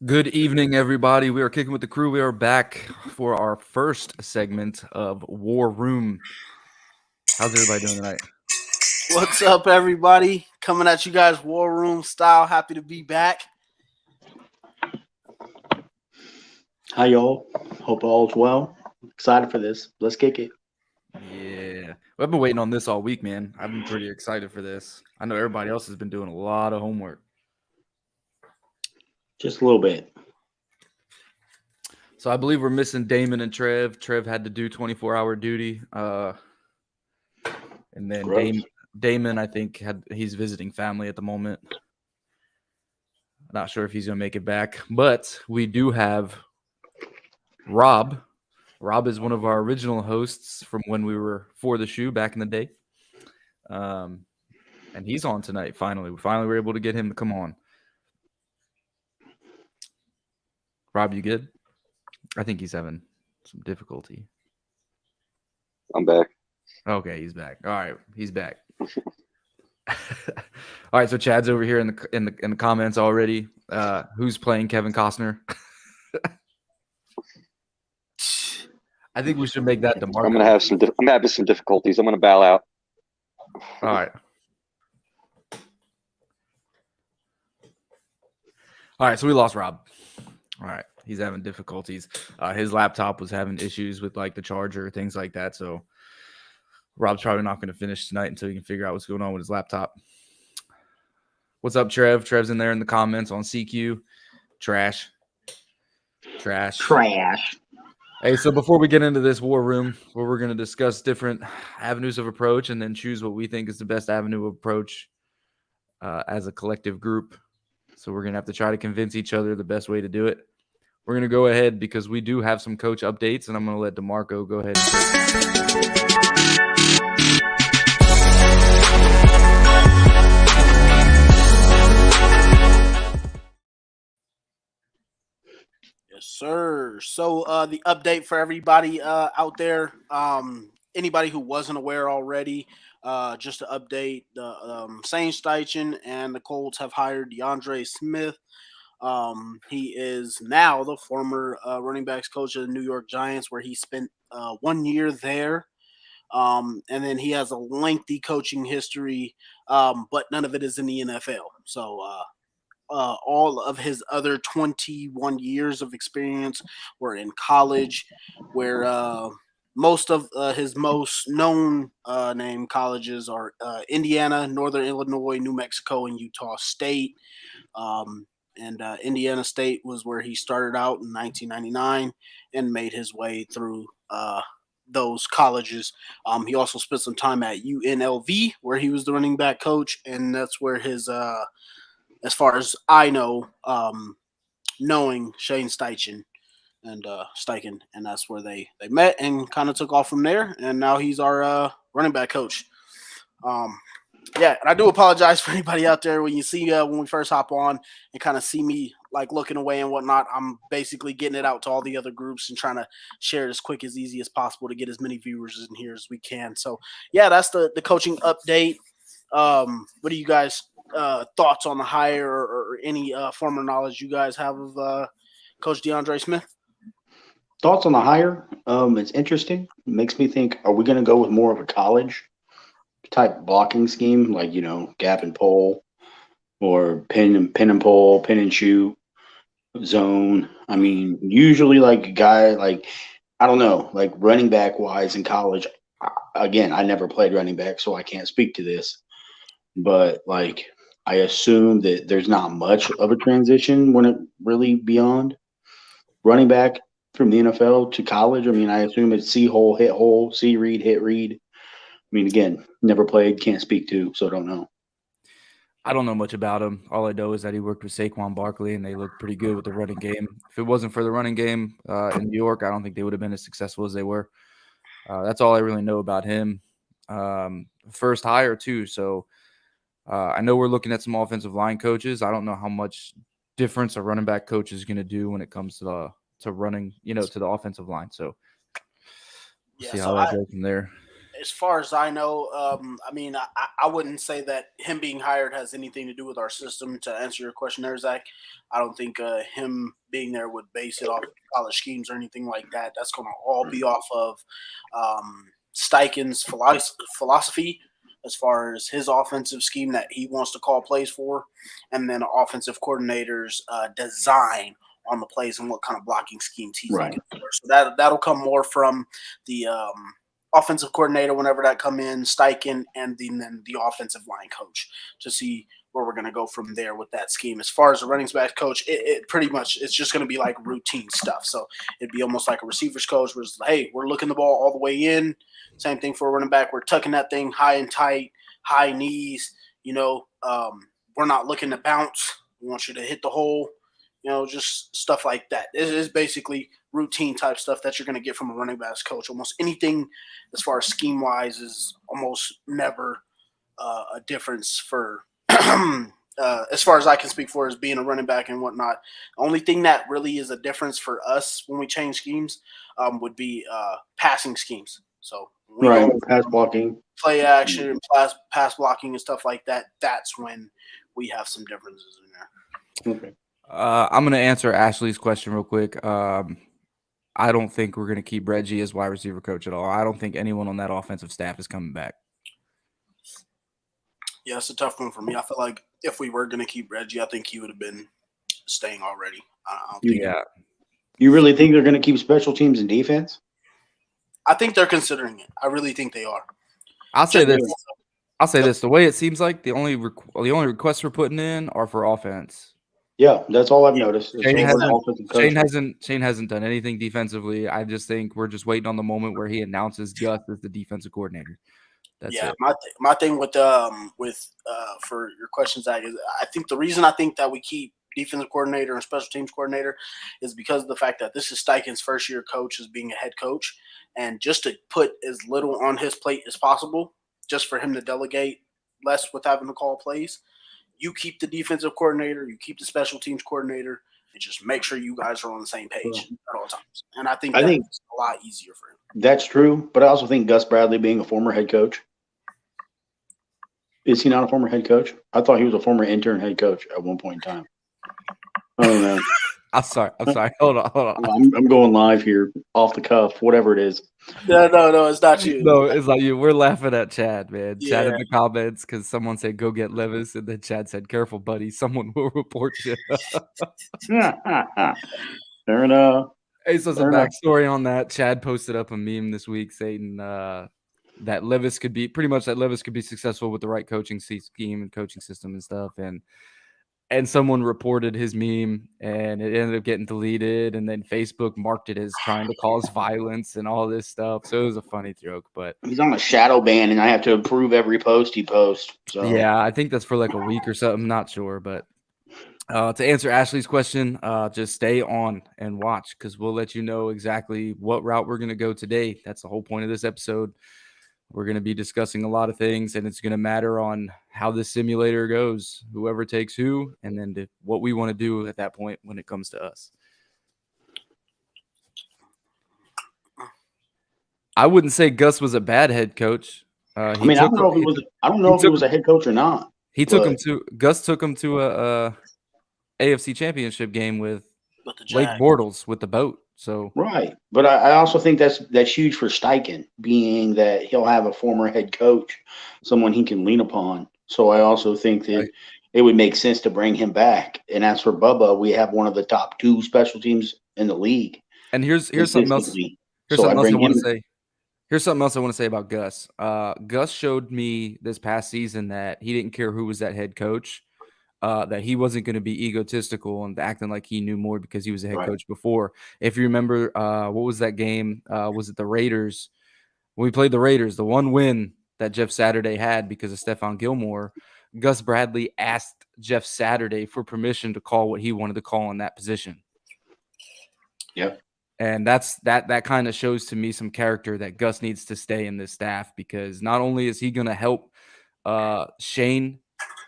Good evening, everybody. We are kicking with the crew. We are back for our first segment of War Room. How's everybody doing tonight? What's up, everybody? Coming at you guys, War Room style. Happy to be back. Hi, y'all. Hope all's well. Excited for this. Let's kick it. Yeah. I've been waiting on this all week, man. I've been pretty excited for this. I know everybody else has been doing a lot of homework. Just a little bit. So I believe we're missing Damon and Trev. Trev had to do 24-hour duty. And then Damon, I think, he's visiting family at the moment. Not sure if he's going to make it back. But we do have Rob. Rob is one of our original hosts from when we were for the shoe back in the day. And he's on tonight, finally. We finally were able to get him to come on. Rob, you good? I think he's having some difficulty. I'm back. Okay, he's back. All right, he's back. All right, so Chad's over here in the comments already. Who's playing Kevin Costner? I think we should make that DeMarco. I'm having some difficulties. I'm gonna bow out. All right. All right, so we lost Rob. All right, he's having difficulties. His laptop was having issues with like the charger, things like that. So Rob's probably not going to finish tonight until he can figure out what's going on with his laptop. What's up, Trev? Trev's in there in the comments on CQ. Trash. Hey, so before we get into this war room, where we're going to discuss different avenues of approach and then choose what we think is the best avenue of approach as a collective group. So we're going to have to try to convince each other the best way to do it. We're going to go ahead because we do have some coach updates, and I'm going to let DeMarco go ahead Yes, sir. So the update for everybody out there, anybody who wasn't aware already, just to update, the Shane Steichen and the Colts have hired DeAndre Smith. He is now the former running backs coach of the New York Giants, where he spent 1 year there. And then he has a lengthy coaching history, but none of it is in the NFL. So all of his other 21 years of experience were in college, where most of his most known name colleges are Indiana, Northern Illinois, New Mexico, and Utah State. And Indiana State was where he started out in 1999 and made his way through those colleges. He also spent some time at UNLV, where he was the running back coach, and that's where his as far as I know, knowing Shane Steichen and Steichen, and that's where they met and kind of took off from there. And now he's our running back coach. Yeah, and I do apologize for anybody out there when you see when we first hop on and kind of see me like looking away and whatnot. I'm basically getting it out to all the other groups and trying to share it as quick as easy as possible to get as many viewers in here as we can. So yeah, that's the coaching update. What do you guys thoughts on the hire or any former knowledge you guys have of Coach DeAndre Smith? Thoughts on the hire? It's interesting. It makes me think, are we going to go with more of a college type blocking scheme, like, gap and pole, or pin and pole, pin and shoot, zone? I mean, usually like a guy, like, I don't know, like running back wise in college, again, I never played running back, so I can't speak to this. But like, I assume that there's not much of a transition when it really beyond running back from the NFL to college. I mean, I assume it's see hole, hit hole, see read, hit read. I mean, again, never played, can't speak to, so don't know. I don't know much about him. All I know is that he worked with Saquon Barkley, and they looked pretty good with the running game. If it wasn't for the running game in New York, I don't think they would have been as successful as they were. That's all I really know about him. First hire, too, so I know we're looking at some offensive line coaches. I don't know how much difference a running back coach is going to do when it comes to running, to the offensive line. So we'll see how that goes from there. as far as I know, I mean, I wouldn't say that him being hired has anything to do with our system. To answer your question there, Zach, I don't think him being there would base it off of college schemes or anything like that. That's going to all be off of Steichen's philosophy as far as his offensive scheme that he wants to call plays for, and then offensive coordinator's design on the plays and what kind of blocking schemes he's looking for. So that'll come more from the offensive coordinator whenever that come in, Steichen, and then the offensive line coach to see where we're going to go from there with that scheme. As far as the running back coach, it pretty much it's just going to be like routine stuff. So it'd be almost like a receivers coach where it's like, hey, we're looking the ball all the way in. Same thing for a running back. We're tucking that thing high and tight, high knees. We're not looking to bounce. We want you to hit the hole. Just stuff like that. It is basically routine type stuff that you're going to get from a running backs coach. Almost anything as far as scheme wise is almost never a difference for as far as I can speak for as being a running back and whatnot. The only thing that really is a difference for us when we change schemes would be passing schemes. So we go pass blocking, play action, pass blocking and stuff like that. That's when we have some differences in there. Okay. I'm going to answer Ashley's question real quick. I don't think we're going to keep Reggie as wide receiver coach at all. I don't think anyone on that offensive staff is coming back. Yeah, it's a tough one for me. I feel like if we were going to keep Reggie, I think he would have been staying already. I don't think. Yeah. You really think they're going to keep special teams and defense? I think they're considering it. I really think they are. I'll say this. The way it seems like the only requests we're putting in are for offense. Yeah, that's all I've noticed. Shane hasn't done anything defensively. I just think we're just waiting on the moment where he announces Gus as the defensive coordinator. That's it. My thing with for your question, Zach, is I think the reason I think that we keep defensive coordinator and special teams coordinator is because of the fact that this is Steichen's first year coach as being a head coach, and just to put as little on his plate as possible, just for him to delegate less with having to call plays. You keep the defensive coordinator, you keep the special teams coordinator, and just make sure you guys are on the same page at all times. And I think that's a lot easier for him. That's true, but I also think Gus Bradley being a former head coach. Is he not a former head coach? I thought he was a former intern head coach at one point in time. I don't know. I'm sorry. Hold on. I'm going live here, off the cuff, whatever it is. No, it's not you. No, it's not you. We're laughing at Chad, man. Yeah. Chad in the comments because someone said, go get Levis. And then Chad said, careful, buddy. Someone will report you. Fair enough. Hey, so some backstory on that. Chad posted up a meme this week saying that Levis could be successful with the right coaching scheme and coaching system and stuff. And someone reported his meme and it ended up getting deleted. And then Facebook marked it as trying to cause violence and all this stuff. So it was a funny joke, but he's on a shadow ban and I have to approve every post he posts. So yeah, I think that's for like a week or something. Not sure, but to answer Ashley's question, just stay on and watch because we'll let you know exactly what route we're going to go today. That's the whole point of this episode. We're going to be discussing a lot of things, and it's going to matter on how this simulator goes, whoever takes who, and then what we want to do at that point when it comes to us. I wouldn't say Gus was a bad head coach. I don't know if he was a head coach or not. Gus took him to a AFC Championship game with Blake Bortles with the boat. So right, but I also think that's huge for Steichen, being that he'll have a former head coach, someone he can lean upon. So I also think that it would make sense to bring him back. And as for Bubba, we have one of the top 2 special teams in the league. And here's something else. Here's something else I want to say. Here's something else I want to say about Gus. Gus showed me this past season that he didn't care who was that head coach. That he wasn't going to be egotistical and acting like he knew more because he was a head coach before. If you remember, what was that game? Was it the Raiders? When we played the Raiders, the one win that Jeff Saturday had because of Stephon Gilmore, Gus Bradley asked Jeff Saturday for permission to call what he wanted to call in that position. Yep. And that kind of shows to me some character that Gus needs to stay in this staff because not only is he going to help Shane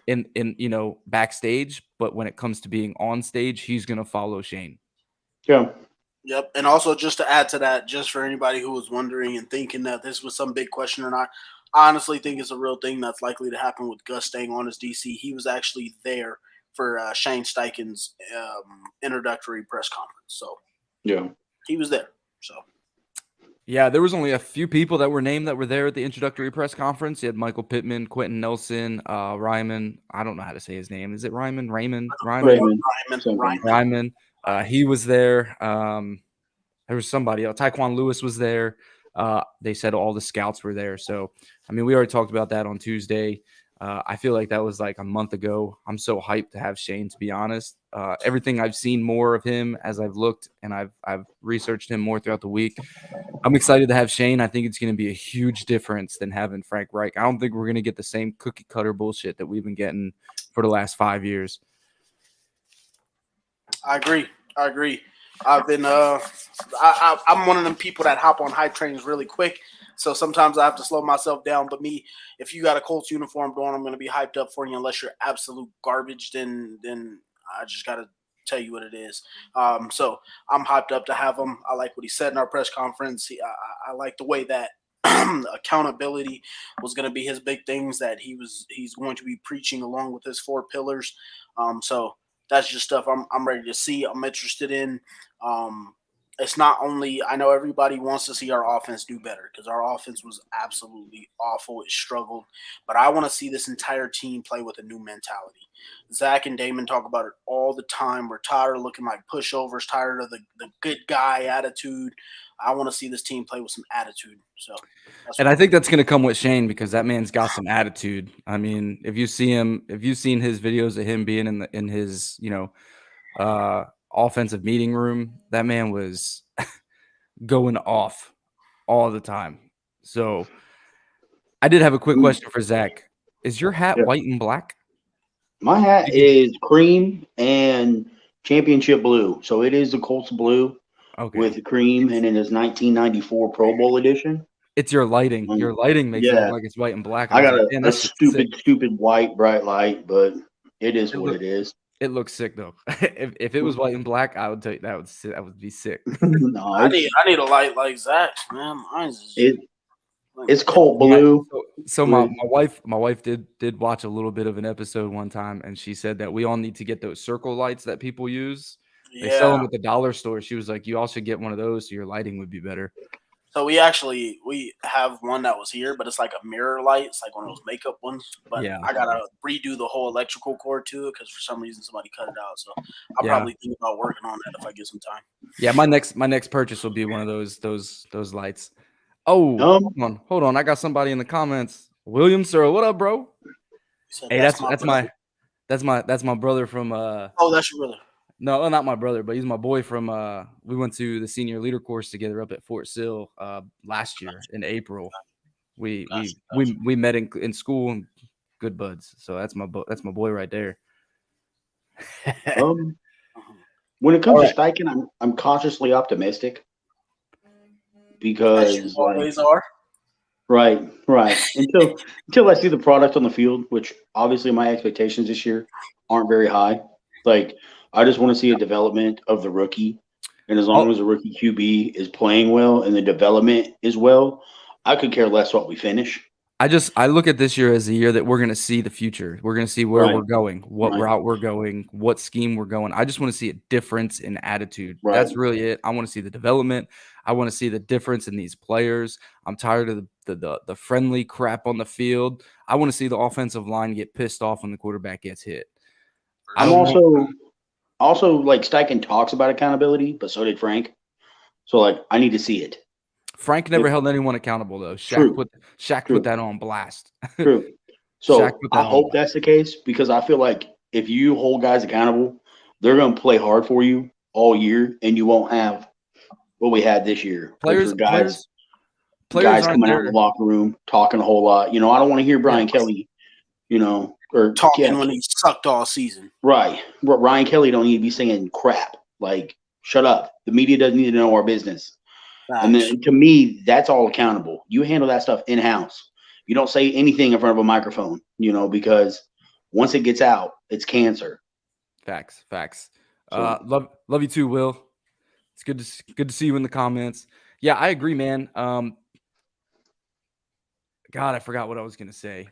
in backstage, but when it comes to being on stage, he's going to follow Shane. Yeah. Yep. And also, just to add to that, just for anybody who was wondering and thinking that this was some big question or not, I honestly think it's a real thing that's likely to happen with Gus staying on as DC. He was actually there for Shane Steichen's introductory press conference. So Yeah. he was there. So Yeah, there was only a few people that were named that were there at the introductory press conference. You had Michael Pittman, Quentin Nelson, Ryman. I don't know how to say his name. Is it Ryman? Ryman? Raymond. Same thing. Ryman. He was there. There was somebody else. Taekwon Lewis was there. They said all the scouts were there. So, I mean, we already talked about that on Tuesday. I feel like that was like a month ago. I'm so hyped to have Shane, to be honest. Everything I've seen more of him as I've looked and I've researched him more throughout the week. I'm excited to have Shane. I think it's going to be a huge difference than having Frank Reich. I don't think we're going to get the same cookie cutter bullshit that we've been getting for the last 5 years. I agree. I've been I'm one of them people that hop on hype trains really quick. So sometimes I have to slow myself down. But me, if you got a Colts uniform on, I'm going to be hyped up for you. Unless you're absolute garbage, then I just got to tell you what it is. So I'm hyped up to have him. I like what he said in our press conference. I like the way that accountability was going to be his big things that he's going to be preaching along with his 4 pillars. So that's just stuff I'm ready to see. I'm interested in. It's not only, I know everybody wants to see our offense do better because our offense was absolutely awful. It struggled, but I want to see this entire team play with a new mentality. Zach and Damon talk about it all the time. We're tired of looking like pushovers, tired of the good guy attitude. I want to see this team play with some attitude. So, and I think that's going to come with Shane because that man's got some attitude. I mean, if you've seen his videos of him being in his, offensive meeting room, that man was going off all the time. So I did have a quick question for Zach. Is your hat white and black? My hat is cream and championship blue. So it is the Colts blue with cream, and it is 1994 Pro Bowl edition. It's your lighting. Your lighting makes it look like it's white and black. I got a stupid white bright light, but it is what it is. It looks sick though. if it was white and black, I would tell you that would be sick. No, I need a light like Zach, man. It's Colt blue. So my wife did watch a little bit of an episode one time, and she said that we all need to get those circle lights that people use. They sell them at the dollar store. She was like, you all should get one of those so your lighting would be better. So we have one that was here, but it's like a mirror light. It's like one of those makeup ones. But I gotta redo the whole electrical cord to it because for some reason somebody cut it out. So I'll probably think about working on that if I get some time. Yeah, my next purchase will be one of those lights. Oh, hold on. I got somebody in the comments. William Searle, what up, bro? Hey, that's my brother from Oh, that's your brother. No, not my brother, but he's my boy from we went to the senior leader course together up at Fort Sill last year in April. We met in school and good buds. So that's my boy right there. When it comes to Steichen, I'm cautiously optimistic because you always are. Right. Until I see the product on the field, which obviously my expectations this year aren't very high. Like, I just want to see a development of the rookie. And as long as the rookie QB is playing well and the development is well, I could care less what we finish. I look at this year as a year that we're going to see the future. We're going to see where we're going, what route we're going, what scheme we're going. I just want to see a difference in attitude. Right. That's really it. I want to see the development. I want to see the difference in these players. I'm tired of the friendly crap on the field. I want to see the offensive line get pissed off when the quarterback gets hit. I'm also like Steichen talks about accountability, but so did Frank. So like I need to see it. Frank never held anyone accountable though. Shaq put that on blast. True. So I hope that's the case because I feel like if you hold guys accountable, they're going to play hard for you all year, and you won't have what we had this year. Players guys coming out of the locker room talking a whole lot. You know, I don't want to hear Brian Kelly, or talking when he sucked all season. Right. Ryan Kelly don't need to be saying crap. Like, shut up. The media doesn't need to know our business. Facts. And then to me, that's all accountable. You handle that stuff in-house. You don't say anything in front of a microphone, because once it gets out, it's cancer. Facts. Love you too, Will. It's good to see you in the comments. Yeah, I agree, man. God, I forgot what I was gonna say.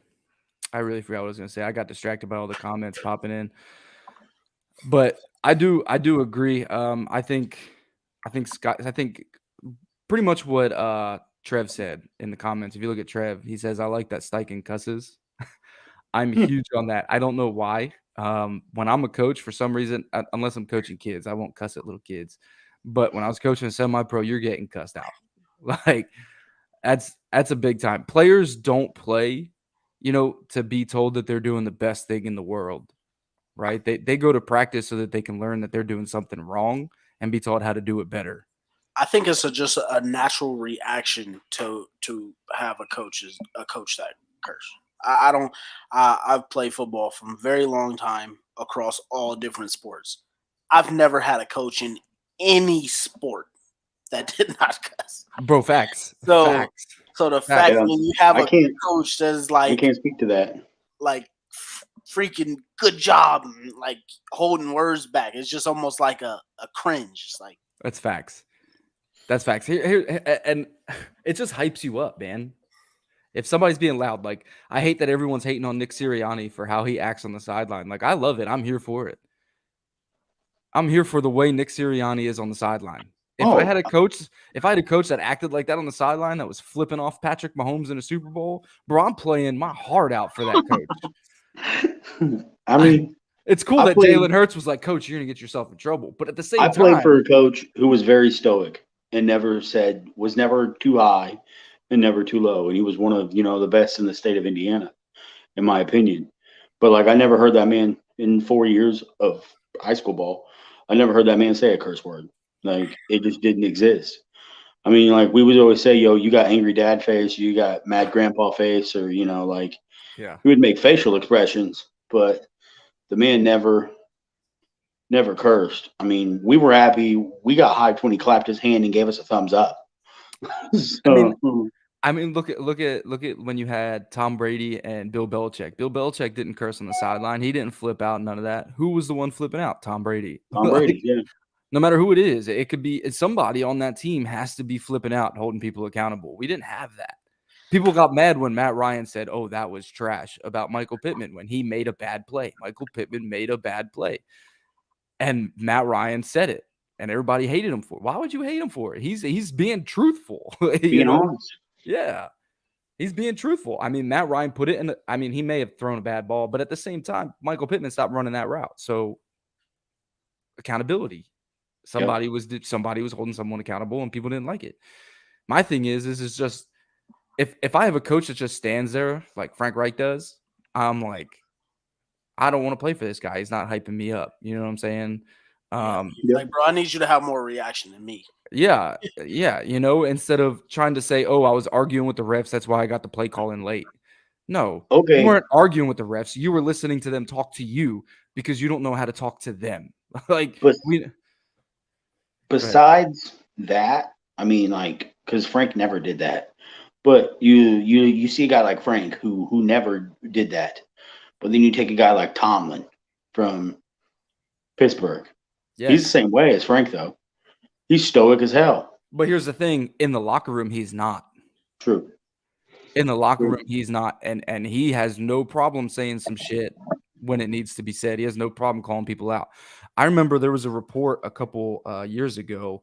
I really forgot what I was gonna say. I got distracted by all the comments popping in. But I do agree. I think Scott. I think pretty much what Trev said in the comments. If you look at Trev, he says, "I like that Steichen cusses." I'm huge on that. I don't know why. When I'm a coach, for some reason, unless I'm coaching kids, I won't cuss at little kids. But when I was coaching semi-pro, you're getting cussed out. Like that's a big time. Players don't play, to be told that they're doing the best thing in the world, right? They go to practice so that they can learn that they're doing something wrong and be taught how to do it better. I think it's just a natural reaction to have a coach that curse. I don't. I've played football for a very long time across all different sports. I've never had a coach in any sport that did not cuss. Bro, facts. So, Facts. so the fact Yeah. when you have I a can't- coach that is I like can't speak to that. freaking good job, and like holding words back, it's just almost like a cringe. It's like That's facts. That's facts. Here, and it just hypes you up, man. If somebody's being loud, like I hate that everyone's hating on Nick Sirianni for how he acts on the sideline. Like I love it. I'm here for it. I'm here for the way Nick Sirianni is on the sideline. If I had a coach that acted like that on the sideline, that was flipping off Patrick Mahomes in a Super Bowl, bro, I'm playing my heart out for that coach. I mean, It's cool that Jalen Hurts was like, "Coach, you're gonna get yourself in trouble." But at the same time, I played for a coach who was very stoic and was never too high and never too low. And he was one of, the best in the state of Indiana, in my opinion. But like, I never heard that man in 4 years of high school ball. I never heard that man say a curse word. Like, it just didn't exist. I mean, like, we would always say, yo, you got angry dad face, you got mad grandpa face, or, yeah, he would make facial expressions, but the man never cursed. I mean, we were happy. We got hyped when he clapped his hand and gave us a thumbs up. I mean, look at when you had Tom Brady and Bill Belichick. Bill Belichick didn't curse on the sideline. He didn't flip out. None of that. Who was the one flipping out? Tom Brady. Tom Brady, yeah. No matter who it is, it could be somebody on that team has to be flipping out, holding people accountable. We didn't have that. People got mad when Matt Ryan said, "Oh, that was trash," about Michael Pittman when he made a bad play. Michael Pittman made a bad play. And Matt Ryan said it, and everybody hated him for it. Why would you hate him for it? He's being truthful. Being honest. Yeah. He's being truthful. I mean, Matt Ryan put it in he may have thrown a bad ball, but at the same time, Michael Pittman stopped running that route. So accountability. Somebody was holding someone accountable and people didn't like it. My thing is just if I have a coach that just stands there like Frank Reich does, I'm like, I don't want to play for this guy. He's not hyping me up. You know what I'm saying? like, bro, I need you to have more reaction than me. Yeah. Instead of trying to say, "Oh, I was arguing with the refs, that's why I got the play call in late." No. Okay. You weren't arguing with the refs. You were listening to them talk to you because you don't know how to talk to them. Besides that, I mean, like, because Frank never did that. But you see a guy like Frank who never did that. But then you take a guy like Tomlin from Pittsburgh. Yeah. He's the same way as Frank, though. He's stoic as hell. But here's the thing. In the locker room, he's not. True. In the locker room, he's not. And he has no problem saying some shit when it needs to be said. He has no problem calling people out. I remember there was a report a couple years ago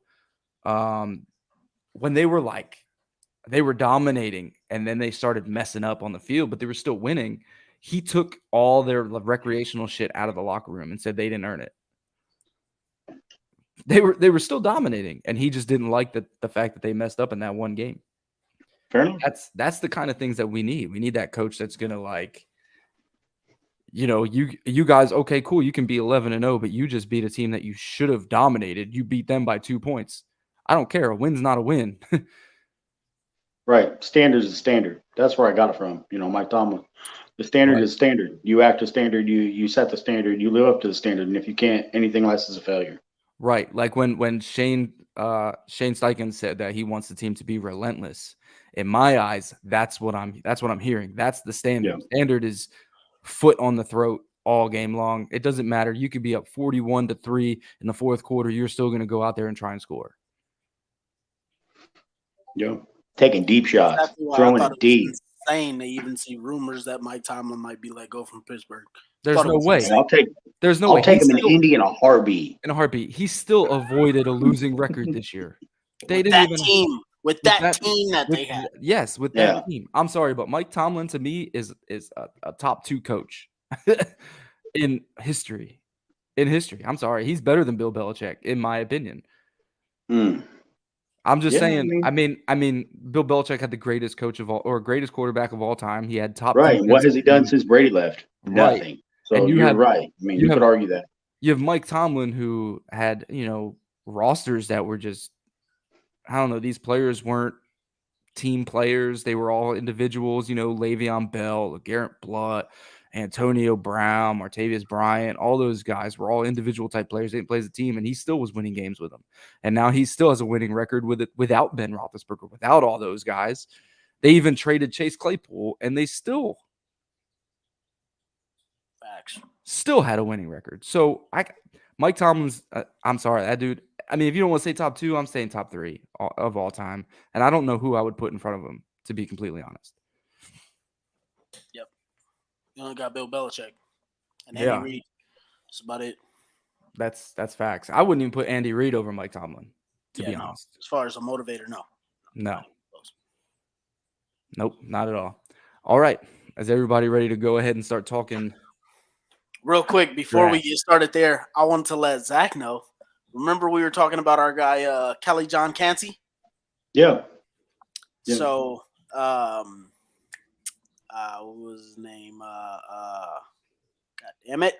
when they were dominating and then they started messing up on the field, but they were still winning. He took all their recreational shit out of the locker room and said they didn't earn it. They were still dominating, and he just didn't like the fact that they messed up in that one game. Fair enough. That's the kind of things that we need. We need that coach that's gonna you guys, okay, cool. You can be 11-0, but you just beat a team that you should have dominated. You beat them by 2 points. I don't care. A win's not a win. Right. Standard is standard. That's where I got it from. Mike Tomlin. The standard is standard. You act a standard. You set the standard. You live up to the standard. And if you can't, anything less is a failure. Right. Like when Shane Steichen said that he wants the team to be relentless. In my eyes, that's what I'm hearing. That's the standard. Yeah. Standard is foot on the throat all game long. It doesn't matter. You could be up 41-3 in the fourth quarter. You're still going to go out there and try and score. Yeah. Taking deep shots, Exactly why I throwing thought it it was deep. insane to even see rumors that Mike Tomlin might be let go from Pittsburgh. There's Thought it no was way. And I'll take There's no I'll way. take He's him in still Indy in a heartbeat. in a heartbeat. He still avoided a losing record this year. They with didn't that even team, with that team that they had. Yes, with Yeah. that team. I'm sorry, but Mike Tomlin to me is a top 2 coach in history. In history. I'm sorry. He's better than Bill Belichick, in my opinion. Mm. I'm just Yeah, saying. I mean, Bill Belichick had the greatest coach of all, or greatest quarterback of all time. He had top Right. What defense. has he done since Brady left? Right. Nothing. So And you you're have- right. I mean, you you have- could argue that. You have Mike Tomlin, who had rosters that were just, I don't know. These players weren't team players. They were all individuals. Le'Veon Bell, Garrett Blunt, Antonio Brown, Martavius Bryant, all those guys were all individual type players. They didn't play as a team, and he still was winning games with them. And now he still has a winning record with it without Ben Roethlisberger, without all those guys. They even traded Chase Claypool, and they still had a winning record. So Mike Tomlin's, I'm sorry, that dude. I mean, if you don't want to say top 2, I'm saying top 3 of all time. And I don't know who I would put in front of him, to be completely honest. Yep. You only got Bill Belichick and Yeah. Andy Reid. That's about it. That's facts. I wouldn't even put Andy Reid over Mike Tomlin, to be honest. As far as a motivator, no. No. Nope, not at all. All right. Is everybody ready to go ahead and start talking? Real quick, before we get started there, I wanted to let Zach know. Remember we were talking about our guy, Kelly John Cansey? Yeah. So, what was his name? God damn it.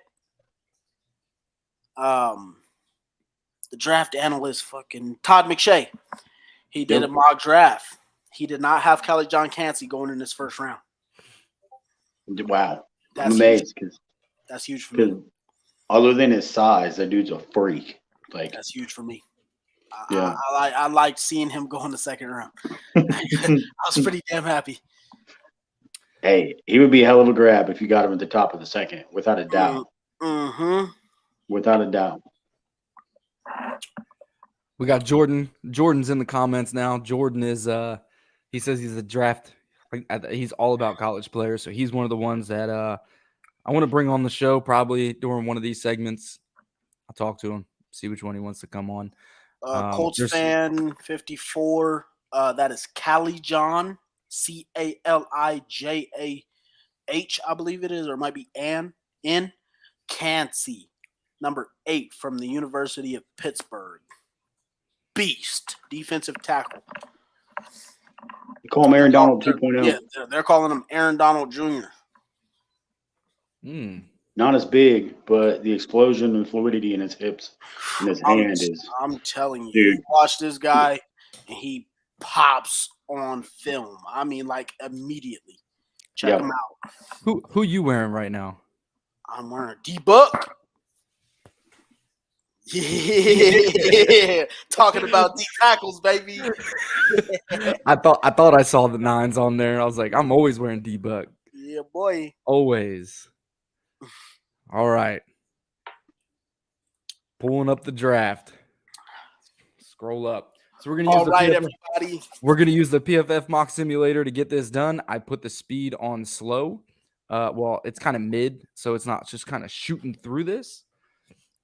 The draft analyst, fucking Todd McShay. He did a mock draft. He did not have Kelly John Cansey going in his first round. Wow. That's I'm amazed because that's huge for me. Other than his size, that dude's a freak. Like, that's huge for me. Yeah. I liked seeing him go in the second round. I was pretty damn happy. Hey, he would be a hell of a grab if you got him at the top of the second, without a doubt. Mm-hmm. Without a doubt. We got Jordan. Jordan's in the comments now. Jordan is he says he's a draft. He's all about college players, so he's one of the ones that I want to bring on the show probably during one of these segments. I'll talk to him, see which one he wants to come on. Colts fan 54. That is Callie John, Calijah, I believe it is, or it might be N. Cansey, number 8 from the University of Pittsburgh. Beast, defensive tackle. You call him Aaron Donald 2.0. Yeah, they're calling him Aaron Donald Jr. Not as big, but the explosion and fluidity in his hips and his hand is. I'm telling you, dude. watch this guy, and he pops on film. I mean, like immediately. Check him out. Who you wearing right now? I'm wearing a D-Buck. Yeah, talking about D tackles, baby. I thought I saw the 9s on there. I was like, I'm always wearing D-Buck. Yeah, boy. Always. All right. Pulling up the draft. Scroll up. So we're gonna use everybody. We're gonna use the PFF mock simulator to get this done. I put the speed on slow. Well, it's kind of mid, so it's not just kind of shooting through this.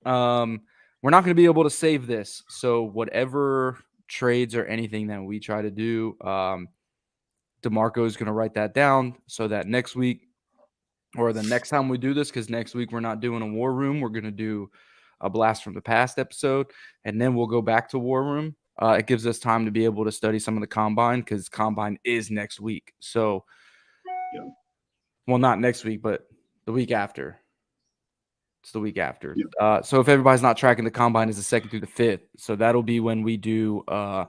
We're not going to be able to save this. So whatever trades or anything that we try to do, DeMarco is going to write that down so that next week or the next time we do this, because next week we're not doing a War Room. We're going to do a Blast from the Past episode, and then we'll go back to War Room. It gives us time to be able to study some of the Combine because Combine is next week. So, well, not next week, but the week after. It's the week after. So if everybody's not tracking, the Combine is the 2nd through the 5th. So that'll be when we do our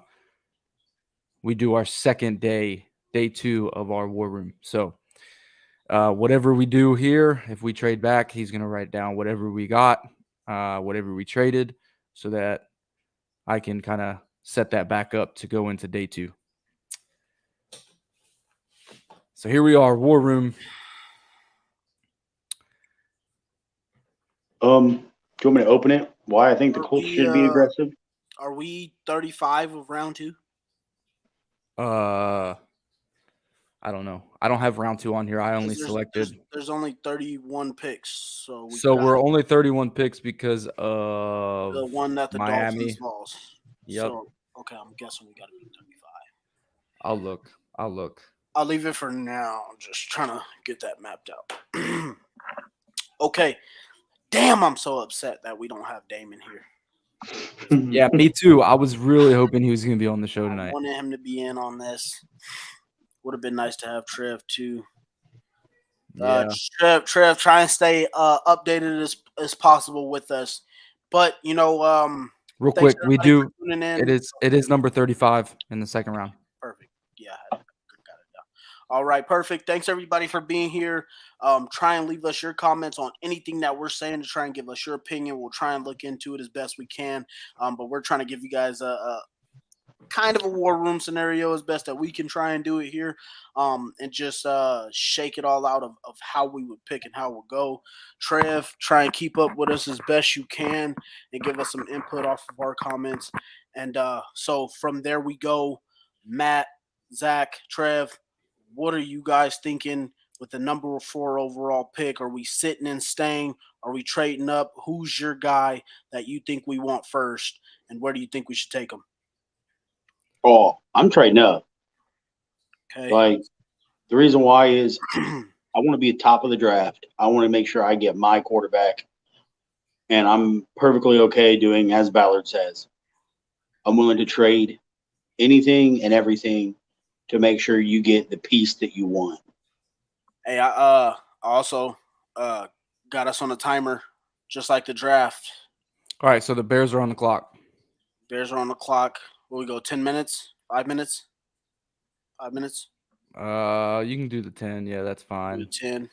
second day 2 of our War Room. So whatever we do here, if we trade back, he's going to write down whatever we got, whatever we traded, so that I can kind of set that back up to go into day 2. So here we are, War Room. Do you want me to open it? Why I think the Colts should be aggressive? Are we 35 of round 2? I don't know. I don't have round 2 on here. I only 'Cause selected. there's only 31 picks, so we So got we're only 31 picks because the of one that the Dolphins Miami. lost. Yep. So okay, I'm guessing we got to be 35. I'll look. I'll leave it for now. I'm just trying to get that mapped out. Okay. Damn, I'm so upset that we don't have Damon here. Yeah, me too. I was really hoping he was going to be on the show I tonight. wanted him to be in on this. Would have been nice to have Trev too. Yeah. Trev, try and stay updated as possible with us. But Real thanks quick, we everybody do. for tuning in. It is number 35 in the second round. Perfect. Yeah, got it down. All right, perfect. Thanks everybody for being here. Try and leave us your comments on anything that we're saying to try and give us your opinion. We'll try and look into it as best we can. But we're trying to give you guys a kind of a war room scenario as best that we can try and do it here, and just shake it all out of how we would pick and how we'll go. Trev, try and keep up with us as best you can and give us some input off of our comments. And so from there we go. Matt, Zach, Trev, what are you guys thinking with the number 4 overall pick? Are we sitting and staying? Are we trading up? Who's your guy that you think we want first? And where do you think we should take him? Oh, I'm trading up. Okay. Like, the reason why is I want to be at top of the draft. I want to make sure I get my quarterback. And I'm perfectly okay doing as Ballard says. I'm willing to trade anything and everything to make sure you get the piece that you want. Hey, I also got us on a timer, just like the draft. All right, so the Bears are on the clock. Bears are on the clock. Will we go 10 minutes? 5 minutes? 5 minutes? You can do the 10. Yeah, that's fine. 10.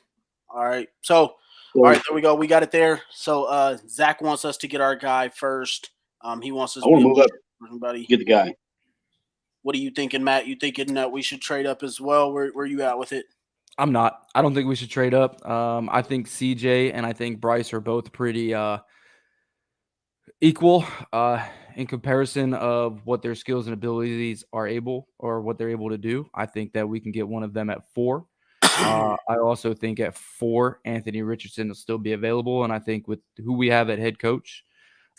All right. So, all right, there we go. We got it there. So, Zach wants us to get our guy first. He wants us I want to be move up, everybody. get the guy. What are you thinking, Matt? You thinking that we should trade up as well? Where you at with it? I'm not. I don't think we should trade up. I think CJ and I think Bryce are both pretty equal in comparison of what their skills and abilities are able or what they're able to do. I think that we can get one of them at 4. I also think at 4, Anthony Richardson will still be available. And I think with who we have at head coach,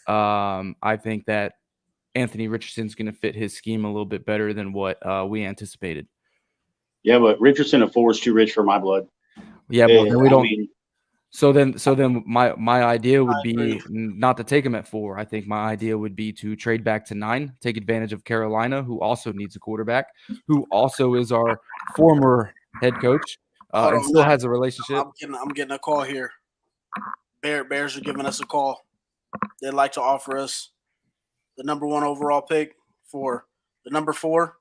I think that Anthony Richardson's going to fit his scheme a little bit better than what we anticipated. Yeah, but Richardson at 4 is too rich for my blood. Yeah, but then we don't. I mean, So then my idea would be agree. not to take him at 4. I think my idea would be to trade back to 9, take advantage of Carolina, who also needs a quarterback, who also is our former head coach Hold and on, still Matt. has a relationship. I'm getting a call here. Bears are giving us a call. They'd like to offer us the number 1 overall pick for the number 4,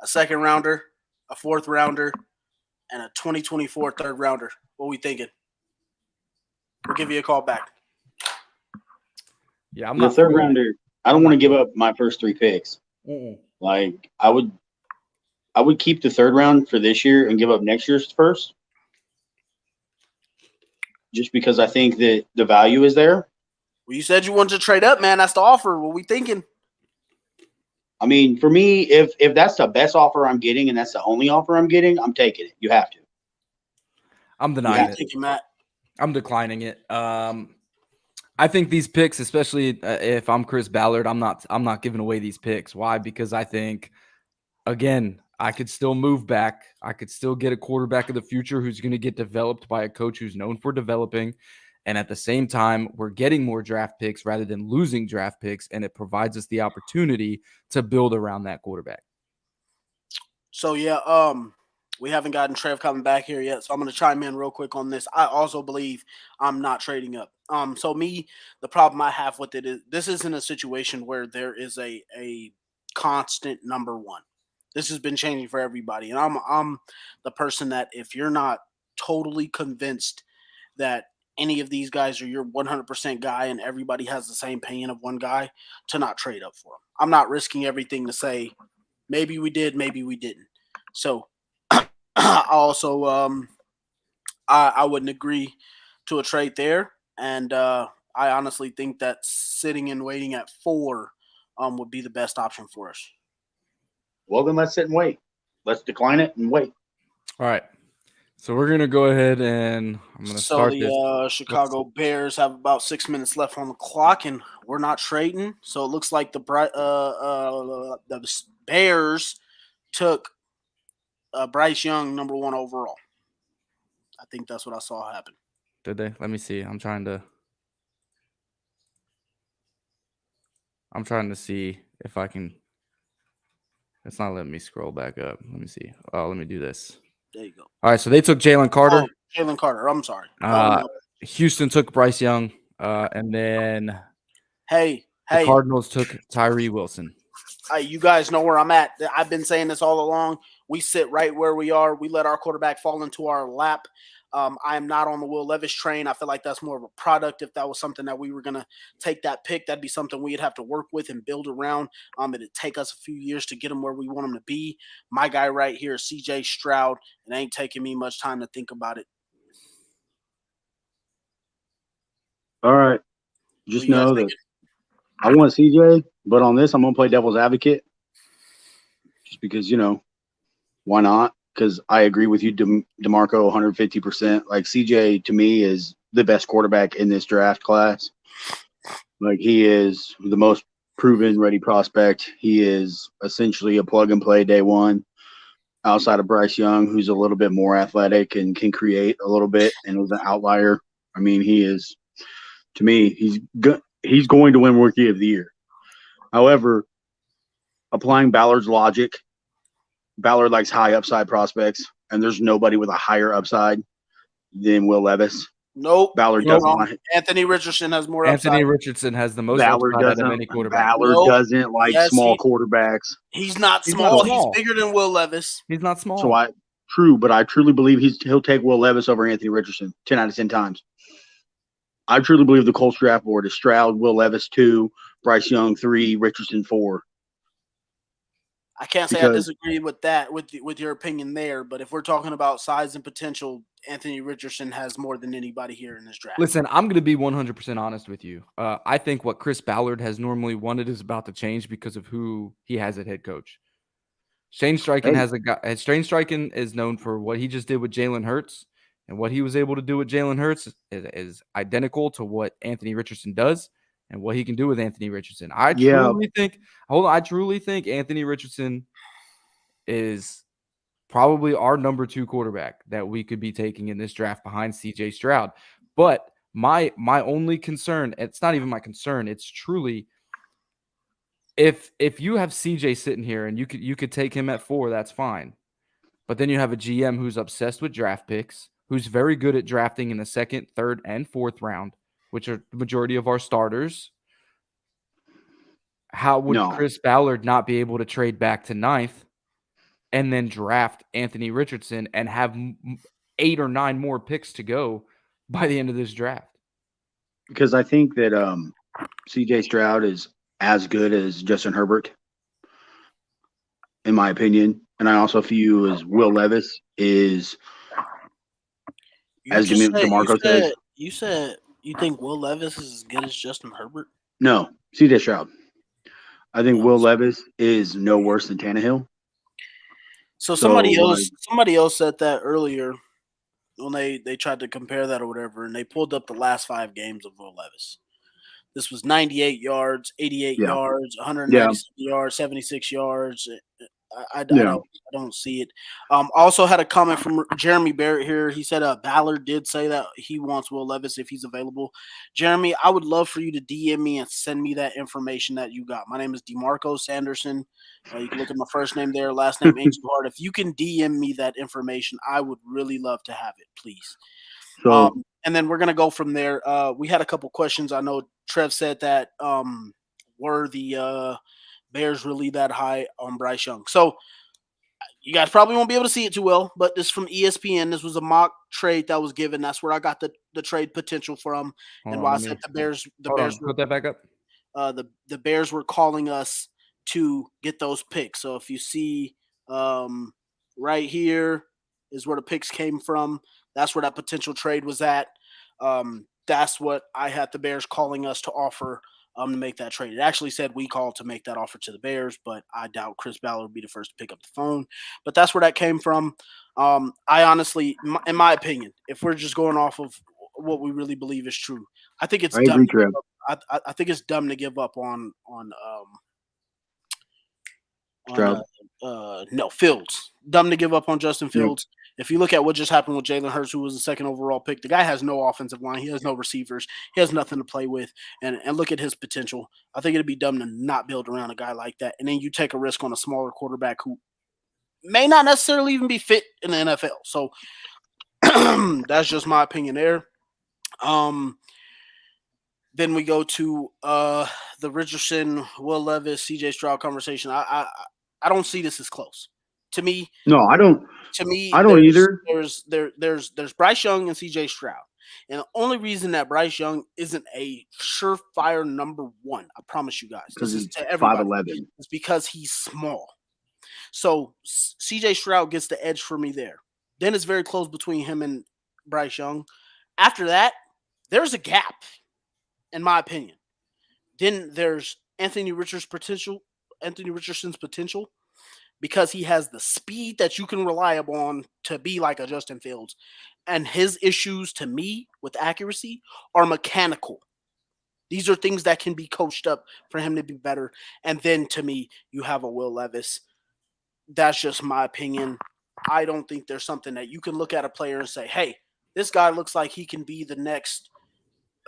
a second rounder, a 4th rounder, and a 2024 third rounder. What we thinking? We'll give you a call back. Yeah, I'm the not third feeling it. rounder, I don't want to give up my first 3 picks. Like, I would keep the 3rd round for this year and give up next year's first. Just because I think that the value is there. Well, you said you wanted to trade up, man. That's the offer. What we thinking? I mean, for me, if that's the best offer I'm getting and that's the only offer I'm getting, I'm taking it. You have to. I'm denying it. Thinking, Matt? I'm declining it. I think these picks, especially if I'm Chris Ballard, I'm not giving away these picks. Why? Because I think, again, I could still move back. I could still get a quarterback of the future who's going to get developed by a coach who's known for developing. And at the same time, we're getting more draft picks rather than losing draft picks. And it provides us the opportunity to build around that quarterback. So, yeah, we haven't gotten Trev coming back here yet. So I'm going to chime in real quick on this. I also believe I'm not trading up. So the problem I have with it is this isn't a situation where there is a constant number 1. This has been changing for everybody. And I'm the person that if you're not totally convinced that any of these guys are your 100% guy and everybody has the same opinion of one guy, to not trade up for him. I'm not risking everything to say maybe we did, maybe we didn't. So also I wouldn't agree to a trade there. And I honestly think that sitting and waiting at 4 would be the best option for us. Well, then let's sit and wait. Let's decline it and wait. All right. So we're gonna go ahead and I'm gonna So start the this. Chicago Bears have about 6 minutes left on the clock, and we're not trading. So it looks like the Bears took Bryce Young number 1 overall. I think that's what I saw happen. Did they? Let me see. I'm trying to see if I can. It's not letting me scroll back up. Let me see. Oh, let me do this. There you go. All right. So they took Jalen Carter. Oh, Jalen Carter. I'm sorry. Houston took Bryce Young, and then Hey, the Cardinals took Tyree Wilson. You guys know where I'm at. I've been saying this all along. We sit right where we are. We let our quarterback fall into our lap. I am not on the Will Levis train. I feel like that's more of a product. If that was something that we were going to take that pick, that'd be something we'd have to work with and build around. It'd take us a few years to get him where we want him to be. My guy right here is CJ Stroud. It ain't taking me much time to think about it. All right. Just know that I want CJ, but on this, I'm going to play devil's advocate. Just because, why not? Because I agree with you, DeMarco, 150%. Like, CJ, to me, is the best quarterback in this draft class. Like, he is the most proven, ready prospect. He is essentially a plug-and-play day one outside of Bryce Young, who's a little bit more athletic and can create a little bit and was an outlier. I mean, he is, to me, he's going to win Rookie of the Year. However, applying Ballard's logic, Ballard likes high upside prospects, and there's nobody with a higher upside than Will Levis. Nope. Ballard doesn't like Anthony Richardson has more upside. Anthony Richardson has the most Ballard upside out of doesn't. any quarterback. Ballard doesn't like small quarterbacks. He's not small. He's bigger than Will Levis. He's not small. So but I truly believe he'll take Will Levis over Anthony Richardson 10 out of 10 times. I truly believe the Colts draft board is Stroud, Will Levis 2, Bryce Young 3, Richardson 4. I can't say I disagree with that, with your opinion there, but if we're talking about size and potential, Anthony Richardson has more than anybody here in this draft. Listen, I'm going to be 100% honest with you. I think what Chris Ballard has normally wanted is about to change because of who he has at head coach. Shane Steichen is known for what he just did with Jalen Hurts, and what he was able to do with Jalen Hurts is identical to what Anthony Richardson does. And what he can do with Anthony Richardson. I truly think Anthony Richardson is probably our number 2 quarterback that we could be taking in this draft behind CJ Stroud. But my only concern, it's not even my concern, it's truly if you have CJ sitting here and you could take him at 4, that's fine. But then you have a GM who's obsessed with draft picks, who's very good at drafting in the 2nd, 3rd, and 4th round, which are the majority of our starters. How would Chris Ballard not be able to trade back to 9th and then draft Anthony Richardson and have 8 or 9 more picks to go by the end of this draft? Because I think that CJ Stroud is as good as Justin Herbert, in my opinion. And I also feel as Will Levis is, as DeMarco says. You said you think Will Levis is as good as Justin Herbert? No, CJ Stroud. I think Will Levis is no worse than Tannehill. So somebody else said that earlier when they tried to compare that or whatever, and they pulled up the last 5 games of Will Levis. This was 98 yards, 88 yards, 197 yards, 76 yards. I don't see it. Also had a comment from Jeremy Barrett here. He said Ballard did say that he wants Will Levis if he's available. Jeremy, I would love for you to DM me and send me that information that you got. My name is DeMarco Sanderson. You can look at my first name there, last name ain't too hard. If you can DM me that information, I would really love to have it, please. So, and then we're going to go from there. We had a couple questions. I know Trev said that were the Bears really that high on Bryce Young? So you guys probably won't be able to see it too well, but this is from ESPN. This was a mock trade that was given. That's where I got the trade potential from, and why I said the Bears. Put that back up. The Bears were calling us to get those picks. So if you see right here is where the picks came from. That's where that potential trade was at. That's what I had the Bears calling us to offer to make that trade. It actually said we called to make that offer to the Bears, but I doubt Chris Ballard would be the first to pick up the phone. But that's where that came from. I honestly, in my opinion, if we're just going off of what we really believe is true, I think it's I dumb. agree, Trev. I think it's dumb to give up on Stroud. Fields. Dumb to give up on Justin Fields. Yep. If you look at what just happened with Jalen Hurts, who was the second overall pick, the guy has no offensive line. He has no receivers. He has nothing to play with. And look at his potential. I think it'd be dumb to not build around a guy like that. And then you take a risk on a smaller quarterback who may not necessarily even be fit in the NFL. So that's just my opinion there. Then we go to the Richardson, Will Levis, CJ Stroud conversation. I don't see this as close. To me, no, I don't. To me, I don't either. There's Bryce Young and CJ Stroud, and the only reason that Bryce Young isn't a surefire number one, I promise you guys, because he's 5'11", is because he's small. So CJ Stroud gets the edge for me there. Then it's very close between him and Bryce Young. After that, there's a gap, in my opinion. Then there's Anthony Richardson's potential. Because he has the speed that you can rely upon to be like a Justin Fields. And his issues, to me, with accuracy are mechanical. These are things that can be coached up for him to be better. And then, to me, you have a Will Levis. That's just my opinion. I don't think there's something that you can look at a player and say, hey, this guy looks like he can be the next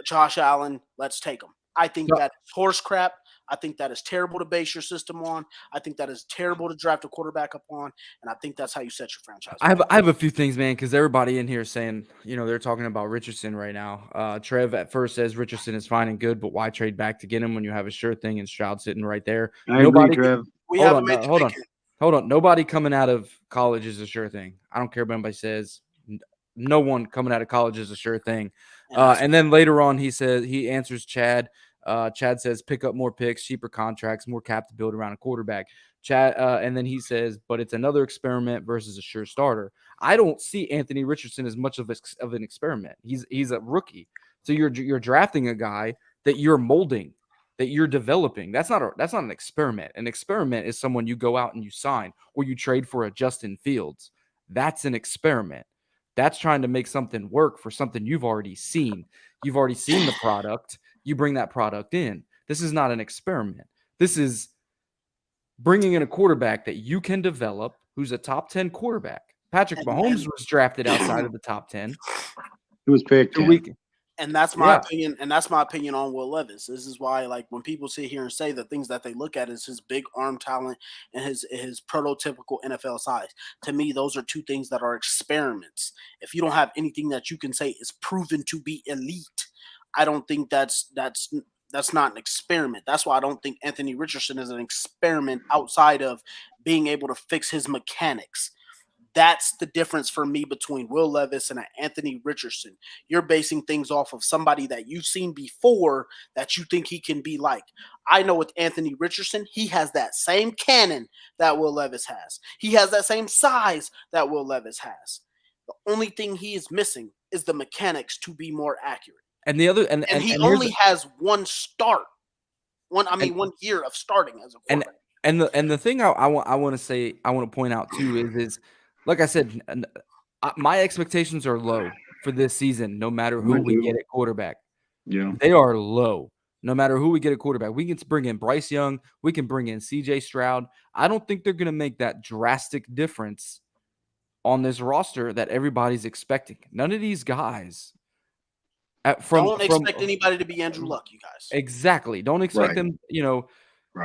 Josh Allen. Let's take him. I think that is horse crap. I think that is terrible to base your system on. I think that is terrible to draft a quarterback up on. And I think that's how you set your franchise. I have a few things, man, because everybody in here is saying, they're talking about Richardson right now. Trev at first says Richardson is fine and good, but why trade back to get him when you have a sure thing and Stroud sitting right there? Nobody, Trev. Hold on. Nobody coming out of college is a sure thing. I don't care what anybody says. No one coming out of college is a sure thing. And then later on, he answers Chad. Chad says, pick up more picks, cheaper contracts, more cap to build around a quarterback. Chad, and then he says, but it's another experiment versus a sure starter. I don't see Anthony Richardson as much of an experiment. He's a rookie. So you're drafting a guy that you're molding, that you're developing. That's not an experiment. An experiment is someone you go out and you sign, or you trade for a Justin Fields. That's an experiment. That's trying to make something work for something you've already seen. You've already seen the product. You bring that product in. This is not an experiment. This is bringing in a quarterback that you can develop, who's a top 10 quarterback. Patrick Mahomes was drafted outside of the top 10. He was picked. And that's my opinion. And that's my opinion on Will Levis. This is why, like, when people sit here and say the things that they look at is his big arm talent and his prototypical NFL size. To me, those are two things that are experiments. If you don't have anything that you can say is proven to be elite, I don't think that's not an experiment. That's why I don't think Anthony Richardson is an experiment outside of being able to fix his mechanics. That's the difference for me between Will Levis and Anthony Richardson. You're basing things off of somebody that you've seen before that you think he can be like. I know with Anthony Richardson, he has that same cannon that Will Levis has. He has that same size that Will Levis has. The only thing he is missing is the mechanics to be more accurate. And the other, and he only has one year of starting as a quarterback. And the thing I want to point out too is like I said, my expectations are low for this season. No matter who we get at quarterback, they are low. No matter who we get at quarterback, we can bring in Bryce Young, we can bring in CJ Stroud. I don't think they're going to make that drastic difference on this roster that everybody's expecting. None of these guys. Don't expect anybody to be Andrew Luck, you guys. Exactly. Don't expect them.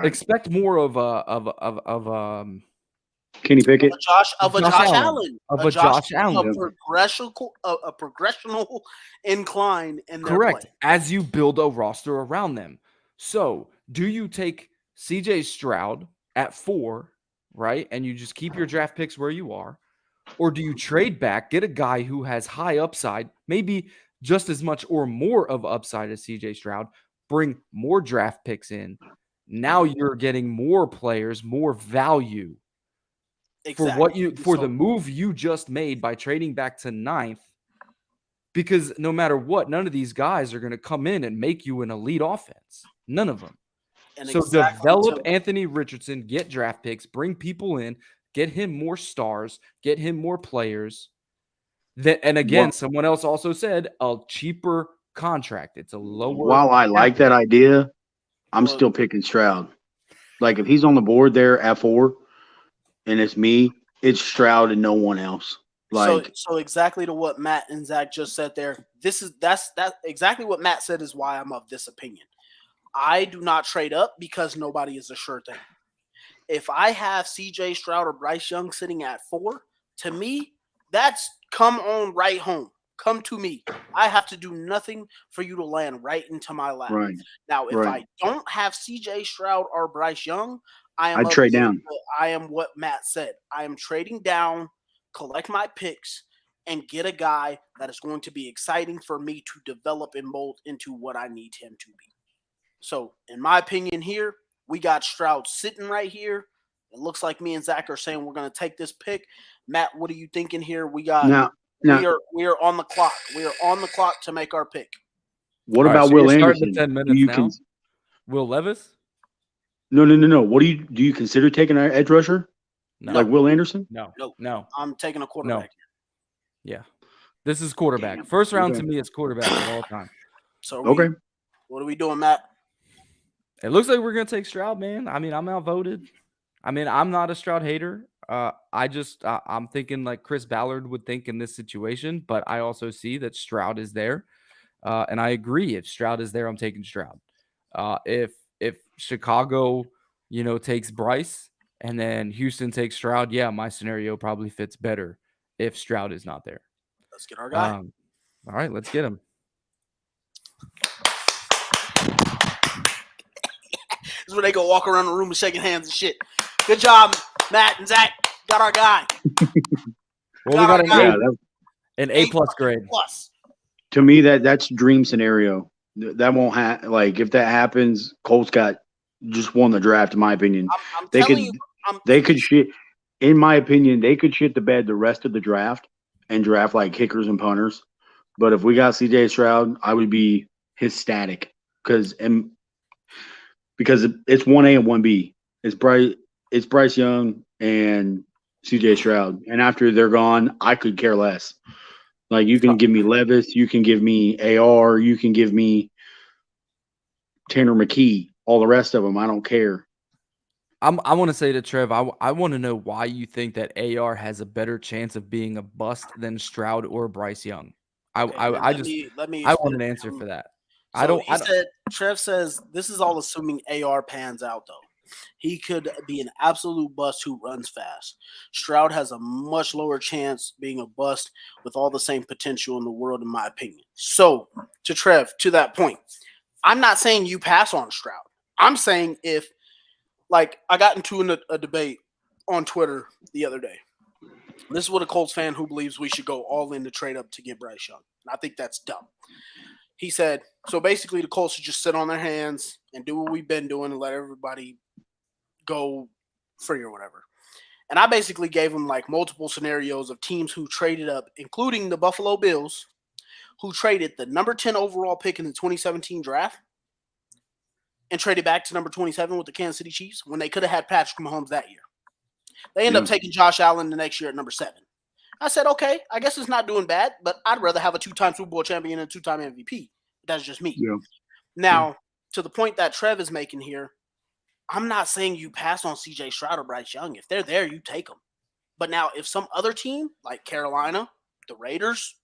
Expect more of Kenny Pickett, Josh Allen, a progressional incline in their correct play. As you build a roster around them. So, do you take CJ Stroud at 4, right, and you just keep your draft picks where you are, or do you trade back, get a guy who has high upside, maybe just as much or more of upside as CJ Stroud, bring more draft picks in? Now you're getting more players, more value for the move you just made by trading back to 9th. Because no matter what, none of these guys are going to come in and make you an elite offense. None of them. And So exactly develop to- Anthony Richardson, get draft picks, bring people in, get him more stars, get him more players. And again, someone else also said a cheaper contract. It's a lower. While I like that idea, I'm still picking Stroud. Like if he's on the board there at 4 and it's me, it's Stroud and no one else. Like so exactly to what Matt and Zach just said there. That's exactly what Matt said is why I'm of this opinion. I do not trade up because nobody is a sure thing. If I have CJ Stroud or Bryce Young sitting at 4, to me, that's come on right home. Come to me. I have to do nothing for you to land right into my lap. right. Now, if Right. I don't have CJ Stroud or Bryce Young, I'd trade down. I am what Matt said. I am trading down, collect my picks, and get a guy that is going to be exciting for me to develop and mold into what I need him to be. So, in my opinion, here we got Stroud sitting right here. It looks like me and Zach are saying we're going to take this pick. Matt, what are you thinking here? We got Now, we are on the clock. We are on the clock to make our pick. what All right, about so Will you're starting Anderson? the 10 minutes now. Will Levis? No. What do you consider taking an edge rusher? No. Like Will Anderson? No. I'm taking a quarterback. Yeah. This is quarterback. First round to me is quarterback at all time. So Okay. what are we doing, Matt? It looks like we're going to take Stroud, man. I mean, I'm outvoted. I mean, I'm not a Stroud hater. I'm thinking like Chris Ballard would think in this situation, but I also see that Stroud is there. And I agree. If Stroud is there, I'm taking Stroud. If Chicago, takes Bryce and then Houston takes Stroud, yeah, my scenario probably fits better if Stroud is not there. Let's get our guy. All right, let's get him. This is where they go walk around the room and shaking hands and shit. Good job, Matt and Zach. Got our guy. Well, we got Yeah, an A+ grade. Plus. to me, that's dream scenario. That won't happen. Like if that happens, Colts just won the draft. In my opinion, I'm telling you, they could shit. In my opinion, they could shit the bed the rest of the draft and draft like kickers and punters. But if we got CJ Stroud, I would be ecstatic because it's 1A and 1B. It's Bryce Young and CJ Stroud. And after they're gone, I could care less. Like you can give me Levis, you can give me AR, you can give me Tanner McKee, all the rest of them. I don't care. I want to say to Trev, I want to know why you think that AR has a better chance of being a bust than Stroud or Bryce Young. I want an answer for that. So Trev says this is all assuming AR pans out though. He could be an absolute bust who runs fast. Stroud has a much lower chance being a bust with all the same potential in the world, in my opinion. So, to Trev, to that point, I'm not saying you pass on Stroud. I'm saying if, like, I got into a debate on Twitter the other day. This is what a Colts fan who believes we should go all in to trade up to get Bryce Young. And I think that's dumb. He said, so basically the Colts should just sit on their hands and do what we've been doing and let everybody go free or whatever. And I basically gave him like multiple scenarios of teams who traded up, including the Buffalo Bills, who traded the number 10 overall pick in the 2017 draft and traded back to number 27 with the Kansas City Chiefs when they could have had Patrick Mahomes that year. They ended up taking Josh Allen the next year at number 7. I said, okay, I guess it's not doing bad, but I'd rather have a 2-time Super Bowl champion and a 2-time MVP. That's just me. Yeah. Now, to the point that Trev is making here, I'm not saying you pass on CJ Stroud or Bryce Young. If they're there, you take them. But now, if some other team like Carolina, the Raiders,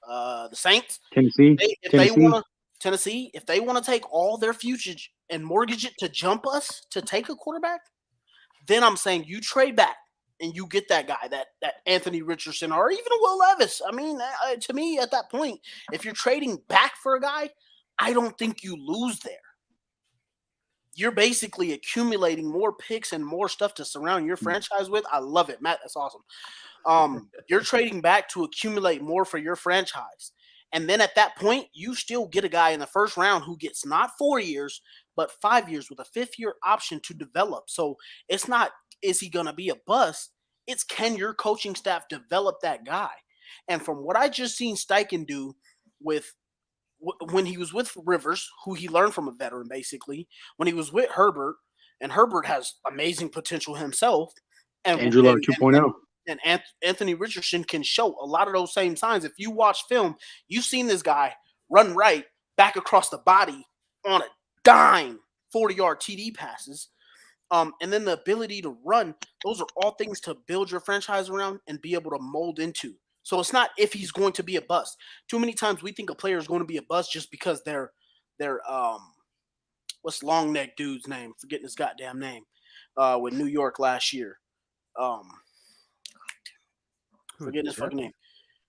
the Saints, Tennessee, if they want to take all their future and mortgage it to jump us to take a quarterback, then I'm saying you trade back and you get that guy, that Anthony Richardson or even a Will Levis. I mean, to me, at that point, if you're trading back for a guy, I don't think you lose there. You're basically accumulating more picks and more stuff to surround your franchise with. I love it, Matt. That's awesome. You're trading back to accumulate more for your franchise. And then at that point, you still get a guy in the first round who gets not 4 years, but 5 years with a 5th-year option to develop. So it's not, is he going to be a bust? It's, can your coaching staff develop that guy? And from what I just seen Steichen do with when he was with Rivers, who he learned from a veteran, basically, when he was with Herbert, and Herbert has amazing potential himself, and Andrew Luck 2.0. Anthony Richardson can show a lot of those same signs. If you watch film, you've seen this guy run right, back across the body on a dime, 40-yard TD passes. And then the ability to run, those are all things to build your franchise around and be able to mold into. So it's not if he's going to be a bust. Too many times we think a player is going to be a bust just because they're what's long neck dude's name? Forgetting his goddamn name. With New York last year. Forgetting his fucking name.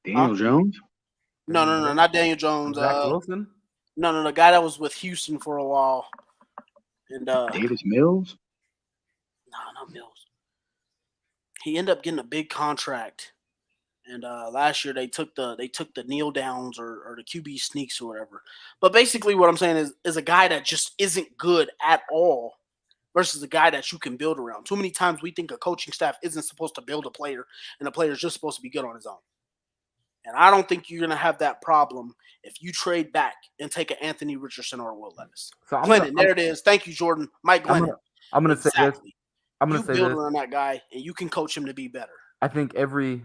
Daniel Jones? No, not Daniel Jones. Zach Wilson? No, the guy that was with Houston for a while. And Davis Mills? No, not Mills. He ended up getting a big contract. And last year they took the kneel downs or the QB sneaks or whatever. But basically what I'm saying is a guy that just isn't good at all versus a guy that you can build around. Too many times we think a coaching staff isn't supposed to build a player and the player is just supposed to be good on his own. And I don't think you're going to have that problem if you trade back and take an Anthony Richardson or a Will Levis. So there it is. Thank you, Jordan. Mike Glennon. I'm going to say this. I'm going You to say build this. around that guy and you can coach him to be better. I think every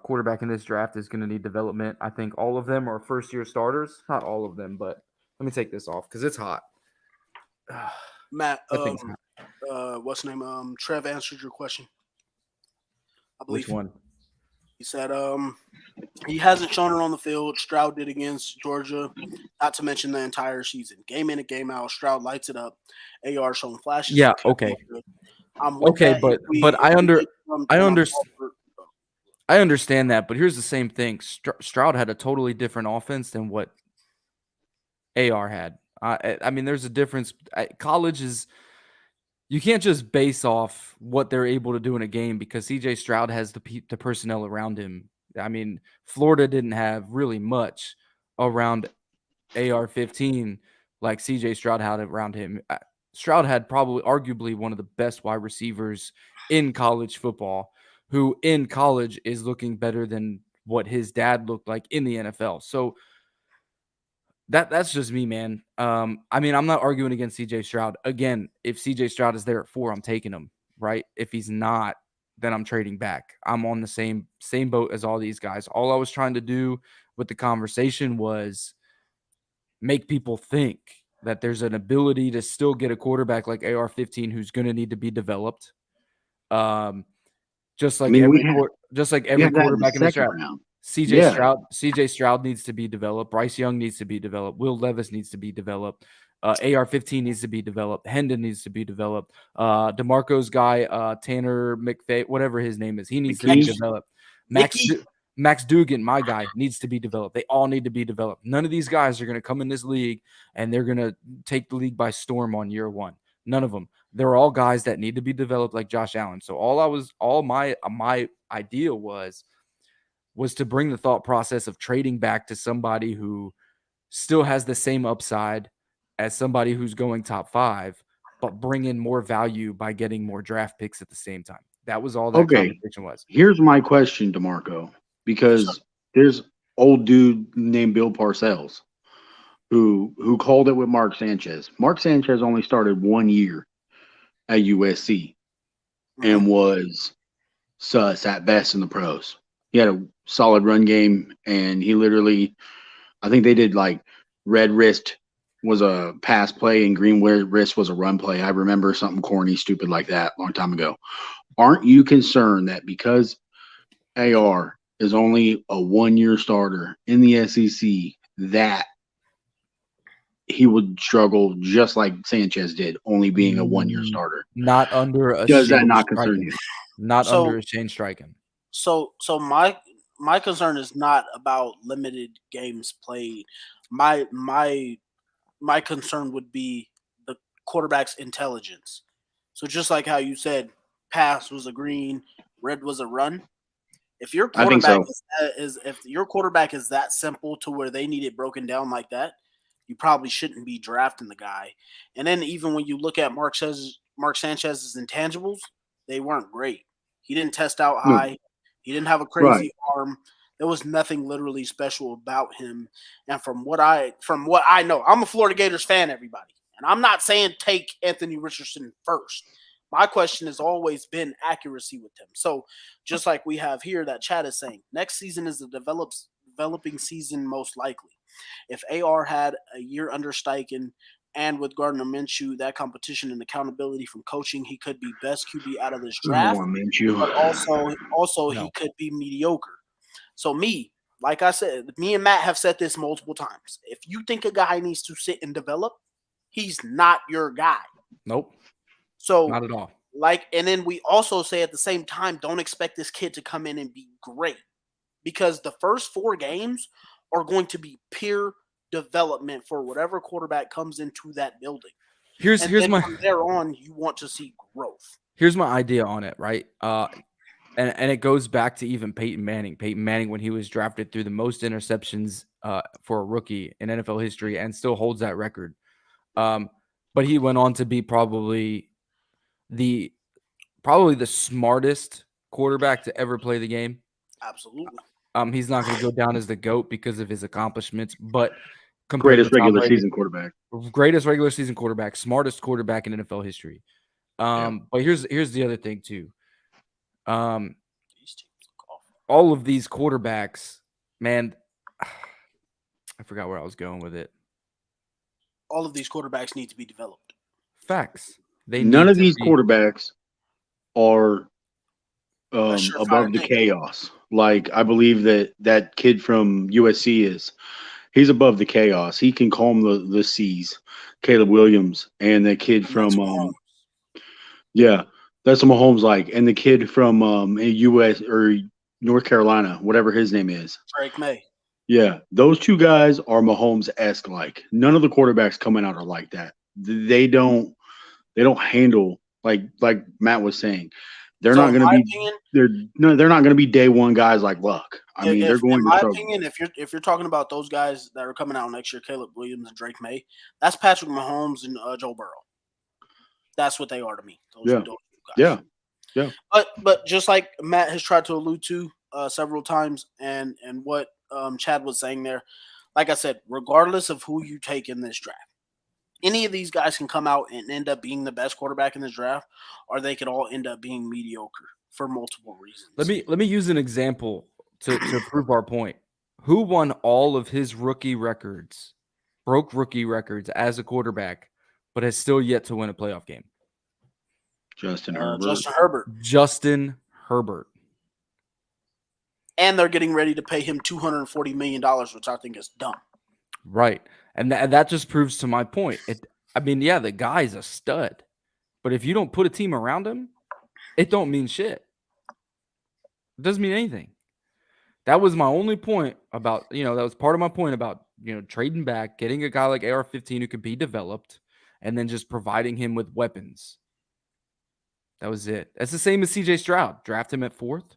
quarterback in this draft is going to need development. I think all of them are first-year starters. Not all of them, but let me take this off because it's hot. Matt, That thing's what's his name? Trev answered your question. I believe. Which one? He said he hasn't shown it on the field. Stroud did against Georgia, not to mention the entire season. Game in and game out, Stroud lights it up. AR showing flashes. Yeah, okay. Okay, but I understand that, but here's the same thing. Stroud had a totally different offense than what AR had. I mean, there's a difference. College is you can't just base off what they're able to do in a game because CJ Stroud has the personnel around him. I mean, Florida didn't have really much around AR-15 like CJ Stroud had around him. Stroud had probably arguably one of the best wide receivers in college football, who in college is looking better than what his dad looked like in the NFL. So that's just me, man. I mean, I'm not arguing against CJ Stroud. Again, if CJ Stroud is there at 4, I'm taking him, right? If he's not, then I'm trading back. I'm on the same boat as all these guys. All I was trying to do with the conversation was make people think that there's an ability to still get a quarterback like AR-15 who's going to need to be developed. Just like every quarterback in this draft. CJ Stroud needs to be developed. Bryce Young needs to be developed. Will Levis needs to be developed. AR-15 needs to be developed. Hendon needs to be developed. DeMarco's guy, Tanner McFay, whatever his name is, he needs to be developed. Max Dugan, my guy, needs to be developed. They all need to be developed. None of these guys are going to come in this league and they're going to take the league by storm on year one. None of them. They're all guys that need to be developed like Josh Allen. So all my idea was to bring the thought process of trading back to somebody who still has the same upside as somebody who's going top 5, but bring in more value by getting more draft picks at the same time. That was all that conversation was. Here's my question, DeMarco, because there's old dude named Bill Parcells who called it with Mark Sanchez. Mark Sanchez only started 1 year at USC and was sus at best in the pros. He had a solid run game, and he literally, I think they did like red wrist was a pass play and green wrist was a run play. I remember something corny, stupid like that a long time ago. Aren't you concerned that because AR is only a 1-year starter in the SEC that he would struggle just like Sanchez did, only being a 1-year starter? Not under a Does that not concern you? Not under a Shane Steichen. So my concern is not about limited games played. My concern would be the quarterback's intelligence. So just like how you said, pass was a green, red was a run. If your quarterback if your quarterback is that simple to where they need it broken down like that, you probably shouldn't be drafting the guy. And then even when you look at Mark Sanchez's intangibles, they weren't great. He didn't test out high. He didn't have a crazy arm. There was nothing literally special about him. And from what I know, I'm a Florida Gators fan, everybody. And I'm not saying take Anthony Richardson first. My question has always been accuracy with him. So just like we have here that Chad is saying, next season is the developing season most likely. If AR had a year under Steichen and with Gardner Minshew, that competition and accountability from coaching, he could be best QB out of this draft. But also he No. could be mediocre. So like I said, me and Matt have said this multiple times. If you think a guy needs to sit and develop, he's not your guy. Nope. So Not at all. and then we also say at the same time, don't expect this kid to come in and be great, because the first 4 games are going to be pure development for whatever quarterback comes into that building. Here's Then my from there on, you want to see growth. Here's my idea on it, right? And it goes back to even Peyton Manning. Peyton Manning, when he was drafted, threw the most interceptions for a rookie in NFL history, and still holds that record. But he went on to be probably the smartest quarterback to ever play the game. Absolutely. He's not going to go down as the GOAT because of his accomplishments, but Greatest regular season quarterback. Greatest regular season quarterback, smartest quarterback in NFL history. But here's the other thing too. All of these quarterbacks, man, I forgot where I was going with it. All of these quarterbacks need to be developed. Facts. None of these quarterbacks are surefire above the thing. chaos. Like, I believe that kid from USC is. He's above the chaos. He can calm the seas. Caleb Williams and the kid from that's what Mahomes like, and the kid from US or North Carolina, whatever his name is. Drake May. Yeah, those 2 guys are Mahomes-esque. Like, none of the quarterbacks coming out are like that. They don't handle like Matt was saying. They're not going to be. They're not going to be day one guys like Luck. I mean, they're going to. In my opinion, if you're talking about those guys that are coming out next year, Caleb Williams and Drake May, that's Patrick Mahomes and Joe Burrow. That's what they are to me. Those guys. Yeah. But just like Matt has tried to allude to several times, and what Chad was saying there, like I said, regardless of who you take in this draft, any of these guys can come out and end up being the best quarterback in this draft, or they could all end up being mediocre for multiple reasons. Let me use an example to prove our point. Who won all of his rookie records, broke rookie records as a quarterback, but has still yet to win a playoff game? Justin Herbert. Justin Herbert. And they're getting ready to pay him $240 million, which I think is dumb. Right. And that just proves to my point. The guy's a stud. But if you don't put a team around him, it don't mean shit. It doesn't mean anything. That was my only point about, that was part of my point about, trading back, getting a guy like AR-15 who could be developed, and then just providing him with weapons. That was it. That's the same as CJ Stroud. Draft him at 4th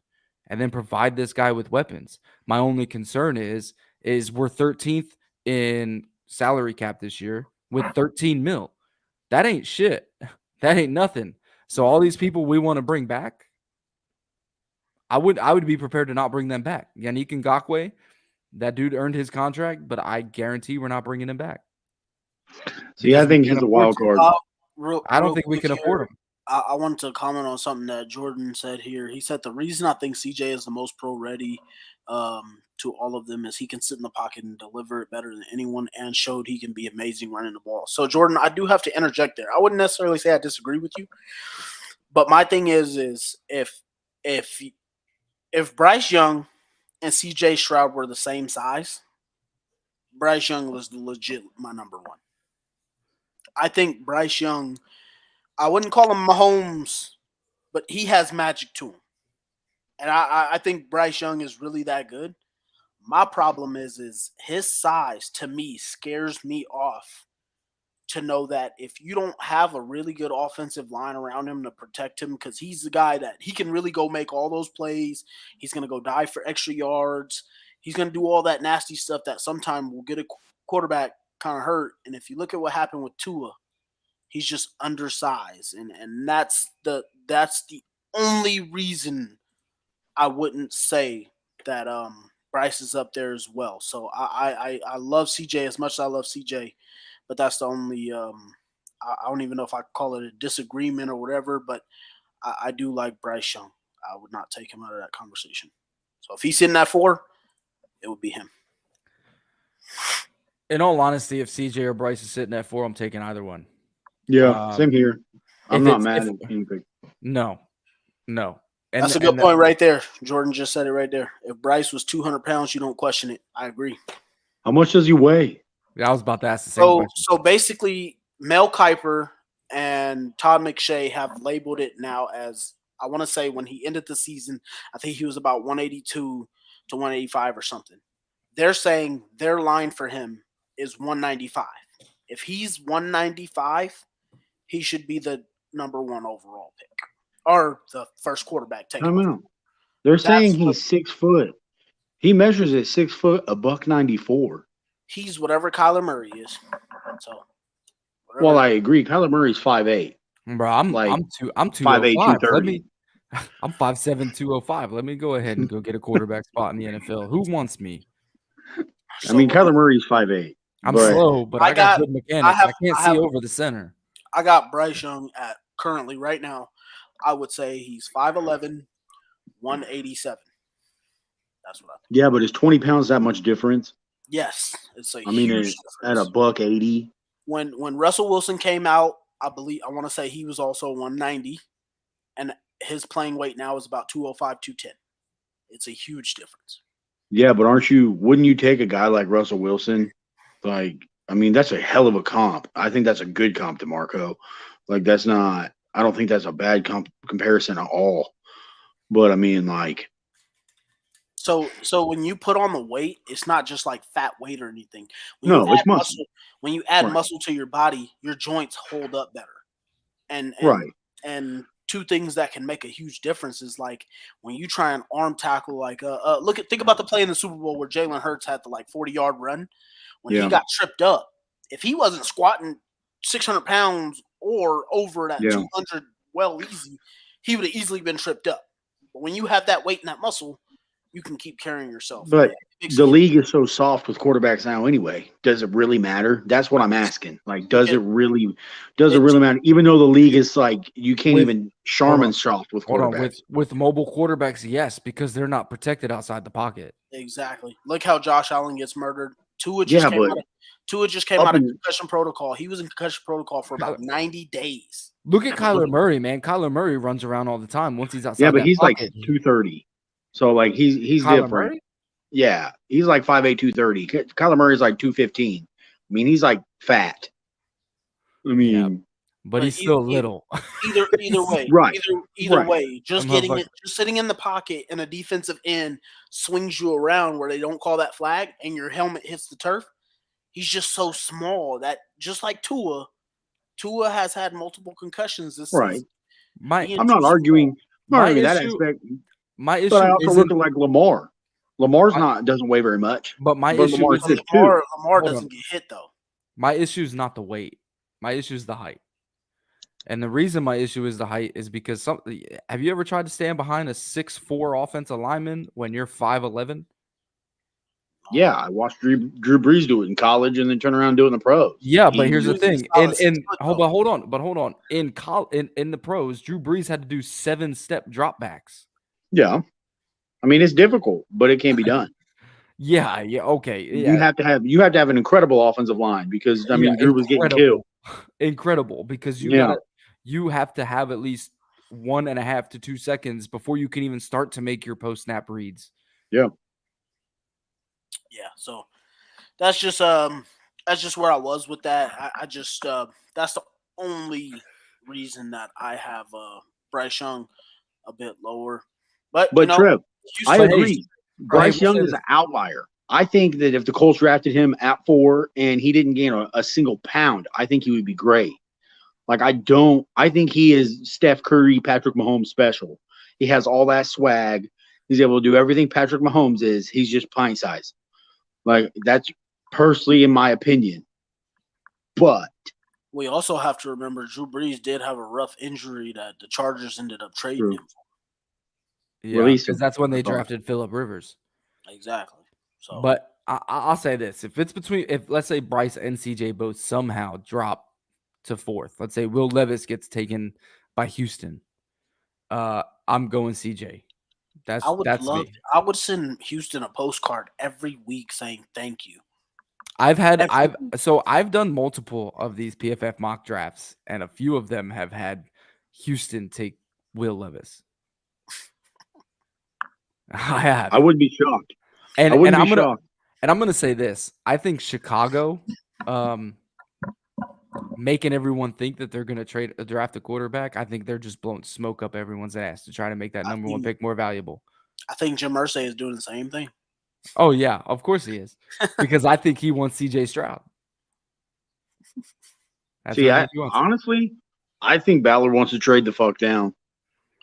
and then provide this guy with weapons. My only concern is we're 13th in salary cap this year with 13 mil. That ain't shit. That ain't nothing. So all these people we want to bring back, I would be prepared to not bring them back. Yannick Ngakoue, that dude earned his contract, but I guarantee we're not bringing him back. See, I think he's a wild card. I don't think we can afford him. I wanted to comment on something that Jordan said here. He said the reason I think CJ is the most pro-ready to all of them is he can sit in the pocket and deliver it better than anyone, and showed he can be amazing running the ball. So, Jordan, I do have to interject there. I wouldn't necessarily say I disagree with you, but my thing is if Bryce Young and CJ Stroud were the same size, Bryce Young was legit my number 1. I think Bryce Young, I wouldn't call him Mahomes, but he has magic to him. And I think Bryce Young is really that good. My problem is his size, to me, scares me off to know that if you don't have a really good offensive line around him to protect him, because he's the guy that he can really go make all those plays. He's going to go dive for extra yards. He's going to do all that nasty stuff that sometimes will get a quarterback kind of hurt. And if you look at what happened with Tua, he's just undersized. And that's the only reason I wouldn't say that Bryce is up there as well. So I love CJ as much as I love CJ, but that's the only I don't even know if I call it a disagreement or whatever, but I do like Bryce Young. I would not take him out of that conversation. So if he's sitting at 4, it would be him. In all honesty, if CJ or Bryce is sitting at 4, I'm taking either one. Yeah, same here. I'm not mad at anything. No. And that's a good point right there. Jordan just said it right there. If Bryce was 200 pounds, you don't question it. I agree. How much does he weigh? I was about to ask the same question. So basically, Mel Kiper and Todd McShay have labeled it now as, I want to say when he ended the season, I think he was about 182 to 185 or something. They're saying their line for him is 195. If he's 195, he should be the number 1 overall pick or the first quarterback taken. I know. They're saying he's 6 foot. He measures at 6 foot, $194. He's whatever Kyler Murray is. So, well, I agree. Kyler Murray's 5'8". Bro, I'm 5'8", 230. I'm 5'7", 205. Let me go ahead and go get a quarterback spot in the NFL. Who wants me? I mean, Kyler Murray's 5'8". I'm slow, but I got good mechanics. I can't see over the center. I got Bryce Young at currently right now. I would say he's 5'11", 187. That's what I think. Yeah, but is 20 pounds that much difference? Yes, it's a I mean, huge at $180. When Russell Wilson came out, I want to say he was also 190, and his playing weight now is about 205, 210. It's a huge difference. Yeah, but wouldn't you take a guy like Russell Wilson? Like, I mean, that's a hell of a comp. I think that's a good comp to Marco. Like, I don't think that's a bad comparison at all. But I mean, like, so when you put on the weight, it's not just like fat weight or anything. It's muscle. When you add muscle to your body, your joints hold up better. And and two things that can make a huge difference is like when you try and arm tackle, like think about the play in the Super Bowl where Jalen Hurts had the 40-yard run when he got tripped up. If he wasn't squatting 600 pounds or over that 200 easy, he would have easily been tripped up. But when you have that weight and that muscle, you can keep carrying yourself. But the league is so soft with quarterbacks now anyway. Does it really matter? That's what I'm asking. Like, does it really matter? Even though the league is like, you can't even Charmin soft with quarterbacks. With mobile quarterbacks, yes, because they're not protected outside the pocket. Exactly. Look how Josh Allen gets murdered. Tua just came out of concussion protocol. He was in concussion protocol for about 90 days. Look at Kyler Murray, man. Kyler Murray runs around all the time once he's outside. Yeah, but he's pocket. like 230. So, like, he's Kyler different. Murray? Yeah, he's like 5'8", 230. Kyler Murray's like 215. I mean, he's like fat. I mean, but he's still little. Either way, right? Either way, just sitting in the pocket and a defensive end swings you around where they don't call that flag, and your helmet hits the turf. He's just so small that just like Tua has had multiple concussions this season. I'm not arguing that aspect. My issue, but I also look at like Lamar. Lamar's doesn't weigh very much. But Lamar doesn't get hit though. My issue is not the weight. My issue is the height. And the reason my issue is the height is because have you ever tried to stand behind a 6'4" offensive lineman when you're 5'11"? Yeah, I watched Drew Brees do it in college and then turn around and do it in the pros. Yeah, but here's the thing. Hold on. In the pros, Drew Brees had to do 7-step dropbacks. Yeah. I mean, it's difficult, but it can be done. Yeah, okay. Yeah. You have to have an incredible offensive line because Drew was getting killed. Incredible, because you have to have at least 1.5 to 2 seconds before you can even start to make your post snap reads. Yeah. Yeah, so that's just where I was with that. I just that's the only reason that I have Bryce Young a bit lower. But Trev, I agree. Bryce Young is an outlier. I think that if the Colts drafted him at 4 and he didn't gain a single pound, I think he would be great. Like, I think he is Steph Curry, Patrick Mahomes special. He has all that swag. He's able to do everything Patrick Mahomes is. He's just pint size. Like, that's personally in my opinion. But we also have to remember Drew Brees did have a rough injury that the Chargers ended up trading him for. Yeah, because that's when they drafted Phillip Rivers. Exactly. So, But I'll say this: if let's say Bryce and CJ both somehow drop to 4th, let's say Will Levis gets taken by Houston, I'm going CJ. That's me. I would send Houston a postcard every week saying thank you. I've done multiple of these PFF mock drafts, and a few of them have had Houston take Will Levis. I have. I wouldn't be shocked. And I wouldn't I'm be shocked. gonna say this. I think Chicago, making everyone think that they're gonna draft a quarterback. I think they're just blowing smoke up everyone's ass to try to make that number one pick more valuable. I think Jim Irsay is doing the same thing. Oh yeah, of course he is, because I think he wants CJ Stroud. Honestly, I think Ballard wants to trade the fuck down.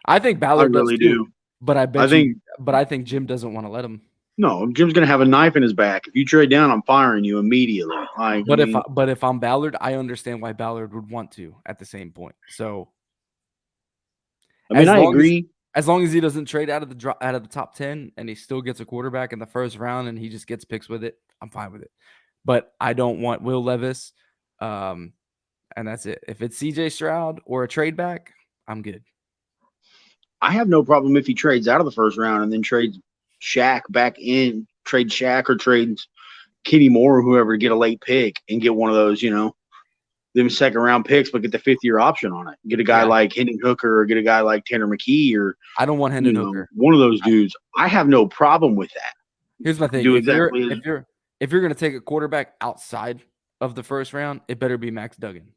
I think Ballard really does too, do. But I think Jim doesn't want to let him. No, Jim's gonna have a knife in his back. If you trade down, I'm firing you immediately. But if I'm Ballard, I understand why Ballard would want to at the same point. So, I agree. As long as he doesn't trade out of the top 10 and he still gets a quarterback in the first round and he just gets picks with it, I'm fine with it. But I don't want Will Levis, and that's it. If it's CJ Stroud or a trade back, I'm good. I have no problem if he trades out of the first round and then trades Shaq back in, trade Shaq or trades Kenny Moore or whoever to get a late pick and get one of those, them second round picks, but get the 5th-year option on it. Get a guy like Hendon Hooker or get a guy like Tanner McKee or I don't want Hendon Hooker. One of those dudes. I have no problem with that. Here's my thing. If you're going to take a quarterback outside of the first round, it better be Max Duggan.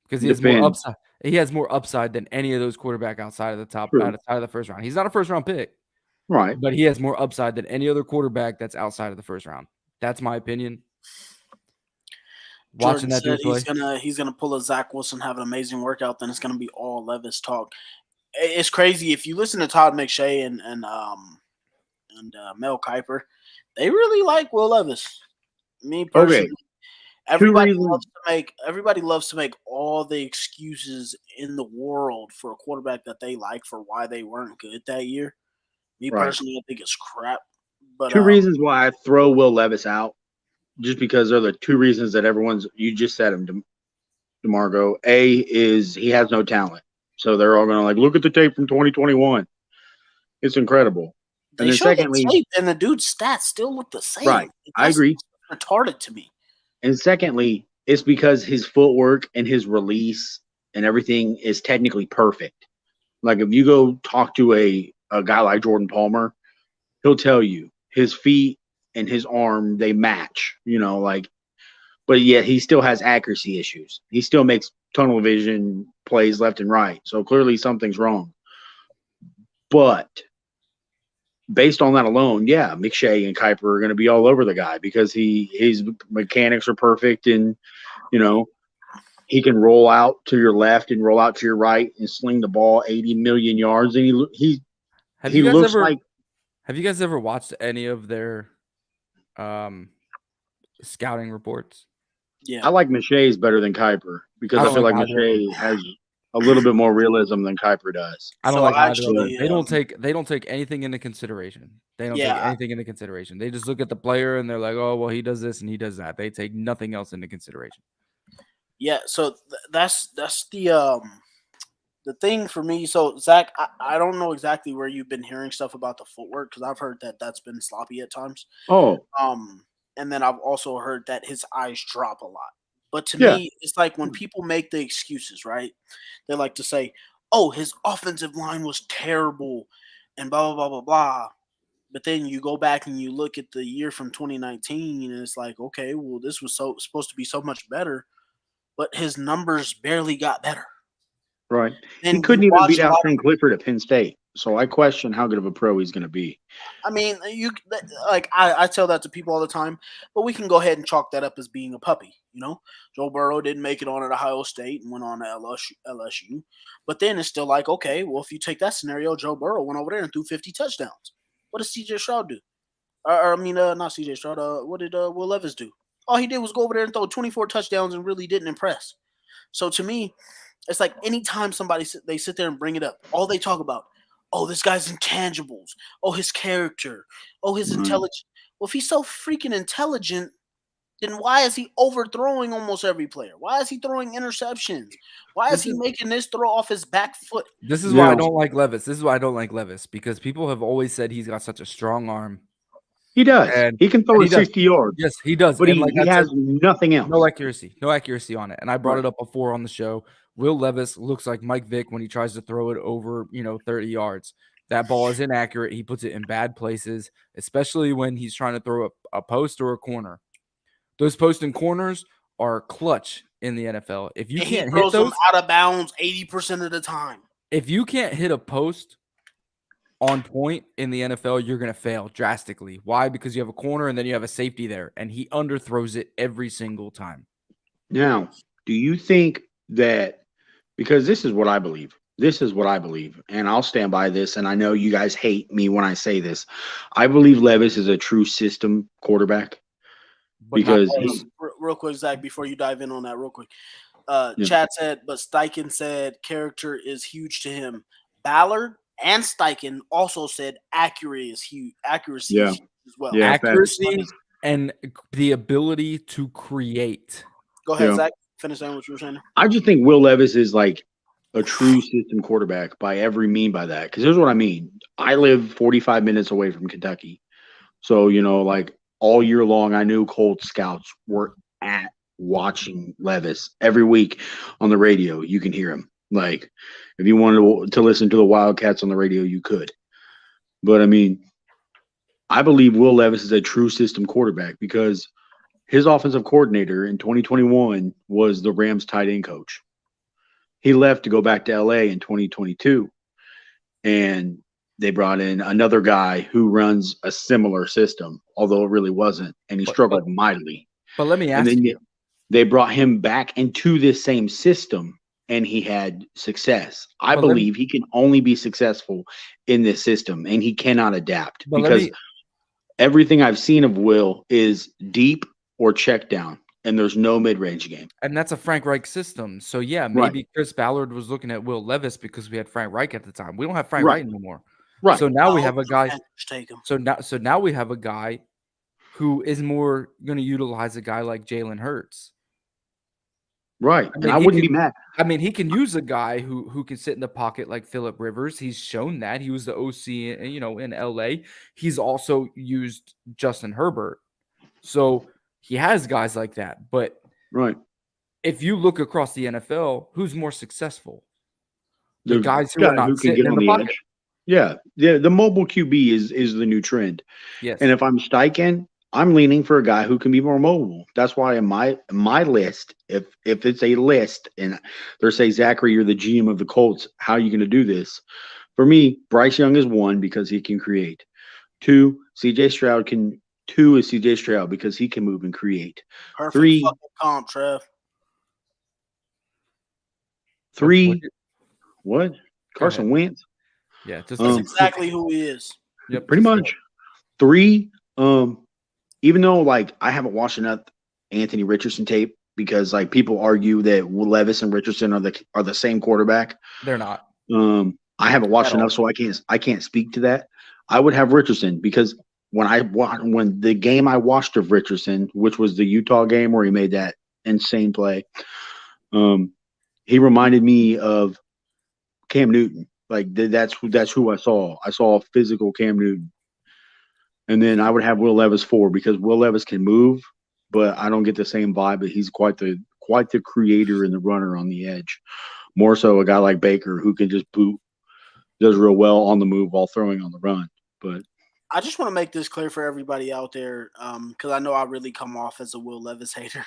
Because he has more upside. He has more upside than any of those quarterback outside of the first round. He's not a first round pick. Right. But he has more upside than any other quarterback that's outside of the first round. That's my opinion. Watching that dude play. He's gonna pull a Zach Wilson, have an amazing workout, then it's gonna be all Levis talk. It's crazy. If you listen to Todd McShay and Mel Kiper, they really like Will Levis. Me personally. Everybody loves to make all the excuses in the world for a quarterback that they like for why they weren't good that year. Me personally, I think it's crap. But 2 reasons why I throw Will Levis out, just because they're the 2 reasons that you just said them, DeMarco. A is he has no talent, so they're all going to look at the tape from 2021. It's incredible. And then secondly, and the dude's stats still look the same. Right, I agree. Retarded to me. And secondly, it's because his footwork and his release and everything is technically perfect. Like if you go talk to a guy like Jordan Palmer, he'll tell you his feet and his arm, they match, but yet he still has accuracy issues. He still makes tunnel vision plays left and right. So clearly something's wrong. But based on that alone, yeah, McShay and Kiper are going to be all over the guy because his mechanics are perfect, and he can roll out to your left and roll out to your right and sling the ball 80 million yards. And Have you guys ever watched any of their scouting reports? Yeah, I like McShay's better than Kiper because I feel like McShay has a little bit more realism than Kiper does. I don't they don't take anything into consideration. They take anything into consideration. They just look at the player and they're like, oh well, he does this and he does that. They take nothing else into consideration. Yeah, so that's the thing for me. So Zach, I don't know exactly where you've been hearing stuff about the footwork because I've heard that that's been sloppy at times. Oh, and then I've also heard that his eyes drop a lot. But to me, it's like when people make the excuses, right? They like to say, oh, his offensive line was terrible and blah, blah, blah, blah, blah. But then you go back and you look at the year from 2019 and it's like, okay, well, this was supposed to be so much better. But his numbers barely got better. Right. He couldn't even beat out Trent Clifford at Penn State. So I question how good of a pro he's going to be. I mean, I tell that to people all the time, but we can go ahead and chalk that up as being a puppy. Joe Burrow didn't make it on at Ohio State and went on to LSU. But then it's still like, okay, well, if you take that scenario, Joe Burrow went over there and threw 50 touchdowns. What does CJ Stroud do? Not CJ Stroud. What did Will Levis do? All he did was go over there and throw 24 touchdowns and really didn't impress. So to me, it's like anytime they sit there and bring it up, all they talk about, oh, this guy's intangibles. Oh, his character. Oh, his intelligence. Well, if he's so freaking intelligent, then why is he overthrowing almost every player? Why is he throwing interceptions? Why is he making this throw off his back foot? This is why I don't like Levis. This is why I don't like Levis, because people have always said he's got such a strong arm. He does. He can throw it 60 yards. Yes, he does. But and he has nothing else. No accuracy on it. And I brought it up before on the show. Will Levis looks like Mike Vick when he tries to throw it over, 30 yards. That ball is inaccurate. He puts it in bad places, especially when he's trying to throw a post or a corner. Those post and corners are clutch in the NFL. If you can't hit those, them out of bounds 80% of the time. If you can't hit a post on point in the NFL, you're going to fail drastically. Why? Because you have a corner and then you have a safety there, and he underthrows it every single time. Now, do you think that, because this is what I believe, and I'll stand by this, and I know you guys hate me when I say this. I believe Levis is a true system quarterback. Because real quick, Zach, before you dive in on that real quick, Chad said, but Steichen said character is huge to him. Ballard and Steichen also said accuracy is huge as well. Yeah, accuracy and the ability to create. Go ahead, Zach. Finish saying what you were saying. I just think Will Levis is like a true system quarterback by every mean by that. Because here's what I mean. I live 45 minutes away from Kentucky. So, like all year long, I knew Colts scouts were at watching Levis every week on the radio. You can hear him. Like, if you wanted to listen to the Wildcats on the radio, you could. But, I mean, I believe Will Levis is a true system quarterback because his offensive coordinator in 2021 was the Rams tight end coach. He left to go back to LA in 2022. And they brought in another guy who runs a similar system, although it really wasn't. And he struggled mightily. But let me ask you. They brought him back into this same system, and he had success. I believe he can only be successful in this system, and he cannot adapt because everything I've seen of Will is deep or check down, and there's no mid-range game. And that's a Frank Reich system. So, yeah, maybe Chris Ballard was looking at Will Levis because we had Frank Reich at the time. We don't have Frank Reich anymore. Right. So now we have a guy. So now we have a guy who is more going to utilize a guy like Jalen Hurts. Right. I mean, and I wouldn't be mad. I mean, he can use a guy who can sit in the pocket like Phillip Rivers. He's shown that. He was the OC, in LA. He's also used Justin Herbert. So he has guys like that. But if you look across the NFL, who's more successful? The guys who are not sitting in the pocket. Edge. Yeah, the mobile QB is the new trend. Yes. And if I'm Steichen, I'm leaning for a guy who can be more mobile. That's why in my list, if it's a list and they're saying, Zachary, you're the GM of the Colts, how are you going to do this? For me, Bryce Young is 1 because he can create. 2 is CJ Stroud because he can move and create. Perfect 3 fucking comp, Trev. 3 what? Carson Wentz? Yeah, that's exactly who he is. Yep, pretty much. 3, even though like I haven't watched enough Anthony Richardson tape because like people argue that Levis and Richardson are the same quarterback. They're not. I haven't watched enough, so I can't speak to that. I would have Richardson because when the game I watched of Richardson, which was the Utah game where he made that insane play, he reminded me of Cam Newton. Like that's who I saw. I saw a physical Cam Newton. And then I would have Will Levis 4 because Will Levis can move, but I don't get the same vibe. But he's quite the creator and the runner on the edge. More so a guy like Baker who can just boot, does real well on the move while throwing on the run. But I just want to make this clear for everybody out there, because I know I really come off as a Will Levis hater,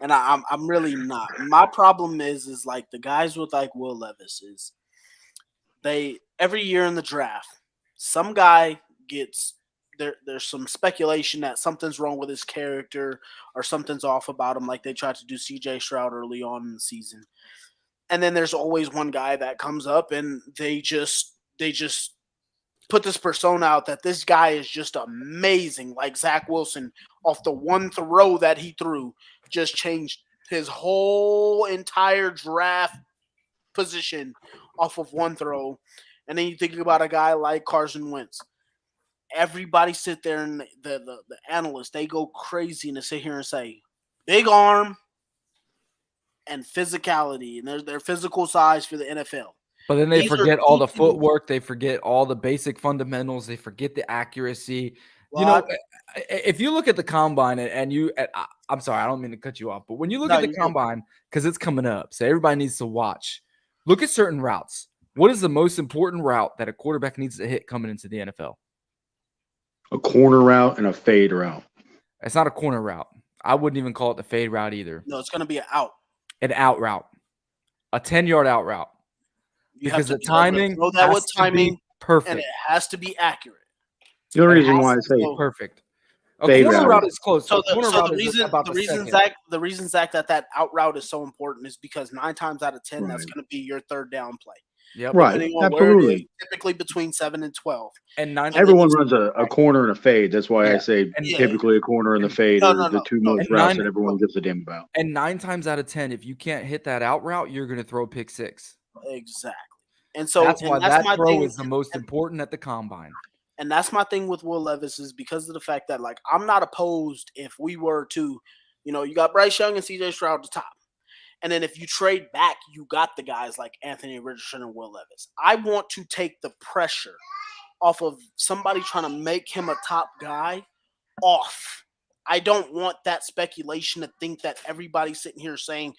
and I'm really not. My problem is like the guys with like Will Levis is they every year in the draft, some guy gets. There's some speculation that something's wrong with his character or something's off about him, like they tried to do CJ Stroud early on in the season. And then there's always one guy that comes up and they just put this persona out that this guy is just amazing. Like Zach Wilson, off the one throw that he threw, just changed his whole entire draft position off of one throw. And then you think about a guy like Carson Wentz. Everybody sit there and the analysts, they go crazy and they sit here and say, big arm and physicality and their physical size for the NFL. But then they These are forget all the two things. footwork. They forget all the basic fundamentals. They forget the accuracy. You Well, know, if you look at the combine and you, I'm sorry, I don't mean to cut you off, but when you look No, at the you're good. combine, because it's coming up, so everybody needs to watch. Look at certain routes. What is the most important route that a quarterback needs to hit coming into the NFL? A corner route and a fade route. It's not a corner route. I wouldn't even call it the fade route either. No, it's going to be an out. An out route, a 10-yard out route. You Because have the to be able to timing throw that has with to be timing, perfect. and it has to be accurate. The only It reason has why I to say be perfect. A Fade corner route. route is close. So A corner route is about the second. the reason Zach that out route is so important is because 9 times out of 10 that's Right. going to be your third down play. Yep. right, Depending on where it is, absolutely. typically between 7 and 12. And 9 Everyone runs a corner and a fade. That's why Yeah. I say And- typically a corner and the fade No, are no, the no, two no. most And routes nine- that everyone gives a damn about. And 9 times out of 10, if you can't hit that out route, you're going to throw a pick six. Exactly. And so That's why that my throw thing, is the most important at the combine. and that's my thing with Will Levis is because of the fact that like I'm not opposed if we were to, you got Bryce Young and CJ Stroud at the top. And then if you trade back, you got the guys like Anthony Richardson and Will Levis. I want to take the pressure off of somebody trying to make him a top guy off. I don't want that speculation to think that everybody's sitting here saying,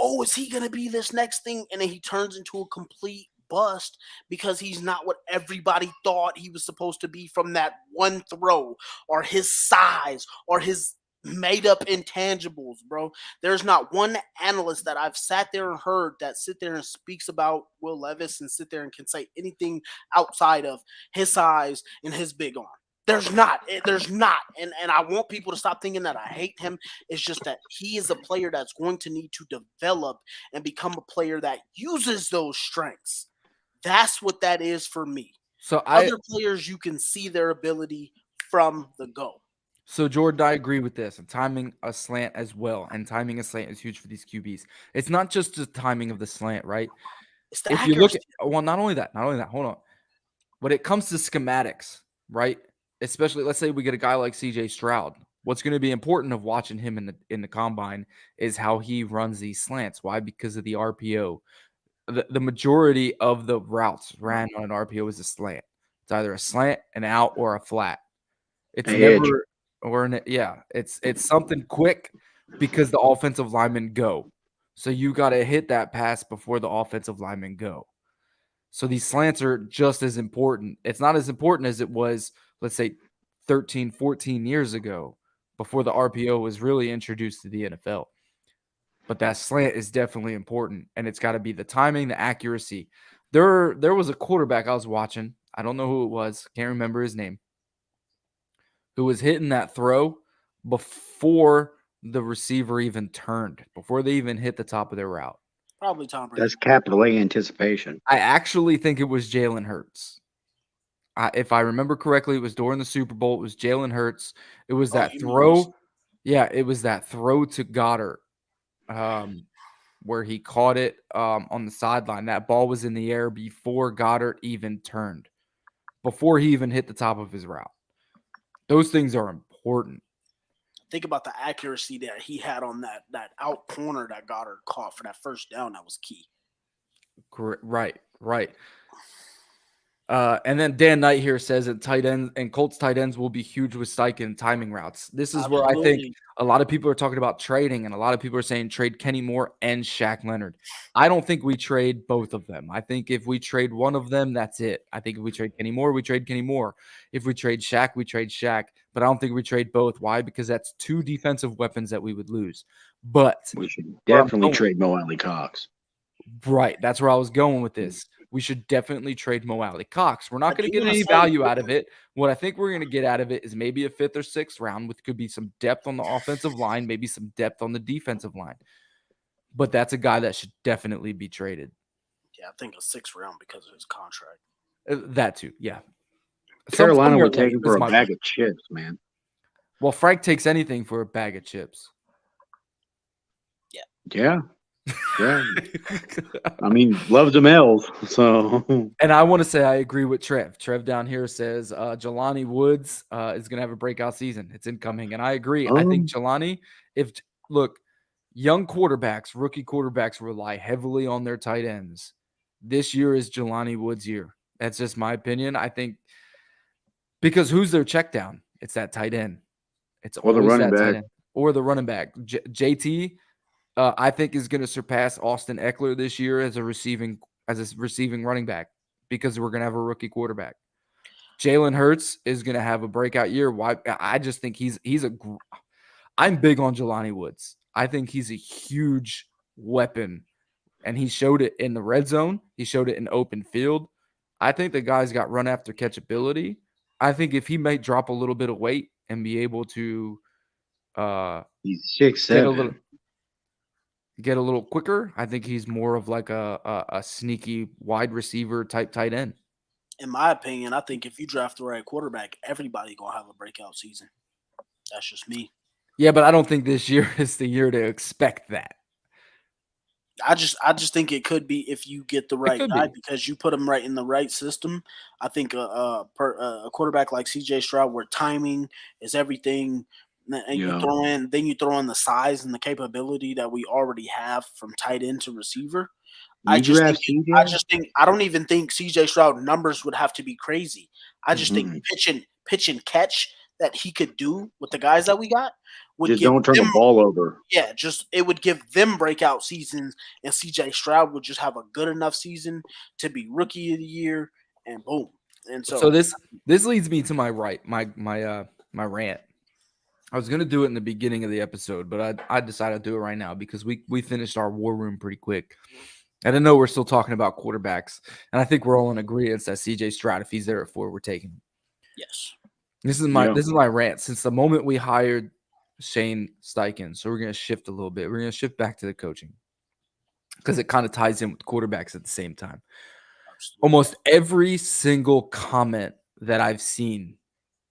oh, is he going to be this next thing? And then he turns into a complete bust because he's not what everybody thought he was supposed to be from that one throw or his size or his made up intangibles, bro. There's not one analyst that I've sat there and heard that sit there and speaks about Will Levis and sit there and can say anything outside of his size and his big arm. There's not. And I want people to stop thinking that I hate him. It's just that he is a player that's going to need to develop and become a player that uses those strengths. That's what that is for me. So Other players, you can see their ability from the go. So, Jordan, I agree with this. And timing a slant as well. And timing a slant is huge for these QBs. It's not just the timing of the slant, right? It's the If you look accuracy. at, well, not only that, hold on. When it comes to schematics, right? Especially, let's say we get a guy like CJ Stroud. What's going to be important of watching him in the combine is how he runs these slants. Why? Because of the RPO. The majority of the routes ran on an RPO is a slant. It's either a slant, an out, or a flat. It's An never edge. it's something quick because the offensive linemen go. So you got to hit that pass before the offensive linemen go. So these slants are just as important. It's not as important as it was, let's say, 13, 14 years ago before the RPO was really introduced to the NFL. But that slant is definitely important, and it's got to be the timing, the accuracy. There was a quarterback I was watching. I don't know who it was. Can't remember his name. Who was hitting that throw before the receiver even turned, before they even hit the top of their route. Probably Tom Brady. That's capital A anticipation. I actually think it was Jalen Hurts. If I remember correctly, it was during the Super Bowl. It was Jalen Hurts. It was that throw. Yeah, it was that throw to Goddard where he caught it on the sideline. That ball was in the air before Goddard even turned, before he even hit the top of his route. Those things are important. Think about the accuracy that he had on that out corner that Goddard caught for that first down. That was key. Right. And then Dan Knight here says that tight ends and Colts tight ends will be huge with Steichen timing routes. This is where I think a lot of people are talking about trading, and a lot of people are saying trade Kenny Moore and Shaq Leonard. I don't think we trade both of them. I think if we trade one of them, that's it. I think if we trade Kenny Moore, we trade Kenny Moore. If we trade Shaq, we trade Shaq. But I don't think we trade both. Why? Because that's two defensive weapons that we would lose. But we should definitely trade Mo Alley Cox. Right. That's where I was going with this. We should definitely trade Mo Alley Cox. We're not going to get any value out of it. What I think we're going to get out of it is maybe a 5th or 6th round, which could be some depth on the offensive line, maybe some depth on the defensive line. But that's a guy that should definitely be traded. Yeah, I think a 6th round because of his contract. That too, yeah. Carolina would take him for a bag of chips, man. Well, Frank takes anything for a bag of chips. Yeah. Yeah. I mean, loves them L's. So And I want to say I agree with Trev. Trev down here says Jelani Woods is going to have a breakout season. It's incoming. And I agree. I think Jelani, look, young quarterbacks, rookie quarterbacks rely heavily on their tight ends. This year is Jelani Woods' year. That's just my opinion. I think because who's their check down? It's that tight end. It's or the always running that back. tight end or the running back. JT, I think is going to surpass Austin Eckler this year as a receiving running back because we're going to have a rookie quarterback. Jalen Hurts is going to have a breakout year. Why? I just think I'm big on Jelani Woods. I think he's a huge weapon, and he showed it in the red zone. He showed it in open field. I think the guy's got run after catch ability. I think if he may drop a little bit of weight and be able to He's 6'7". Get a little quicker, I think he's more of like a sneaky wide receiver type tight end. In my opinion, I think if you draft the right quarterback, everybody gonna have a breakout season. That's just me. Yeah, but I don't think this year is the year to expect that. I just think it could be if you get the right guy because you put him right in the right system. I think a quarterback like CJ Stroud, where timing is everything, and you throw in the size and the capability that we already have from tight end to receiver. I don't even think CJ Stroud numbers would have to be crazy. I just think pitch and catch that he could do with the guys that we got would just give don't turn them, the ball over. Yeah, it would give them breakout seasons, and CJ Stroud would just have a good enough season to be rookie of the year, and boom. And so this leads me to my rant. I was gonna do it in the beginning of the episode, but I decided to do it right now because we finished our war room pretty quick. And I know we're still talking about quarterbacks, and I think we're all in agreement that CJ Stroud, if he's there at 4, we're taking him. Yes. This is my rant. Since the moment we hired Shane Steichen, so we're gonna shift a little bit. We're gonna shift back to the coaching because it kind of ties in with quarterbacks at the same time. Absolutely. Almost every single comment that I've seen,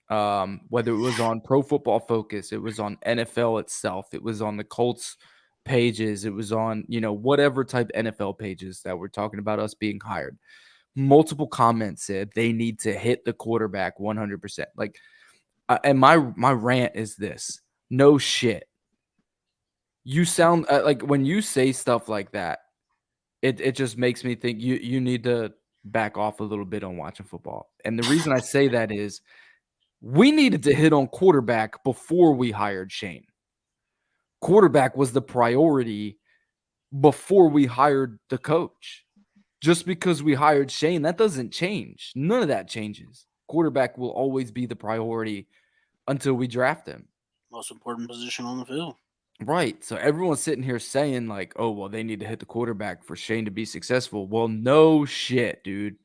whether it was on Pro Football Focus, it was on NFL itself, it was on the Colts pages, it was on, whatever type NFL pages that were talking about us being hired. Multiple comments said they need to hit the quarterback 100%. Like, and my rant is this: no shit. You sound like when you say stuff like that, it just makes me think you need to back off a little bit on watching football. And the reason I say that is we needed to hit on quarterback before we hired Shane. Quarterback was the priority before we hired the coach. Just because we hired Shane, that doesn't change. None of that changes. Quarterback will always be the priority until we draft him. Most important position on the field. Right. So everyone's sitting here saying like, oh, well, they need to hit the quarterback for Shane to be successful. Well, no shit, dude.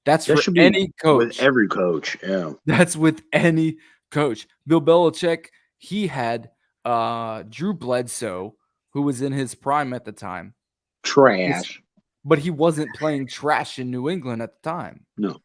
That for any coach. With every coach, yeah. That's with any coach. Bill Belichick, he had Drew Bledsoe, who was in his prime at the time. Trash. But he wasn't playing trash in New England at the time. No,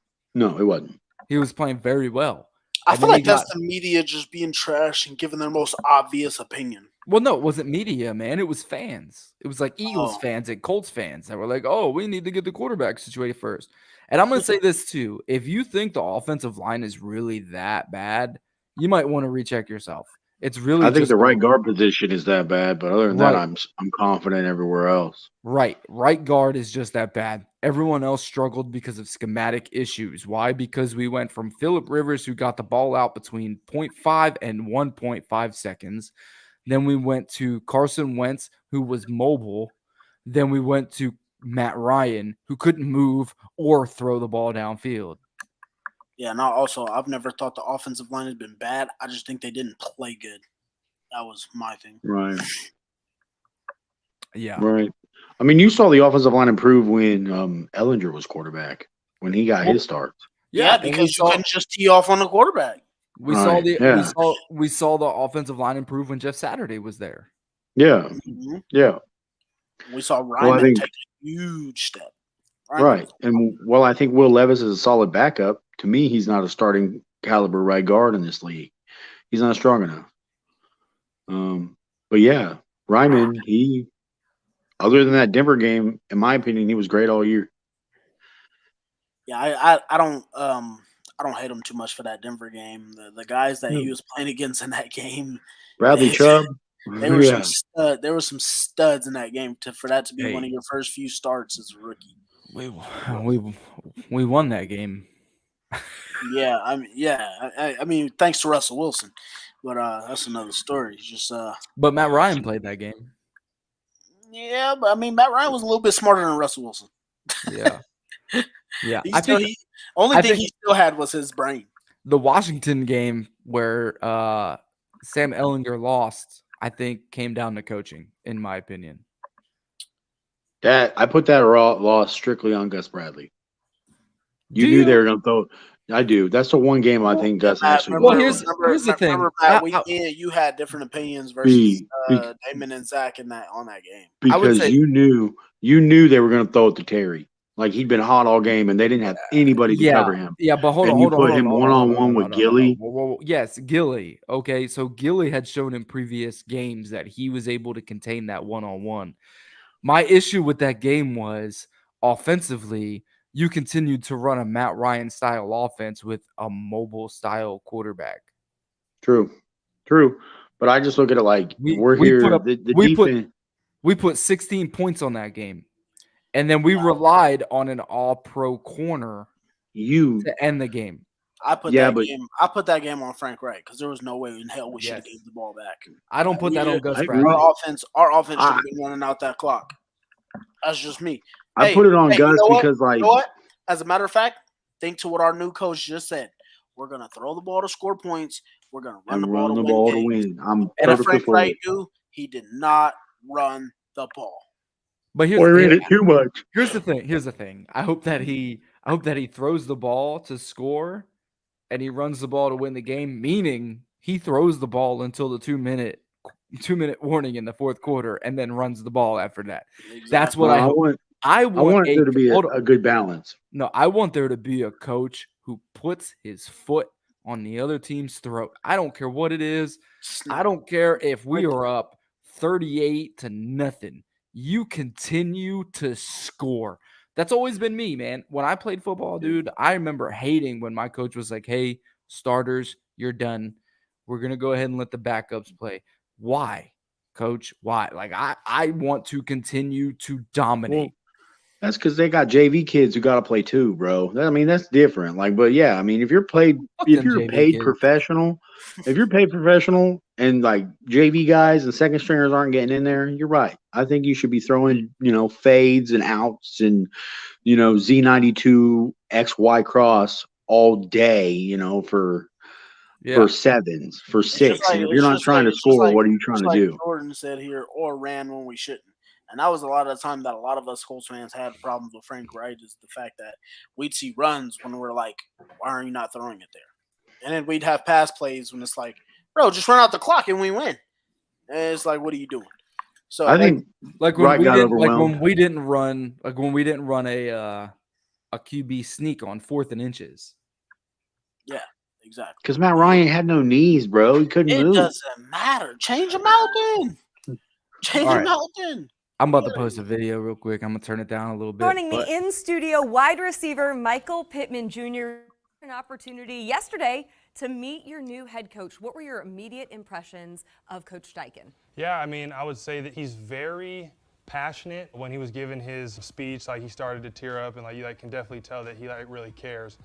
it wasn't. He was playing very well. I feel like that's the media just being trash and giving their most obvious opinion. Well, no, it wasn't media, man. It was fans. It was like Eagles fans and Colts fans that were like, oh, we need to get the quarterback situated first. And I'm going to say this too. If you think the offensive line is really that bad, you might want to recheck yourself. It's really. I think the right guard position is that bad, but other than that, I'm confident everywhere else. Right guard is just that bad. Everyone else struggled because of schematic issues. Why? Because we went from Phillip Rivers, who got the ball out between 0.5 and 1.5 seconds. Then we went to Carson Wentz, who was mobile. Then we went to Matt Ryan, who couldn't move or throw the ball downfield. Yeah, and also, I've never thought the offensive line had been bad. I just think they didn't play good. That was my thing. Right. Yeah. Right. I mean, you saw the offensive line improve when Ellinger was quarterback, when he got his start. Yeah, because you couldn't just tee off on the quarterback. We saw the offensive line improve when Jeff Saturday was there. Yeah. Mm-hmm. Yeah. We saw Ryman take a huge step. Right. And I think Will Levis is a solid backup. To me, he's not a starting caliber right guard in this league. He's not strong enough. But yeah, Ryman, Other than that Denver game, in my opinion, he was great all year. Yeah, I don't hate him too much for that Denver game. The guys that he was playing against in that game, Bradley Chubb. they were Yeah. there were some studs in that game for that to be one of your first few starts as a rookie. We won that game. Yeah, I mean, thanks to Russell Wilson, but that's another story. It's just But Matt Ryan played that game. yeah, but I mean, Matt Ryan was a little bit smarter than Russell Wilson. Yeah. Yeah. He I still, think he only thing he still had was his brain. the Washington game where Sam Ehlinger lost, I think came down to coaching, in my opinion. That I put that loss strictly on Gus Bradley. You knew they were going to throw. I do. That's the one game I think Gus actually. Well, here's the thing. Remember, Matt, you had different opinions versus Damon and Zach on that game. Because you knew they were going to throw it to Terry. Like he'd been hot all game, and they didn't have anybody to cover him. Yeah, but hold on. You put him one-on-one with Gilly. Yes, Gilly. Okay, so Gilly had shown in previous games that he was able to contain that one-on-one. My issue with that game was offensively, you continued to run a Matt Ryan style offense with a mobile style quarterback. True. But I just look at it like we put 16 points on that game. And then we relied on an all-pro corner to end the game. I put that game on Frank Wright because there was no way in hell we should have gave the ball back. I don't put that on Gus Bradley. Our offense should have been running out that clock. That's just me. I put it on Gus because, like, you know what? As a matter of fact, think to what our new coach just said. We're gonna throw the ball to score points. We're gonna run the ball to win. I'm and Frank Wright knew he did not run the ball. But too much. Here's the thing. I hope that he throws the ball to score, and he runs the ball to win the game. Meaning he throws the ball until the 2-minute warning in the fourth quarter, and then runs the ball after that. Exactly. That's what I hope. I want there to be a good balance. No, I want there to be a coach who puts his foot on the other team's throat. I don't care what it is. I don't care if we are up 38-0. You continue to score. That's always been me, man. When I played football, dude, I remember hating when my coach was like, hey, starters, you're done. We're going to go ahead and let the backups play. Why, coach? Why? Like, I want to continue to dominate. Well, that's because they got JV kids who got to play too, bro. I mean, that's different. Like, but yeah, I mean, if you're paid professional, and like JV guys and second stringers aren't getting in there, you're right. I think you should be throwing, fades and outs and, Z92 XY cross all day, for sevens, for six. Like, and if you're not trying to score, what are you trying to do? Jordan said here, or ran when we shouldn't. And that was a lot of the time that a lot of us Colts fans had problems with Frank Wright, is the fact that we'd see runs when we're like, why are you not throwing it there? And then we'd have pass plays when it's like, bro, just run out the clock and we win. And it's like, what are you doing? So I think when we didn't run a QB sneak on 4th and inches. Yeah, exactly. Because Matt Ryan had no knees, bro. He couldn't move. It doesn't matter. Change him out then. Change him out then. I'm about to post a video real quick. I'm going to turn it down a little bit. Joining me in studio, wide receiver Michael Pittman Jr. An opportunity yesterday to meet your new head coach. What were your immediate impressions of Coach Steichen? Yeah, I mean, I would say that he's very passionate. When he was giving his speech, like, he started to tear up, and you can definitely tell that he really cares.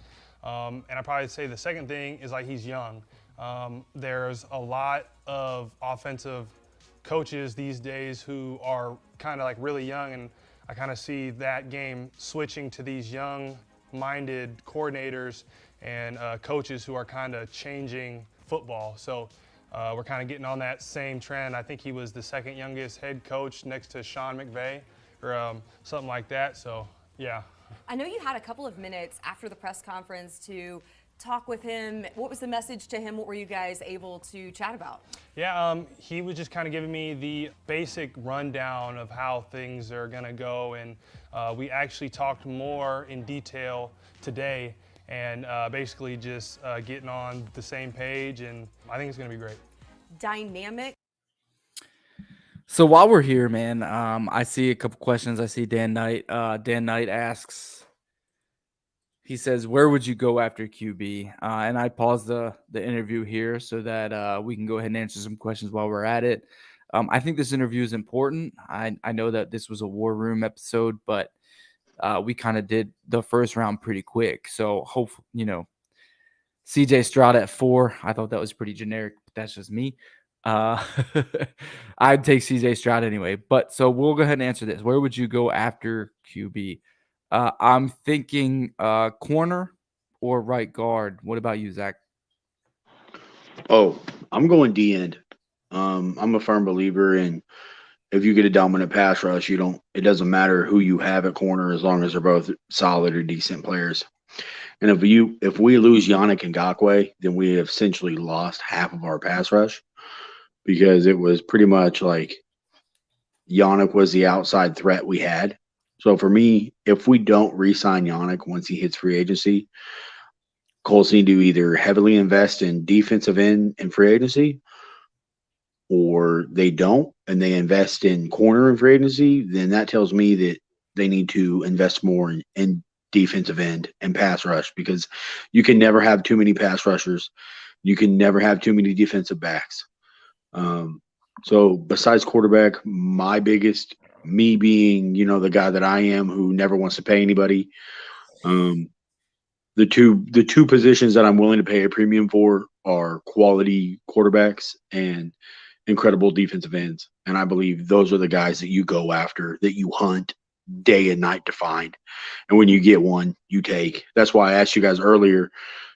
And I'd probably say the second thing is he's young. There's a lot of offensive coaches these days who are kind of really young, and I kind of see that game switching to these young-minded coordinators and coaches who are kind of changing football. So we're kind of getting on that same trend. I think he was the second youngest head coach next to Sean McVay or something like that. So, yeah. I know you had a couple of minutes after the press conference to talk with him. What was the message to him? What were you guys able to chat about? Yeah, he was just kind of giving me the basic rundown of how things are going to go. And we actually talked more in detail today and basically just getting on the same page. And I think it's going to be great. Dynamic. So while we're here, man, I see a couple questions. I see Dan Knight. Dan Knight asks, he says, "Where would you go after QB?" And I paused the interview here so that we can go ahead and answer some questions while we're at it. I think this interview is important. I know that this was a war room episode, but we kind of did the first round pretty quick. So hopefully, CJ Stroud at 4. I thought that was pretty generic, but that's just me. Uh, I'd take CJ Stroud anyway. But so we'll go ahead and answer this. Where would you go after QB? I'm thinking corner or right guard. What about you, Zach? Oh, I'm going D end. I'm a firm believer in if you get a dominant pass rush, it doesn't matter who you have at corner as long as they're both solid or decent players. And if we lose Yannick Ngakoue, then we have essentially lost half of our pass rush because it was pretty much like Yannick was the outside threat we had. So for me, if we don't re-sign Yannick once he hits free agency, Colts need to either heavily invest in defensive end and free agency, or they don't and they invest in corner and free agency, then that tells me that they need to invest more in defensive end and pass rush because you can never have too many pass rushers. You can never have too many defensive backs. So besides quarterback, me being, the guy that I am who never wants to pay anybody, the two positions that I'm willing to pay a premium for are quality quarterbacks and incredible defensive ends. And I believe those are the guys that you go after, that you hunt day and night to find. And when you get one, you take. That's why I asked you guys earlier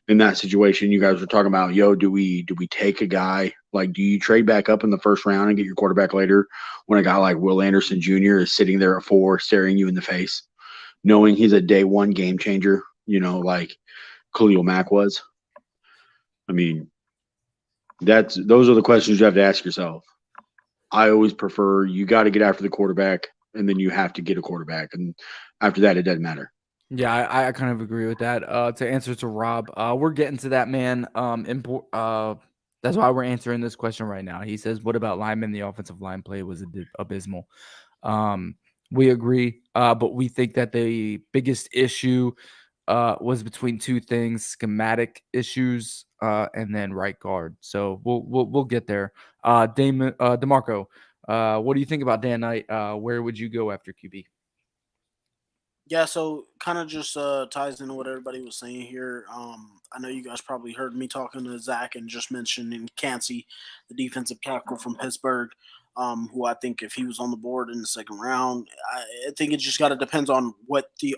in that situation. You guys were talking about, do we take a guy? Like, do you trade back up in the first round and get your quarterback later when a guy like Will Anderson Jr. is sitting there at 4 staring you in the face, knowing he's a day one game changer, like Khalil Mack was? I mean, those are the questions you have to ask yourself. I always prefer you got to get after the quarterback, and then you have to get a quarterback, and after that, it doesn't matter. Yeah, I kind of agree with that. To answer to Rob, we're getting to that, man. That's why we're answering this question right now. He says, "What about linemen? The offensive line play was abysmal." We agree, but we think that the biggest issue was between two things: schematic issues, and then right guard. So we'll get there. DeMarco, what do you think about Dan Knight? Where would you go after QB? Yeah, so kind of just ties into what everybody was saying here. I know you guys probably heard me talking to Zach and just mentioning Cansey, the defensive tackle from Pittsburgh, who I think if he was on the board in the second round, I think it just got to depends on what the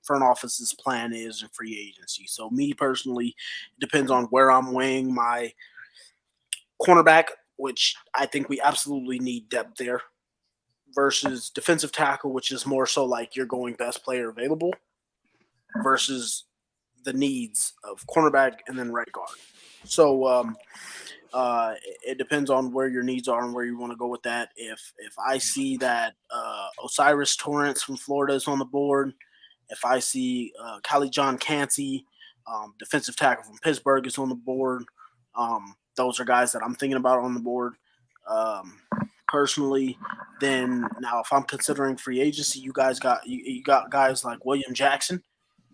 front office's plan is in free agency. So me personally, it depends on where I'm weighing my cornerback, which I think we absolutely need depth there, versus defensive tackle, which is more so like you're going best player available, versus the needs of cornerback and then right guard. So it depends on where your needs are and where you want to go with that. If I see that Osiris Torrance from Florida is on the board, if I see Callie John Cansey, defensive tackle from Pittsburgh, is on the board, those are guys that I'm thinking about on the board. Personally, then now if I'm considering free agency, you got guys like William Jackson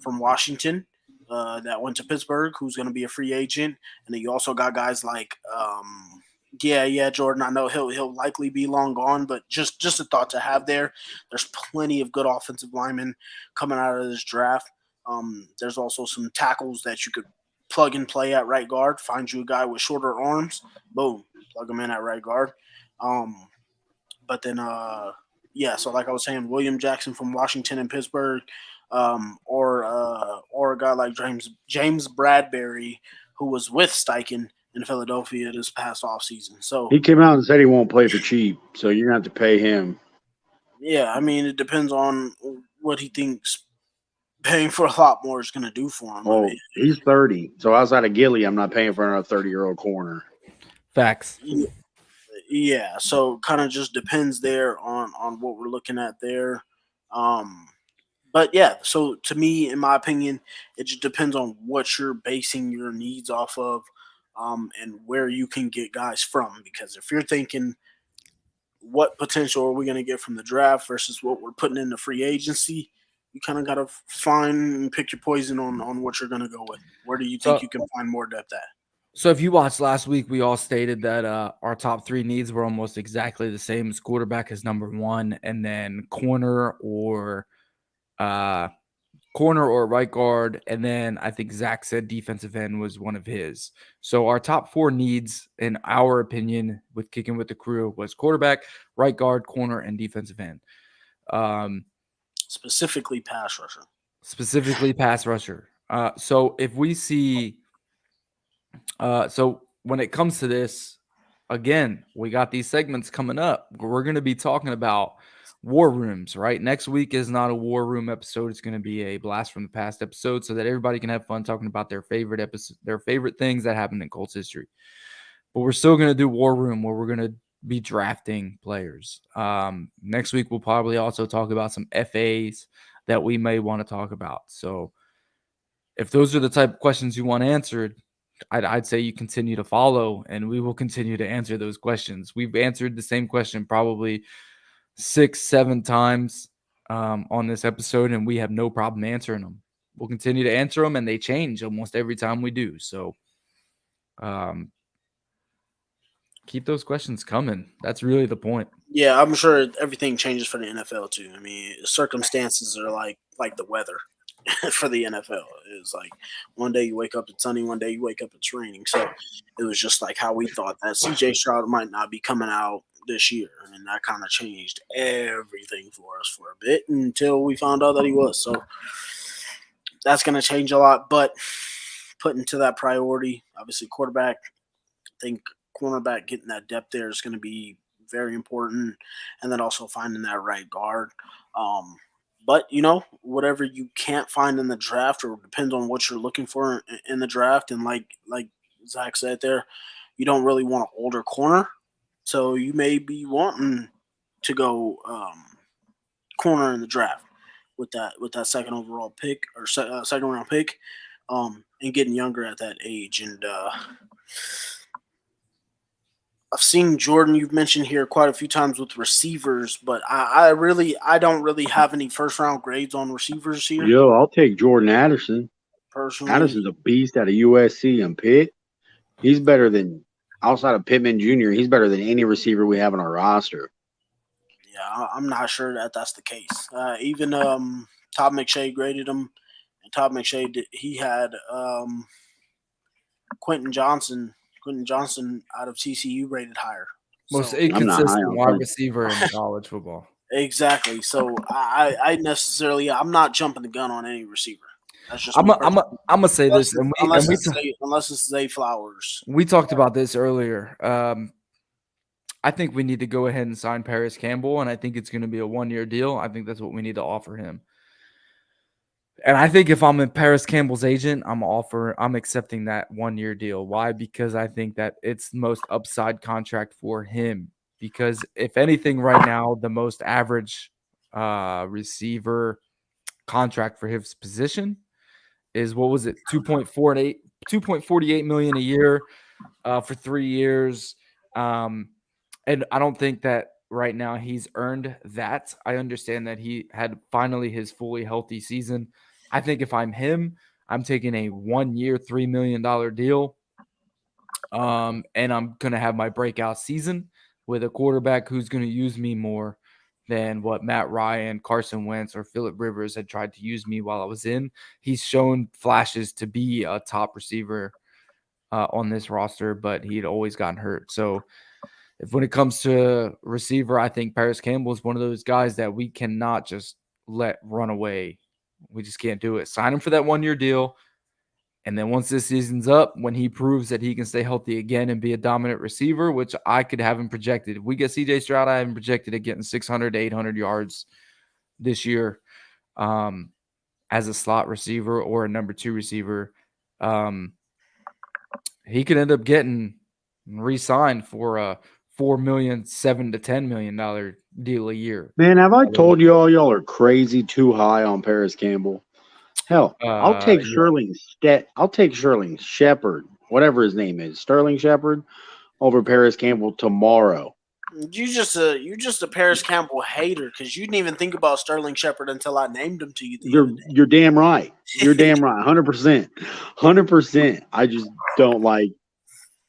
from Washington that went to Pittsburgh, who's going to be a free agent, and then you also got guys like Jordan. I know he'll likely be long gone, but just a thought to have there. There's plenty of good offensive linemen coming out of this draft. There's also some tackles that you could plug and play at right guard. Find you a guy with shorter arms, boom, plug him in at right guard. But then, so like I was saying, William Jackson from Washington and Pittsburgh, or a guy like James Bradbury, who was with Steichen in Philadelphia this past offseason. So he came out and said he won't play for cheap, so you're gonna have to pay him. Yeah, I mean, it depends on what he thinks paying for a lot more is going to do for him. Oh, I mean, he's 30, so outside of Gilly, I'm not paying for another 30-year-old corner. Facts. Yeah, so kind of just depends there on what we're looking at there. But yeah, so to me, in my opinion, it just depends on what you're basing your needs off of, and where you can get guys from. Because if you're thinking what potential are we going to get from the draft versus what we're putting into free agency. You kind of got to find and pick your poison on what you're going to go with. Where do you think you can find more depth at? So if you watched last week, we all stated that our top three needs were almost exactly the same as quarterback as number one, and then corner or right guard, and then I think Zach said defensive end was one of his. So our top four needs, in our opinion, with Kicking with the Crew, was quarterback, right guard, corner, and defensive end. Specifically pass rusher. Specifically pass rusher. So if we see so when it comes to this, again, we got these segments coming up. We're going to be talking about war rooms, right? Next week is not a war room episode. It's going to be a blast from the past episode so that everybody can have fun talking about their favorite episode, their favorite things that happened in Colts history. But we're still going to do war room where we're going to be drafting players. Next week, we'll probably also talk about some FAs that we may want to talk about. So if those are the type of questions you want answered, I'd say you continue to follow, and we will continue to answer those questions. We've answered the same question probably 6-7 times on this episode, and we have no problem answering them. We'll continue to answer them, and they change almost every time we do. So keep those questions coming. That's really the point. Yeah, I'm sure everything changes for the NFL too. I mean, circumstances are like the weather. For the NFL, it's like one day you wake up it's sunny, one day you wake up it's raining. So it was just like how we thought that CJ Stroud might not be coming out this year, and that kind of changed everything for us for a bit until we found out that he was. So that's going to change a lot. But putting to that priority, obviously quarterback, I think cornerback getting that depth there is going to be very important, and then also finding that right guard. But, whatever you can't find in the draft, or depends on what you're looking for in the draft. And like Zach said there, you don't really want an older corner. So you may be wanting to go corner in the draft with that second overall pick or second round pick, and getting younger at that age. And I've seen Jordan, you've mentioned here quite a few times with receivers, but I don't really have any first round grades on receivers here. Yo, I'll take Jordan Addison. Personally, Addison's a beast out of USC and Pitt. He's better than, outside of Pittman Jr., he's better than any receiver we have on our roster. Yeah, I'm not sure that that's the case. Even Todd McShay graded him, and Todd McShay he had Quentin Johnson out of TCU rated higher. Most inconsistent wide receiver in college football. Exactly. So I'm not jumping the gun on any receiver. That's just I'm gonna say this, unless it's Zay Flowers. We talked about this earlier. I think we need to go ahead and sign Paris Campbell, and I think it's going to be a 1-year deal. I think that's what we need to offer him. And I think if I'm in Paris Campbell's agent, I'm accepting that 1-year deal. Why? Because I think that it's the most upside contract for him. Because if anything right now, the most average receiver contract for his position is, what was it? 2.48 million a year for 3 years. And I don't think that right now he's earned that. I understand that he had finally his fully healthy season. I think if I'm him, I'm taking a 1-year, $3 million deal. And I'm going to have my breakout season with a quarterback who's going to use me more than what Matt Ryan, Carson Wentz, or Phillip Rivers had tried to use me while I was in. He's shown flashes to be a top receiver on this roster, but he'd always gotten hurt. So when it comes to receiver, I think Paris Campbell is one of those guys that we cannot just let run away. We just can't do it. Sign him for that 1-year deal. And then once this season's up, when he proves that he can stay healthy again and be a dominant receiver, which I could have him projected. If we get CJ Stroud, I have him projected at getting 600 to 800 yards this year as a slot receiver or a number 2 receiver. He could end up getting re-signed for a $4 million, $7 to $10 million deal a year. Man, have I told y'all are crazy too high on Paris Campbell? Hell, I'll take Sterling Shepard, whatever his name is, Sterling Shepard, over Paris Campbell tomorrow. You just a Paris Campbell hater because you didn't even think about Sterling Shepard until I named him to you the other day. You're damn right. You're damn right. 100%. 100%. I just don't like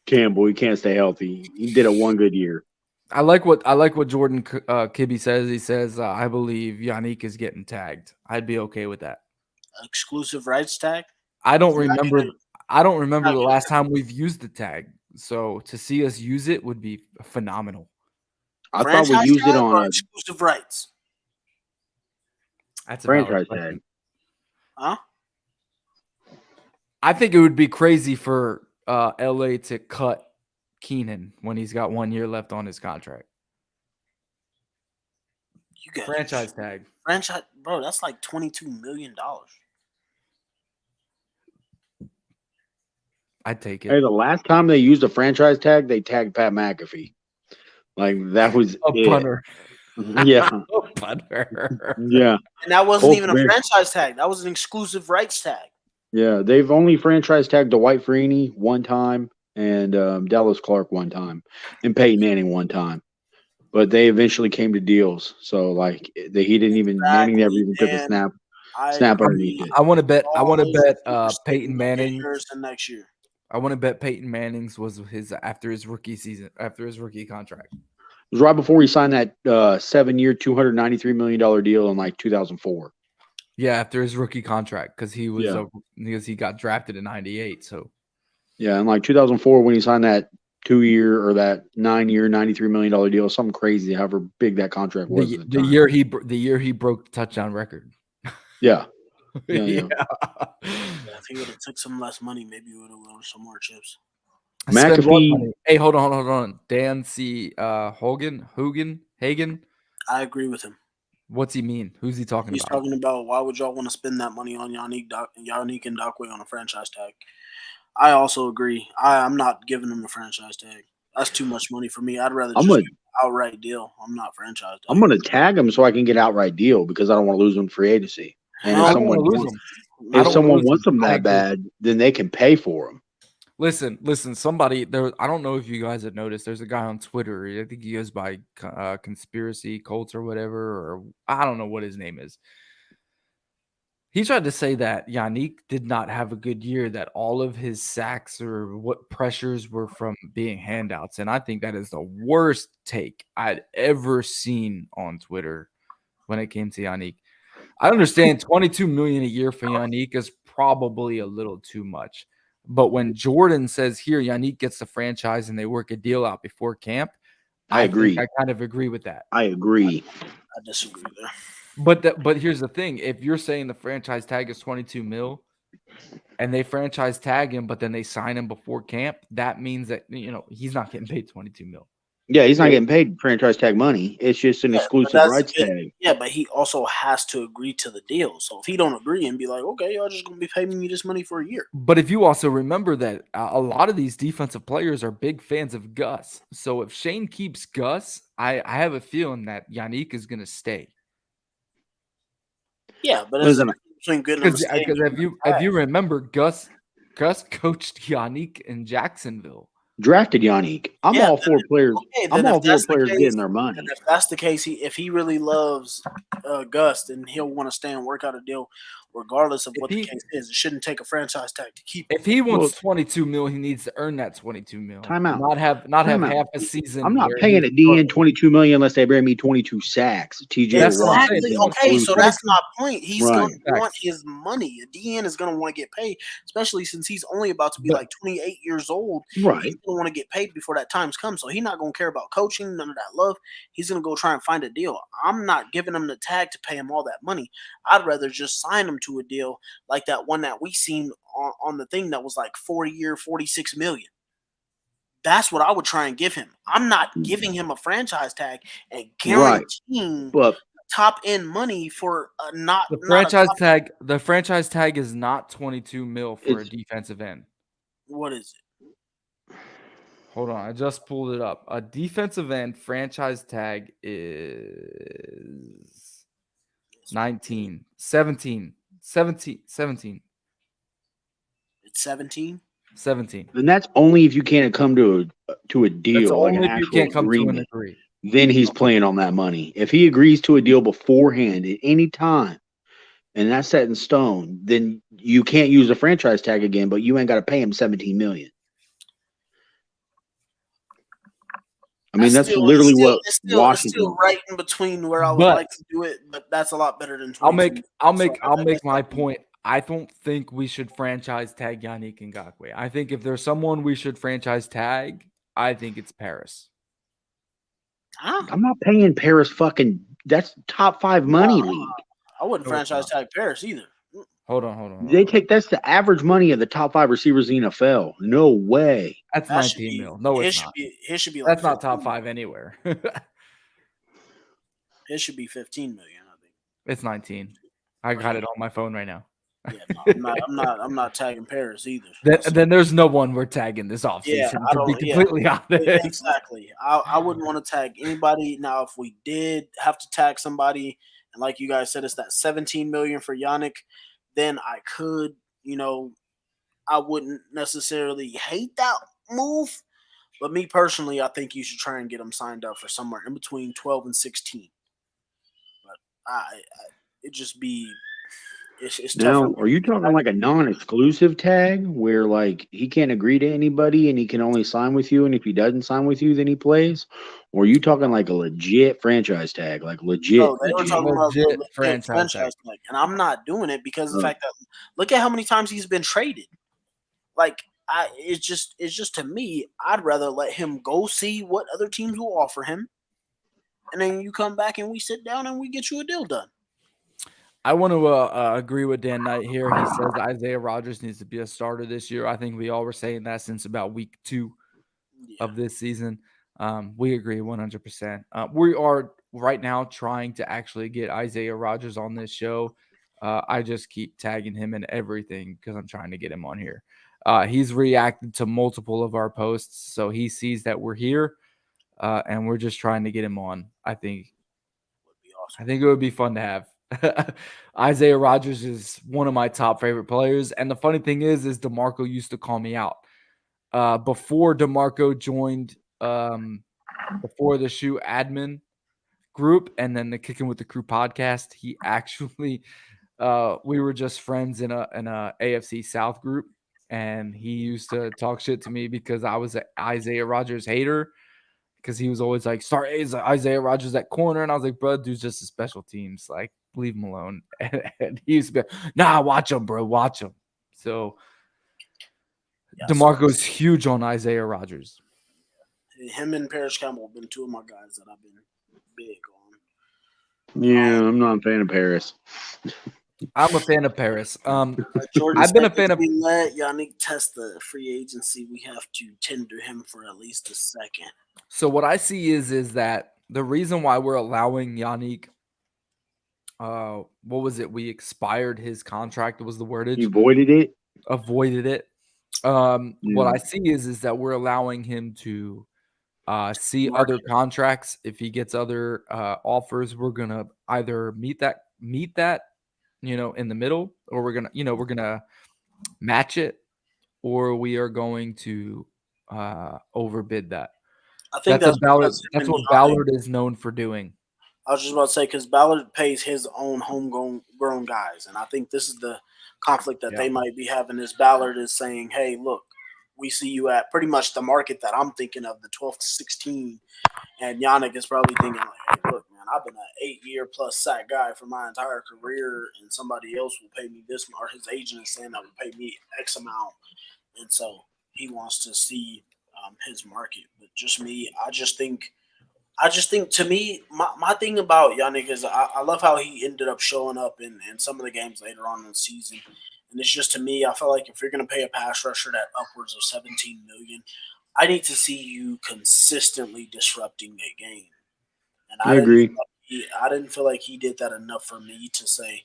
Campbell. He can't stay healthy. He did it one good year. I like what Jordan Kibbe says. He says, "I believe Yannick is getting tagged." I'd be okay with that. Exclusive rights tag. I don't remember not the last time we've used the tag. So to see us use it would be phenomenal. I thought we Franchise used it tag on or a exclusive rights. That's a valid franchise question. tag. Huh? I think it would be crazy for LA to cut Keenan when he's got 1 year left on his contract. You got Franchise tag. franchise, bro. That's like $22 million. I'd take Hey, it. the last time they used a franchise tag, they tagged Pat McAfee. Like that was A it. punter. Yeah. A punter. Yeah. And that wasn't Colts even a big. franchise tag. That was an exclusive rights tag. Yeah. They've only franchise tagged Dwight Freeney one time and Dallas Clark one time and Peyton Manning one time. But they eventually came to deals. So like he didn't even Manning never even took a Dan, snap I underneath agree. it. I want to bet All Peyton Manning. years and next year. I want to bet Peyton Manning's was after his rookie contract. It was right before he signed that 7-year, $293 million deal in like 2004. Yeah, after his rookie contract because he was Yeah. because he got drafted in '98. So Yeah, in like 2004 when he signed that 2-year or that 9-year, $93 million deal, something crazy, however big that contract was at the the time. year he broke the touchdown record. Yeah. Yeah. Yeah, if he would have took some less money, maybe he would have won some more chips. Spend what McAfee- money? Hey, hold on. Dan C. Hagen. I agree with him. What's he mean? Who's he talking He's about? talking about why would y'all want to spend that money on Yannick and Dockway on a franchise tag. I also agree. I'm not giving him a franchise tag. That's too much money for me. I'd rather I'm just gonna- get an outright deal. I'm not franchise tag. I'm going to tag him so I can get outright deal because I don't want to lose him free agency. And No, if I someone lose wants, him. I if don't someone lose wants him. him I that agree. bad, then they can pay for him. Listen. Somebody there. I don't know if you guys have noticed. There's a guy on Twitter. I think he goes by Conspiracy Colts or whatever, or I don't know what his name is. He tried to say that Yannick did not have a good year, that all of his sacks or what pressures were from being handouts. And I think that is the worst take I'd ever seen on Twitter when it came to Yannick. I understand $22 million a year for Yannick is probably a little too much. But when Jordan says here, Yannick gets the franchise and they work a deal out before camp, I agree. think I kind of agree with that. I agree. I disagree there. But here's the thing: if you're saying the franchise tag is 22 mil, and they franchise tag him, but then they sign him before camp, that means that he's not getting paid 22 mil. Yeah, he's not getting paid franchise tag money. It's just an exclusive rights tag. Yeah, but he also has to agree to the deal. So if he don't agree and be like, okay, y'all just gonna be paying me this money for a year. But if you also remember that a lot of these defensive players are big fans of Gus. So if Shane keeps Gus, I have a feeling that Yannick is going to stay. Yeah, but it's between good and Because if you remember, Gus coached Yannick in Jacksonville. Drafted Yannick. I'm all for players. I'm all for players getting their money. If that's the case, if he really loves Gus, then he'll want to stay and work out a deal, regardless of what the case is. It shouldn't take a franchise tag to keep him. If he wants 22 mil, he needs to earn that 22 mil. Time out. Not have half a season. I'm not paying a DN $22 million unless they bring me 22 sacks. TJ Exactly. Okay, so that's my point. He's Right. going to want his money. A DN is going to want to get paid, especially since he's only about to be like 28 years old. Right. He's going to want to get paid before that time's come. So he's not going to care about coaching, none of that love. He's going to go try and find a deal. I'm not giving him the tag to pay him all that money. I'd rather just sign him to a deal like that one that we seen on the thing that was like 4-year, $46 million. That's what I would try and give him. I'm not giving him a franchise tag and guaranteeing top end money for the franchise tag. The franchise tag is not 22 mil for a defensive end. What is it? Hold on, I just pulled it up. A defensive end franchise tag is 17. It's 17. 17. And that's only if you can't come to a deal. That's only like an if you actual can't come agreement. to an agree. then he's playing on that money. If he agrees to a deal beforehand at any time, and that's set in stone, then you can't use a franchise tag again, but you ain't got to pay him $17 million. I mean, that's literally what it's Washington. still right in between where I would But- like to do it, but that's a lot better than. I'll 22. make my point. I don't think we should franchise tag Yannick Ngakoue. I think if there's someone we should franchise tag, I think it's Paris. Huh? I'm not paying Paris fucking. That's top 5 money league. I wouldn't No, it's franchise tag Paris either. Hold on. They take that's the average money of the top 5 receivers in the NFL. No way. That's That should 19 be- mil. No, it's not. It should be like That's not top 15. 5 anywhere. It should be 15 million, I think. It's 19. I got it on my phone right now. Yeah, no, I'm not tagging Paris either. Then there's no one we're tagging this offseason, Yeah, to be completely honest. Exactly. I wouldn't want to tag anybody. Now, if we did have to tag somebody, and like you guys said, it's that 17 million for Yannick, then I could, I wouldn't necessarily hate that move. But me personally, I think you should try and get him signed up for somewhere in between 12 and 16. But it just be it's Now, tough. are you talking like a non-exclusive tag where like he can't agree to anybody and he can only sign with you, and if he doesn't sign with you, then he plays? Or are you talking like a legit franchise tag, like legit? No, they were talking about Legit the franchise tag, and I'm not doing it because of the Oh. fact that look at how many times he's been traded. Like it's just to me, I'd rather let him go see what other teams will offer him, and then you come back and we sit down and we get you a deal done. I want to agree with Dan Knight here. He says Isaiah Rodgers needs to be a starter this year. I think we all were saying that since about week 2 of this season. We agree 100%. We are right now trying to actually get Isaiah Rodgers on this show. I just keep tagging him in everything because I'm trying to get him on here. He's reacted to multiple of our posts, so he sees that we're here, and we're just trying to get him on. I think it would be fun to have. Isaiah Rodgers is one of my top favorite players, and the funny thing is DeMarco used to call me out before DeMarco joined before the Shoe admin group and then the Kicking with the Crew podcast. He actually we were just friends in a AFC South group, and he used to talk shit to me because I was an Isaiah Rodgers hater. Because he was always like, start Isaiah Rodgers at corner. And I was like, bro, dude's just a special teams. Like, leave him alone. And he used to be, nah, watch him, bro. Watch him. So DeMarco's huge on Isaiah Rodgers. Him and Paris Campbell have been two of my guys that I've been big on. Yeah, I'm not a fan of Paris. I'm a fan of Paris. Jordan I've been a said fan if of. we let Yannick test the free agency, we have to tender him for at least a second. So what I see is that the reason why we're allowing Yannick, what was it? We expired his contract was the wordage. You avoided it. Avoided it. What I see is that we're allowing him to see other contracts. If he gets other offers, we're gonna either meet that, in the middle, or we're gonna match it, or we are going to overbid that. I think that's what Ballard is known for doing. I was just about to say because Ballard pays his own homegrown guys, and I think this is the conflict that they might be having. Is Ballard is saying, "Hey, look, we see you at pretty much the market that I'm thinking of, the 12 to 16," and Yannick is probably thinking, like, "Hey, look, man, I've been an 8-year-plus sack guy for my entire career, and somebody else will pay me this, or his agent is saying that will pay me X amount," and so he wants to see his market. But just me, I just think to me, my thing about Yannick is I love how he ended up showing up in some of the games later on in the season. And it's just, to me, I feel like if you're going to pay a pass rusher that upwards of $17 million, I need to see you consistently disrupting a game. And I agree. I didn't feel like he did that enough for me to say,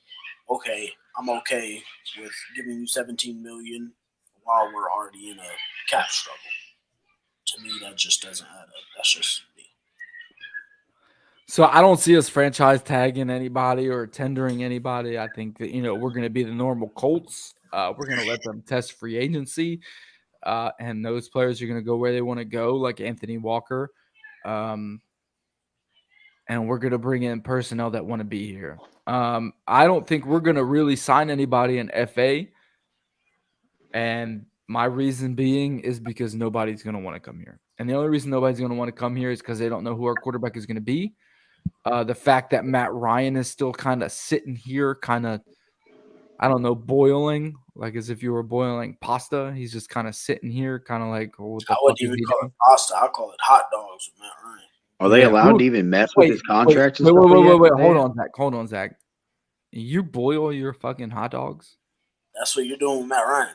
okay, I'm okay with giving you $17 million while we're already in a cap struggle. To me, that just doesn't add up. That's just me. So I don't see us franchise tagging anybody or tendering anybody. I think that, we're going to be the normal Colts. We're going to let them test free agency. And those players are going to go where they want to go, like Anthony Walker. and we're going to bring in personnel that want to be here. I don't think we're going to really sign anybody in FA. And my reason being is because nobody's going to want to come here. And the only reason nobody's going to want to come here is because they don't know who our quarterback is going to be. The fact that Matt Ryan is still kind of sitting here, kind of, I don't know, boiling, like as if you were boiling pasta. He's just kind of sitting here, kind of like, oh, what the I fuck wouldn't is even he call doing? it pasta. I call it hot dogs with Matt Ryan. Are they Yeah, allowed who- to even mess with his contracts? Wait, and stuff wait. yet? Hold on, Zach. You boil your fucking hot dogs? That's what you're doing with Matt Ryan.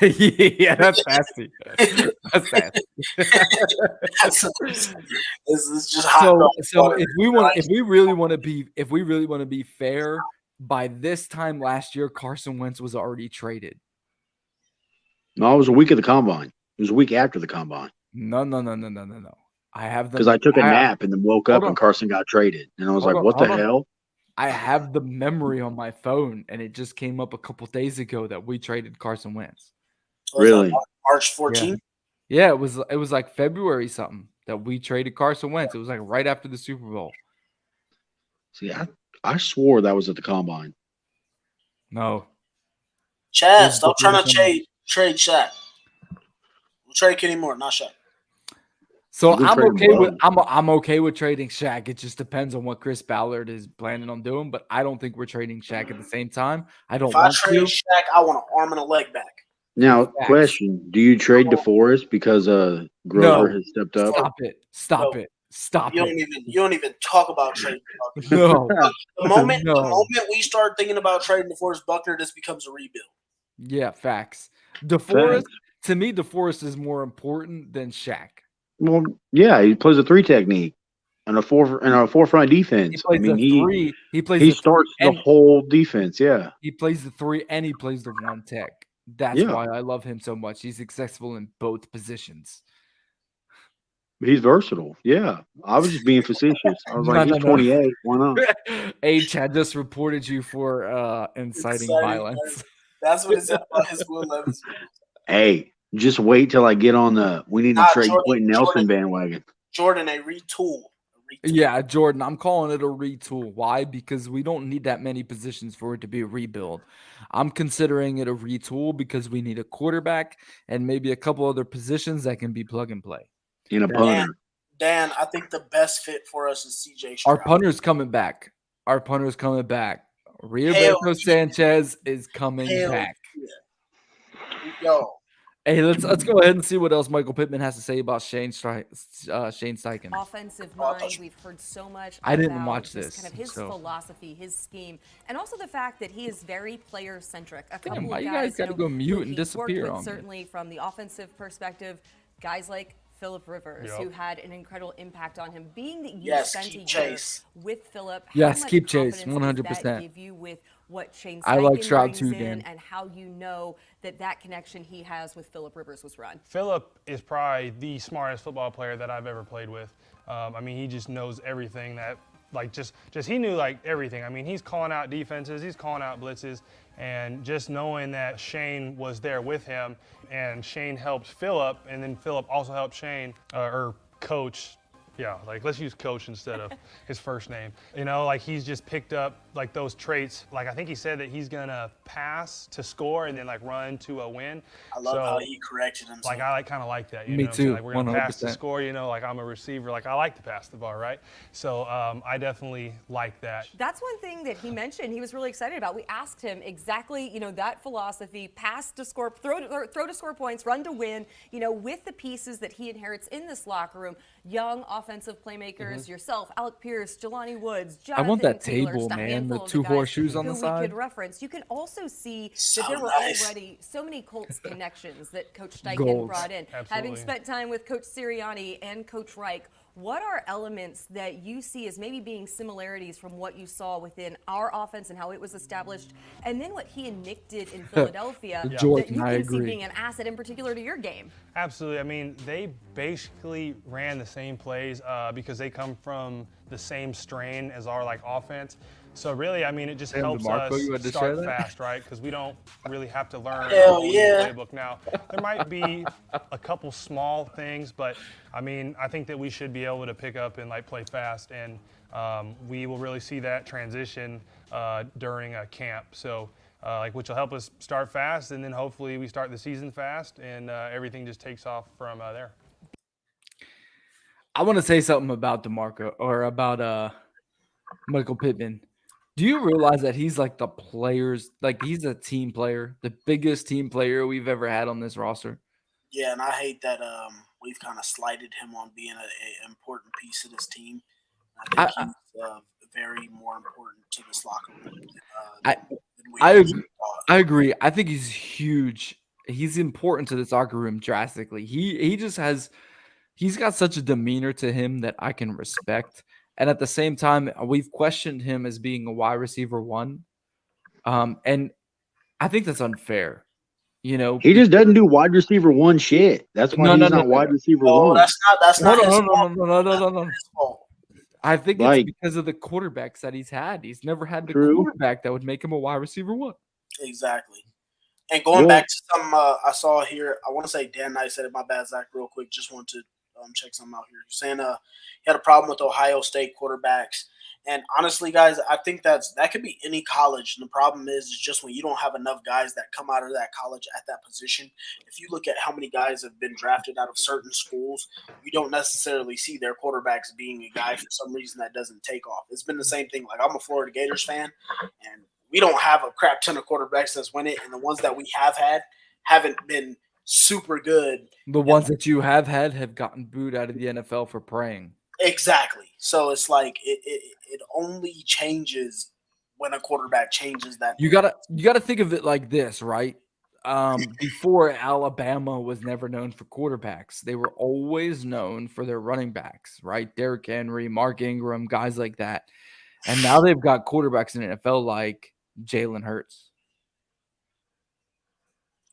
Yeah, that's nasty. That's nasty. It's just hot dogs. So if we really want to be fair, by this time last year, Carson Wentz was already traded. No, it was a week of the combine. It was a week after the combine. No. I have them Because I took a nap and then woke up on. and Carson got traded. And I was Hold like, on, what the hold on. hell? I have the memory on my phone, and it just came up a couple days ago that we traded Carson Wentz. Was that Really? March 14th? Yeah, it was like February something that we traded Carson Wentz. It was like right after the Super Bowl. See, I swore that was at the combine. No. Chad, stop trying to trade Shaq. We'll trade Kenny Moore, not Shaq. So We'll I'm trade okay him with both. I'm okay with trading Shaq. It just depends on what Chris Ballard is planning on doing, but I don't think we're trading Shaq at the same time. I don't If I want trade to. Shaq, I want an arm and a leg back. Now, Facts. question: do you trade DeForest because Grover has stepped up? Stop it. You don't even talk about trading. No. The moment No. we start thinking about trading DeForest Buckner, this becomes a rebuild. Yeah, facts. DeForest, Facts. to me, DeForest is more important than Shaq. Well, yeah, he plays a 3 technique and a 4 front defense. He plays three. He starts the whole defense. Yeah, he plays the 3 and he plays the 1 tech. That's why I love him so much. He's successful in both positions. he's versatile. Yeah, I was just being facetious. I was like, he's 28. Why not? H had just reported you for inciting violence. That's what it said about his Will Levis. Hey, just wait till I get on the we need to trade Quentin Nelson bandwagon. Jordan, a retool. Yeah, Jordan, I'm calling it a retool. Why? Because we don't need that many positions for it to be a rebuild. I'm considering it a retool because we need a quarterback and maybe a couple other positions that can be plug and play. In a punter. Dan, I think the best fit for us is CJ Stroud. Our punter's coming back. Rigoberto Sanchez is coming back. Yeah. Yo. Hey, let's go ahead and see what else Michael Pittman has to say about Shane Steichen. Offensive mind, we've heard so much. I didn't about watch just this, kind of his so. philosophy, his scheme, and also the fact that he is very player centric. A couple why of you guys guys gotta go who mute and he's disappear worked on with, me? certainly from the offensive perspective, guys like Philip Rivers, who had an incredible impact on him. Being that you spent a year Chase. with Philip, Yes, how keep much Chase, confidence does 100%. that give you with what Shane Steichen I like Stroud brings too, in, Dan. and how you know that connection he has with Philip Rivers was run? Philip is probably the smartest football player that I've ever played with. I mean, he just knows everything that, like, just he knew, like, everything. I mean, he's calling out defenses, he's calling out blitzes, and just knowing that Shane was there with him, and Shane helped Philip, and then Philip also helped Shane, or coach. Yeah, like, let's use coach instead of his first name. You know, like, he's just picked up, like, those traits. Like, I think he said that he's going to pass to score and then, like, run to a win. I love how he corrected himself. Like, I kind of like that. You Me know what I'm saying? too, Like, we're going to pass to 100%. score, you know, like, I'm a receiver. Like, I like to pass the ball, right? So I definitely like that. That's one thing that he mentioned he was really excited about. We asked him exactly, that philosophy, pass to score, throw to score points, run to win, with the pieces that he inherits in this locker room. Young offensive playmakers, yourself, Alec Pierce, Jelani Woods, Jonathan I want that Taylor, table, just a man. handful The of 2 guys horseshoes on the who we side. could reference. You can also see So that there were nice. already so many Colts connections that Coach Steichen Gold. brought in. Having Absolutely. spent time with Coach Sirianni and Coach Reich, what are elements that you see as maybe being similarities from what you saw within our offense and how it was established, and then what he and Nick did in Philadelphia Jordan, that you I can see agree. being an asset in particular to your game? Absolutely. I mean, they basically ran the same plays because they come from the same strain as our, like, offense. So really, I mean, it just Damn, helps DeMarco, us you had to start share that? fast, right? Because we don't really have to learn a Hell whole new yeah. playbook now. There might be a couple small things, but I mean, I think that we should be able to pick up and like play fast, and we will really see that transition during a camp. So. Which will help us start fast, and then hopefully we start the season fast, and everything just takes off from there. I want to say something about DeMarco or about Michael Pittman. Do you realize that he's like the players, like he's a team player, the biggest team player we've ever had on this roster? Yeah, and I hate that we've kind of slighted him on being an important piece of this team. I think he's very more important to this locker room. I agree. I agree. I think he's huge. He's important to this locker room drastically. He just has he's got such a demeanor to him that I can respect. And at the same time, we've questioned him as being a wide receiver one. And I think that's unfair. You know, He just doesn't do wide receiver one shit. That's why he's not wide receiver No, one. that's not his fault. No. His fault. I think Like- it's because of the quarterbacks that he's had. He's never had the True. quarterback that would make him a wide receiver one. Exactly. And going back to something I saw here, I want to say Dan Knight said it. My bad, Zach, real quick. Just want to check something out here. You're saying he had a problem with Ohio State quarterbacks. And honestly, guys, I think that could be any college. And the problem is just when you don't have enough guys that come out of that college at that position. If you look at how many guys have been drafted out of certain schools, you don't necessarily see their quarterbacks being a guy for some reason that doesn't take off. It's been the same thing. Like, I'm a Florida Gators fan, and we don't have a crap ton of quarterbacks that's win it. And the ones that we have had haven't been super good. The ones that you have had have gotten booed out of the NFL for praying. Exactly. So it's like it only changes when a quarterback changes that. You gotta think of it like this, right? Before, Alabama was never known for quarterbacks. They were always known for their running backs, right? Derrick Henry, Mark Ingram, guys like that. And now they've got quarterbacks in the NFL like Jalen Hurts.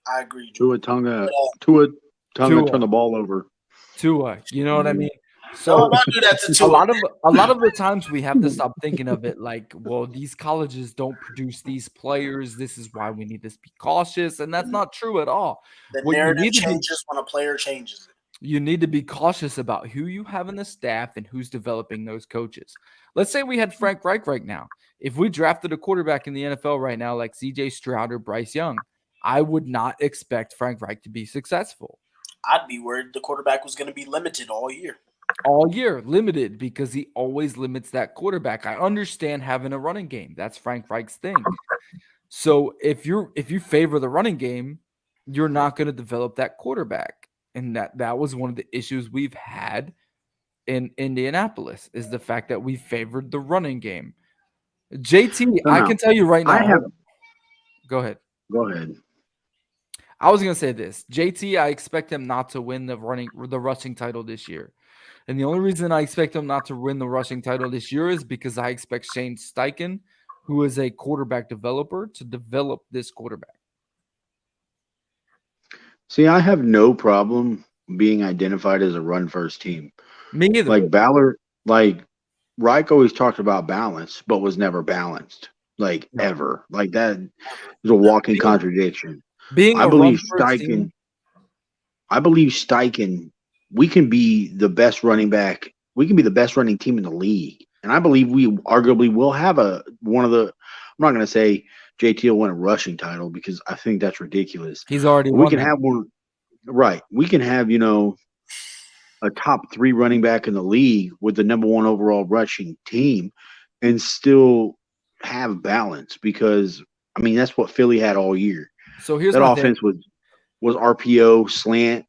I agree. Tua Tonga turn the ball over. Tua, you know what I mean? So don't do that to Tua. a lot of the times we have to stop thinking of it like, well, these colleges don't produce these players. This is why we need to be cautious, and that's not true at all. The What you narrative need to be- changes when a player changes it. You need to be cautious about who you have in the staff and who's developing those coaches. Let's say we had Frank Reich right now. If we drafted a quarterback in the NFL right now like CJ Stroud or Bryce Young, I would not expect Frank Reich to be successful. I'd be worried the quarterback was going to be limited all year. All year, limited, because he always limits that quarterback. I understand having a running game. That's Frank Reich's thing. So if you favor the running game, you're not going to develop that quarterback. And that was one of the issues we've had in Indianapolis, is the fact that we favored the running game. JT, I can tell you right now. Go ahead. Go ahead. I was going to say this. JT, I expect him not to win the rushing title this year. And the only reason I expect him not to win the rushing title this year is because I expect Shane Steichen, who is a quarterback developer, to develop this quarterback. See, I have no problem being identified as a run-first team. Me either. Like Ballard, like Reich always talked about balance, but was never balanced, like ever. Like that is a walking contradiction. I believe Steichen. We can be the best running back. We can be the best running team in the league, and I believe we arguably will have one of the. I'm not going to say JT will win a rushing title because I think that's ridiculous. He's already. We can have one, right? We can have a top 3 running back in the league with the number 1 overall rushing team, and still have balance, because I mean that's what Philly had all year. So here's that my offense was RPO slant.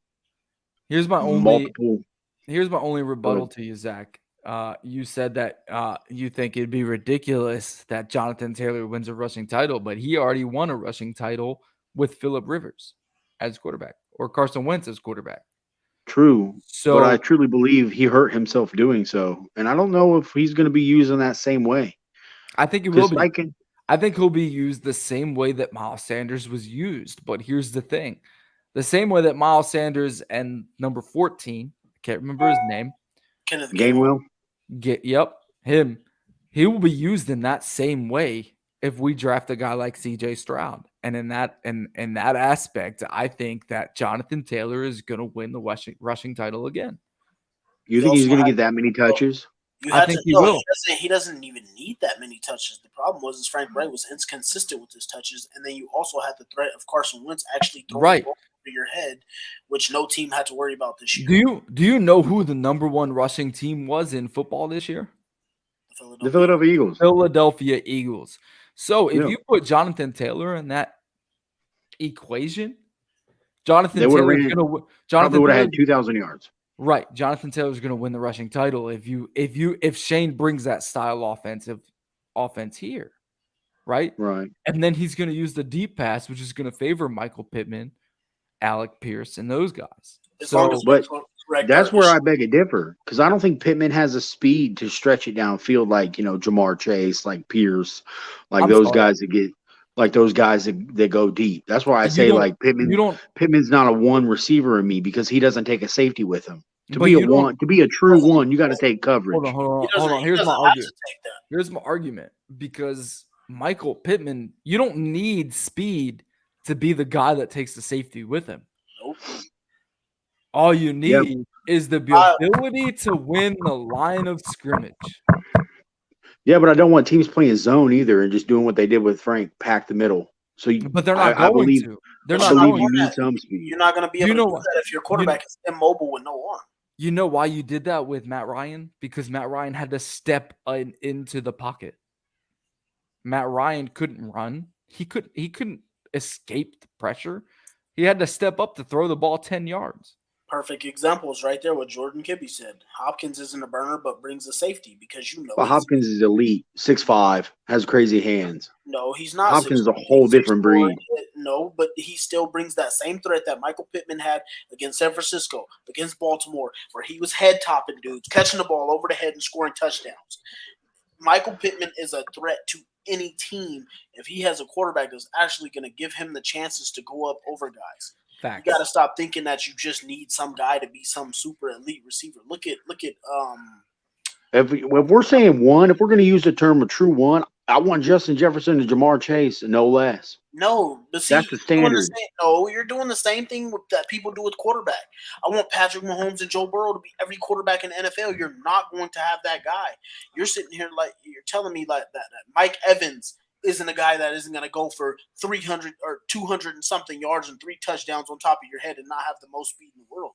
Here's my only rebuttal to you, Zach. You said that you think it'd be ridiculous that Jonathan Taylor wins a rushing title, but he already won a rushing title with Phillip Rivers as quarterback, or Carson Wentz as quarterback. True. So, but I truly believe he hurt himself doing so, and I don't know if he's going to be used in that same way. I think he will be. I think he'll be used the same way that Miles Sanders was used. But here's the thing. The same way that Miles Sanders and number 14, I can't remember his name. Kenneth Gainwell. Him. he will be used in that same way if we draft a guy like CJ Stroud. And in that aspect, I think that Jonathan Taylor is going to win the rushing title again. You think he's going to get that many touches? I think he will. He doesn't even need that many touches. The problem was Frank Wright was inconsistent with his touches, and then you also had the threat of Carson Wentz actually throwing the ball over your head, which no team had to worry about this year. Do you know who the number one rushing team was in football this year? The Philadelphia Eagles. Philadelphia Eagles. So if you put Jonathan Taylor in that equation, Jonathan Taylor would have had 2,000 yards. Right. Jonathan Taylor's going to win the rushing title if Shane brings that style offense here. Right? Right. And then he's going to use the deep pass, which is going to favor Michael Pittman, Alec Pierce, and those guys. But that's where I beg to differ, because I don't think Pittman has the speed to stretch it downfield like, Jamar Chase, like Pierce, like those guys that go deep. That's why I say like Pittman's not a one receiver in me, because he doesn't take a safety with him. To be a true one, you got to take coverage. Hold on. Here's my argument. Here's my argument. Because Michael Pittman, you don't need speed to be the guy that takes the safety with him. Nope. All you need is the ability to win the line of scrimmage. Yeah, but I don't want teams playing zone either and just doing what they did with Frank, pack the middle. But they're not going to. They're not going to. You need some speed. You're not going to be able to do that if your quarterback is immobile with no arm. You know why you did that with Matt Ryan? Because Matt Ryan had to step into the pocket. Matt Ryan couldn't run. He couldn't escape the pressure. He had to step up to throw the ball 10 yards. Perfect examples right there. What Jordan Kibbe said. Hopkins isn't a burner, but brings a safety because Well, Hopkins is elite, 6'5", has crazy hands. No, he's not. Hopkins is a whole different breed. No, but he still brings that same threat that Michael Pittman had against San Francisco, against Baltimore, where he was head topping dudes, catching the ball over the head and scoring touchdowns. Michael Pittman is a threat to any team if he has a quarterback that's actually going to give him the chances to go up over guys. Facts. You got to stop thinking that you just need some guy to be some super elite receiver. Look at. If we're saying one, if we're going to use the term a true one, I want Justin Jefferson and Jamar Chase, no less. No, but see, that's the standard. You're doing the same thing that people do with quarterback. I want Patrick Mahomes and Joe Burrow to be every quarterback in the NFL. You're not going to have that guy. You're sitting here like you're telling me like that Mike Evans isn't a guy that isn't going to go for 300 or 200 and something yards and 3 touchdowns on top of your head and not have the most speed in the world.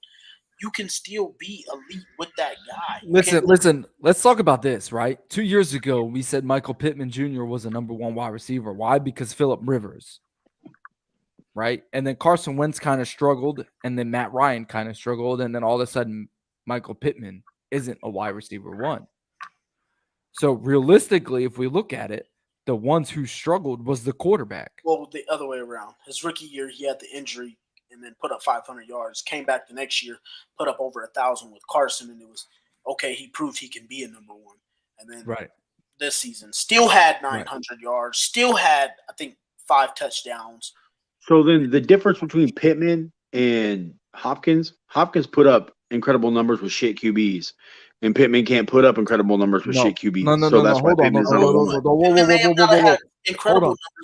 You can still be elite with that guy. Listen. Let's talk about this, right? 2 years ago, we said Michael Pittman Jr. was a number one wide receiver. Why? Because Phillip Rivers, right? And then Carson Wentz kind of struggled, and then Matt Ryan kind of struggled, and then all of a sudden, Michael Pittman isn't a wide receiver one. So realistically, if we look at it, the ones who struggled was the quarterback. Well, the other way around. His rookie year, he had the injury and then put up 500 yards. Came back the next year, put up over 1,000 with Carson, and it was okay. He proved he can be a number one. And then this season, still had 900 yards, still had I think 5 touchdowns. So then the difference between Pittman and Hopkins put up incredible numbers with shit QBs. And Pittman can't put up incredible numbers with shit QBs. No, that's why Pittman's incredible numbers,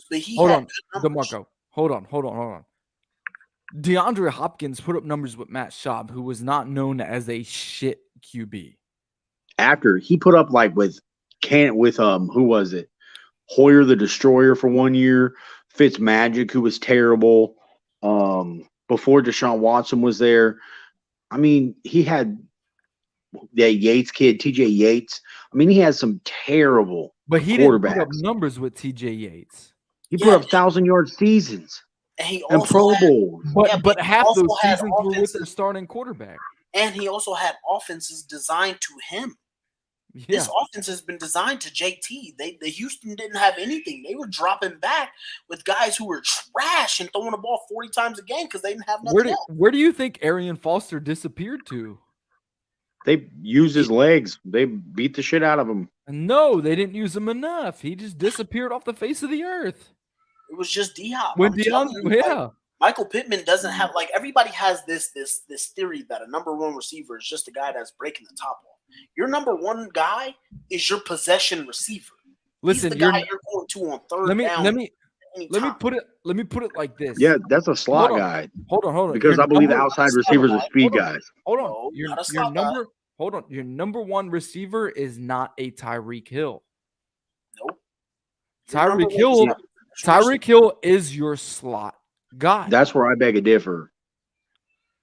but he had good numbers. DeMarco. Hold on. DeAndre Hopkins put up numbers with Matt Schaub, who was not known as a shit QB. After he put up like with who was it? Hoyer the Destroyer for 1 year, Fitzmagic, who was terrible. Before Deshaun Watson was there. I mean, he had that Yates kid, TJ Yates. I mean, he had some terrible but he quarterbacks. Didn't put up numbers with TJ Yates. He put up 1,000-yard seasons and Pro Bowls. But half those seasons were with their starting quarterback. And he also had offenses designed to him. Yeah. This offense has been designed to JT. The Houston didn't have anything. They were dropping back with guys who were trash and throwing the ball 40 times a game because they didn't have nothing else. Where do you think Arian Foster disappeared to? They used his legs. They beat the shit out of him. No, they didn't use him enough. He just disappeared off the face of the earth. It was just D-Hop. Michael Pittman doesn't have everybody has this theory that a number one receiver is just a guy that's breaking the top off. Your number one guy is your possession receiver. Listen, He's the guy you're going to on third let me down. let me anytime. put it like this. Yeah, that's a slot Hold on. guy. Hold on. Because Your I believe number- outside receivers are speed guys. Hold on. No, Your not a slot guy. number. Hold on. Your number one receiver is not a Tyreek Hill. Nope. Your number Tyreek one Hill. receiver is your Tyreek Hill is your slot guy. That's where I beg to differ.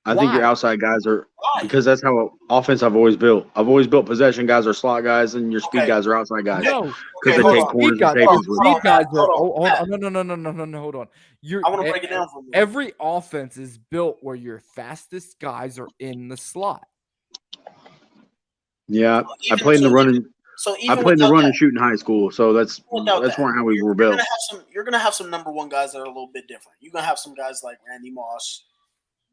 I think your Why? outside guys are Why? because that's how offense I've always built. I've always built possession guys are slot guys and your speed Okay. guys are outside guys. No, Because they hold take on. corners speed guys, and safeties your with hold them. speed guys Hold are. on, Hold on. No. Hold on. I want to break it down for you. Every offense is built where your fastest guys are in the slot. Yeah, I Even- played in the so run even- and So I even played in the without run that, and shoot in high school, so that's without that, more how we were you're built. gonna have some number one guys that are a little bit different. You're gonna have some guys like Randy Moss,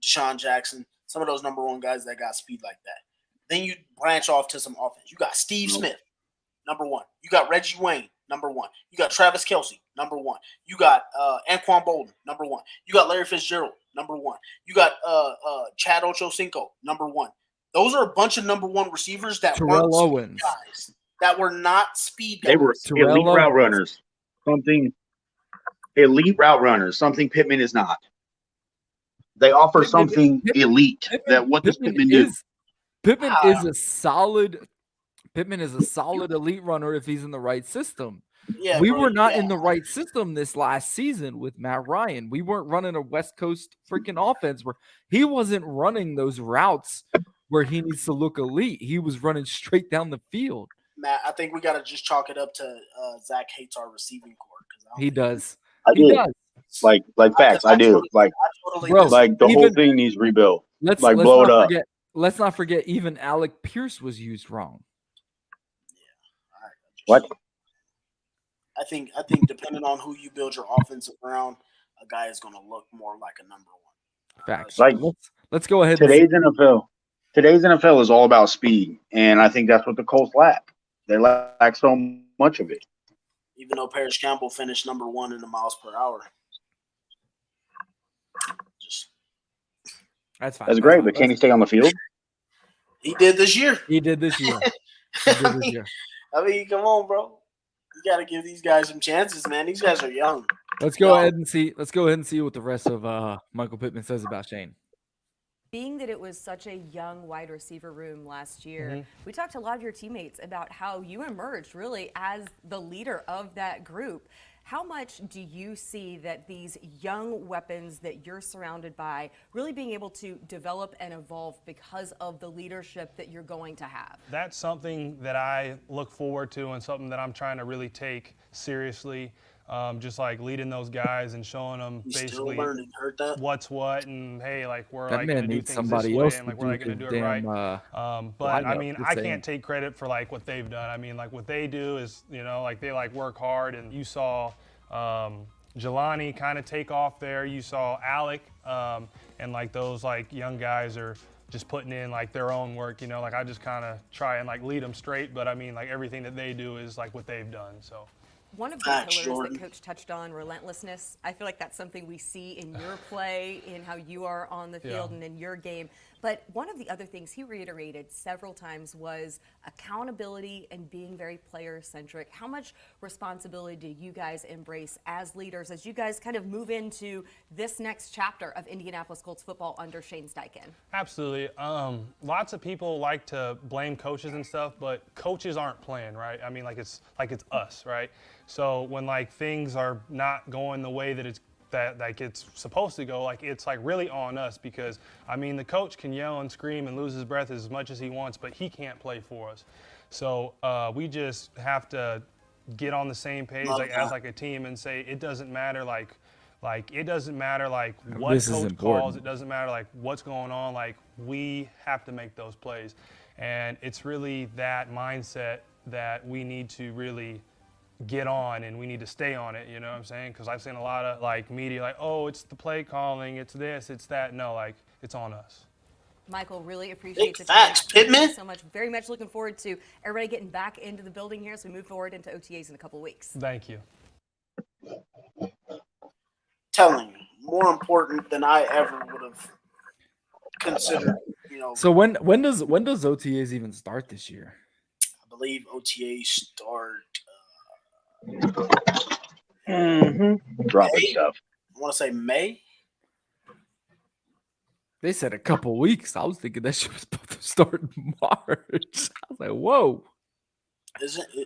Deshaun Jackson, some of those number one guys that got speed like that. Then you branch off to some offense. You got Steve Smith, number one. You got Reggie Wayne, number one. You got Travis Kelce, number one. You got Anquan Bolden, number one. You got Larry Fitzgerald, number one. You got Chad Ochocinco, number one. Those are a bunch of number one receivers that Terrell weren't speed Owens. guys. That were not speed guys. They were Terrell elite route Owens. runners. Something elite route runners. Something Pittman is not. They offer Pittman- something elite. That what does Pittman do? Pittman is a solid elite runner if he's in the right system. Yeah, We bro, were not yeah. in the right system this last season with Matt Ryan. We weren't running a West Coast freaking offense where he wasn't running those routes where he needs to look elite. He was running straight down the field. Matt, I think we got to just chalk it up to Zach hates our receiving core. He does. I He do. does. Like facts. I do. Like Bro, like the whole even- thing needs rebuilt. Let's blow it up. Let's not forget even Alec Pierce was used wrong. What? I think depending on who you build your offense around, a guy is going to look more like a number one. Facts. Like, let's go ahead. and Today's NFL is all about speed, and I think that's what the Colts lack. They lack so much of it. Even though Parrish Campbell finished number one in the miles per hour. That's fine. That's great, but can he stay on the field? He did this year. He did this year. I mean, come on, bro. You got to give these guys some chances, man. These guys are young. Let's go ahead and see what the rest of Michael Pittman says about Shane. Being that it was such a young wide receiver room last year, we talked to a lot of your teammates about how you emerged really as the leader of that group. How much do you see that these young weapons that you're surrounded by really being able to develop and evolve because of the leadership that you're going to have? That's something that I look forward to and something that I'm trying to really take seriously. Just like leading those guys and showing them He's basically still learning. Heard that? what's what, and hey, like we're That like man gonna do needs things somebody this way, else and like to we're like do gonna do his it right. damn, But I lineup. mean, Just I saying. can't take credit for like what they've done. I mean, like what they do is, you know, like they like work hard, and you saw Jelani kind of take off there. You saw Alec, and like those like young guys are just putting in like their own work. You know, like I just kind of try and like lead them straight, but I mean, like everything that they do is like what they've done. So. One of the Facts, pillars Jordan. that Coach touched on, relentlessness. I feel like that's something we see in your play, in how you are on the field and in your game. But one of the other things he reiterated several times was accountability and being very player-centric. How much responsibility do you guys embrace as leaders as you guys kind of move into this next chapter of Indianapolis Colts football under Shane Steichen? Absolutely. Lots of people like to blame coaches and stuff, but coaches aren't playing, right? I mean, like it's us, right? So when like things are not going the way that it's supposed to go, like it's like really on us, because I mean the coach can yell and scream and lose his breath as much as he wants, but he can't play for us. So we just have to get on the same page as a team and say it doesn't matter it doesn't matter what This is coach important. calls, it doesn't matter like what's going on, like we have to make those plays. And it's really that mindset that we need to really get on, and we need to stay on it, you know what I'm saying? Because I've seen a lot of like media like, oh, it's the play calling, it's this, it's that. No, like it's on us. Michael, really appreciate the Facts, time. Thank Pittman. you so much. Very much looking forward to everybody getting back into the building here as we move forward into OTAs in a couple of weeks. Thank you. Telling you, more important than I ever would have considered So when does OTAs even start this year? I believe OTAs start. Dropping May? stuff. I want to say May. They said a couple weeks. I was thinking that shit was supposed to start in March. I was like, whoa.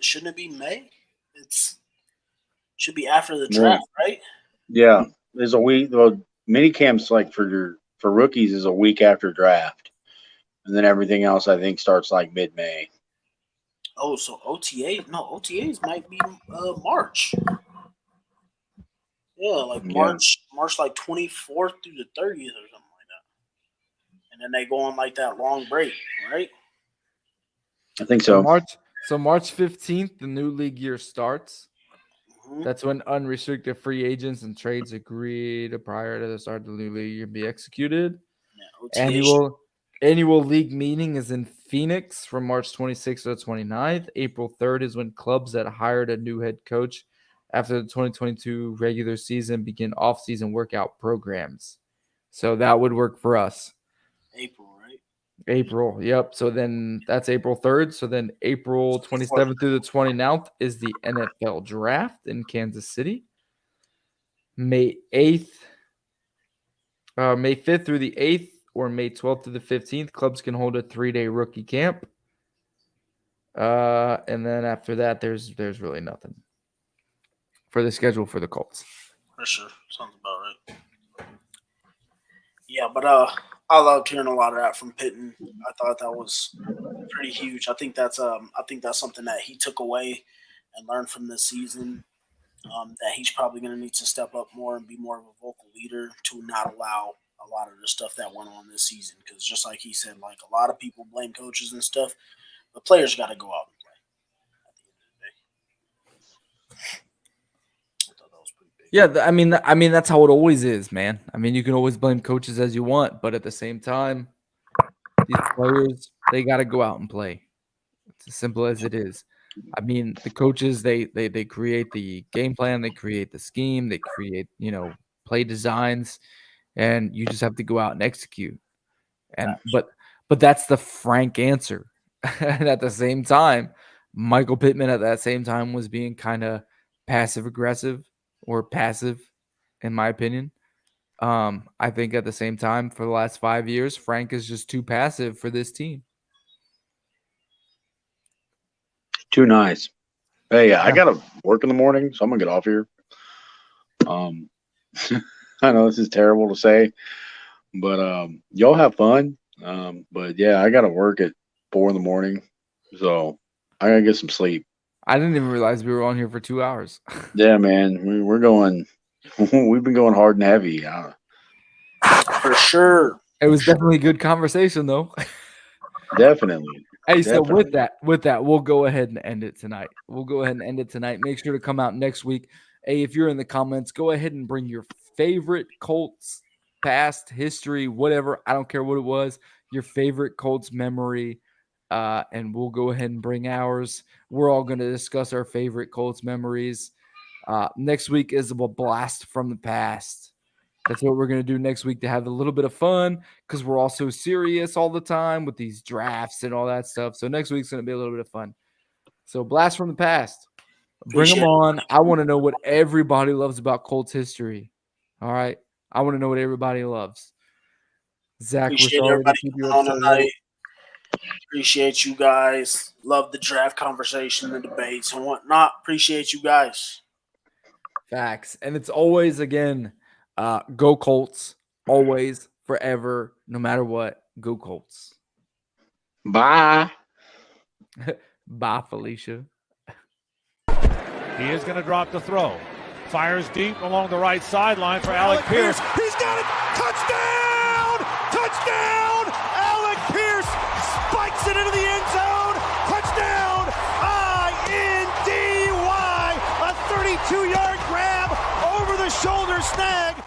Shouldn't it be May? Should be after the draft, right? Yeah, there's a week. Well, mini camps like for rookies is a week after draft, and then everything else I think starts like mid-May. Oh, so OTAs might be March. Yeah, like March like 24th through the 30th or something like that. And then they go on like that long break, right? I think so. March 15th, the new league year starts. Mm-hmm. That's when unrestricted free agents and trades agreed prior to the start of the new league year be executed. Yeah, Annual league meeting is in Phoenix from March 26th to the 29th. April 3rd is when clubs that hired a new head coach after the 2022 regular season begin off-season workout programs. So that would work for us. April, right? April, yep. So then that's April 3rd. So then April 27th through the 29th is the NFL draft in Kansas City. May 5th through the 8th or May 12th to the 15th, clubs can hold a 3-day rookie camp. And then after that, there's really nothing for the schedule for the Colts. For sure. Sounds about right. Yeah, but I loved hearing a lot of that from Pittman. I thought that was pretty huge. I think that's something that he took away and learned from this season. That he's probably going to need to step up more and be more of a vocal leader to not allow a lot of the stuff that went on this season. Because just like he said, like a lot of people blame coaches and stuff, but players got to go out and play at the end of the day. I thought that was pretty big. Yeah, I mean that's how it always is, man. I mean, you can always blame coaches as you want, but at the same time, these players, they got to go out and play. It's as simple as it is. I mean, the coaches, they create the game plan, they create the scheme, they create, play designs, and you just have to go out and execute. And but that's the frank answer. And at the same time, Michael Pittman at that same time was being kind of passive aggressive or passive, in my opinion. I think at the same time, for the last 5 years, Frank is just too passive for this team. Too nice. Hey, I got to work in the morning, so I'm going to get off here. I know this is terrible to say, but y'all have fun. But yeah, I got to work at 4 a.m, so I got to get some sleep. I didn't even realize we were on here for 2 hours. Yeah, man, we're going. We've been going hard and heavy. For sure. It was definitely a good conversation, though. Definitely. Hey, so Definitely. with that, we'll go ahead and end it tonight. Make sure to come out next week. Hey, if you're in the comments, go ahead and bring your favorite Colts past history, whatever. I don't care what it was. Your favorite Colts memory, and we'll go ahead and bring ours. We're all going to discuss our favorite Colts memories. Next week is a blast from the past. That's what we're going to do next week to have a little bit of fun because we're all so serious all the time with these drafts and all that stuff. So next week's going to be a little bit of fun. So blast from the past. Bring them on. I want to know what everybody loves about Colts history. All right. I want to know what everybody loves. Zach, Appreciate we're sorry to everybody keep you coming on up so tonight. late. Appreciate you guys. Love the draft conversation, the debates, and whatnot. Appreciate you guys. Facts. And it's always, again, go Colts. Always, forever, no matter what. Go Colts. Bye. Bye, Felicia. He is going to drop the throw. Fires deep along the right sideline for Alec Pierce. He's got it! Touchdown! Touchdown! Alec Pierce spikes it into the end zone. Touchdown! INDY! A 32-yard grab over the shoulder snag.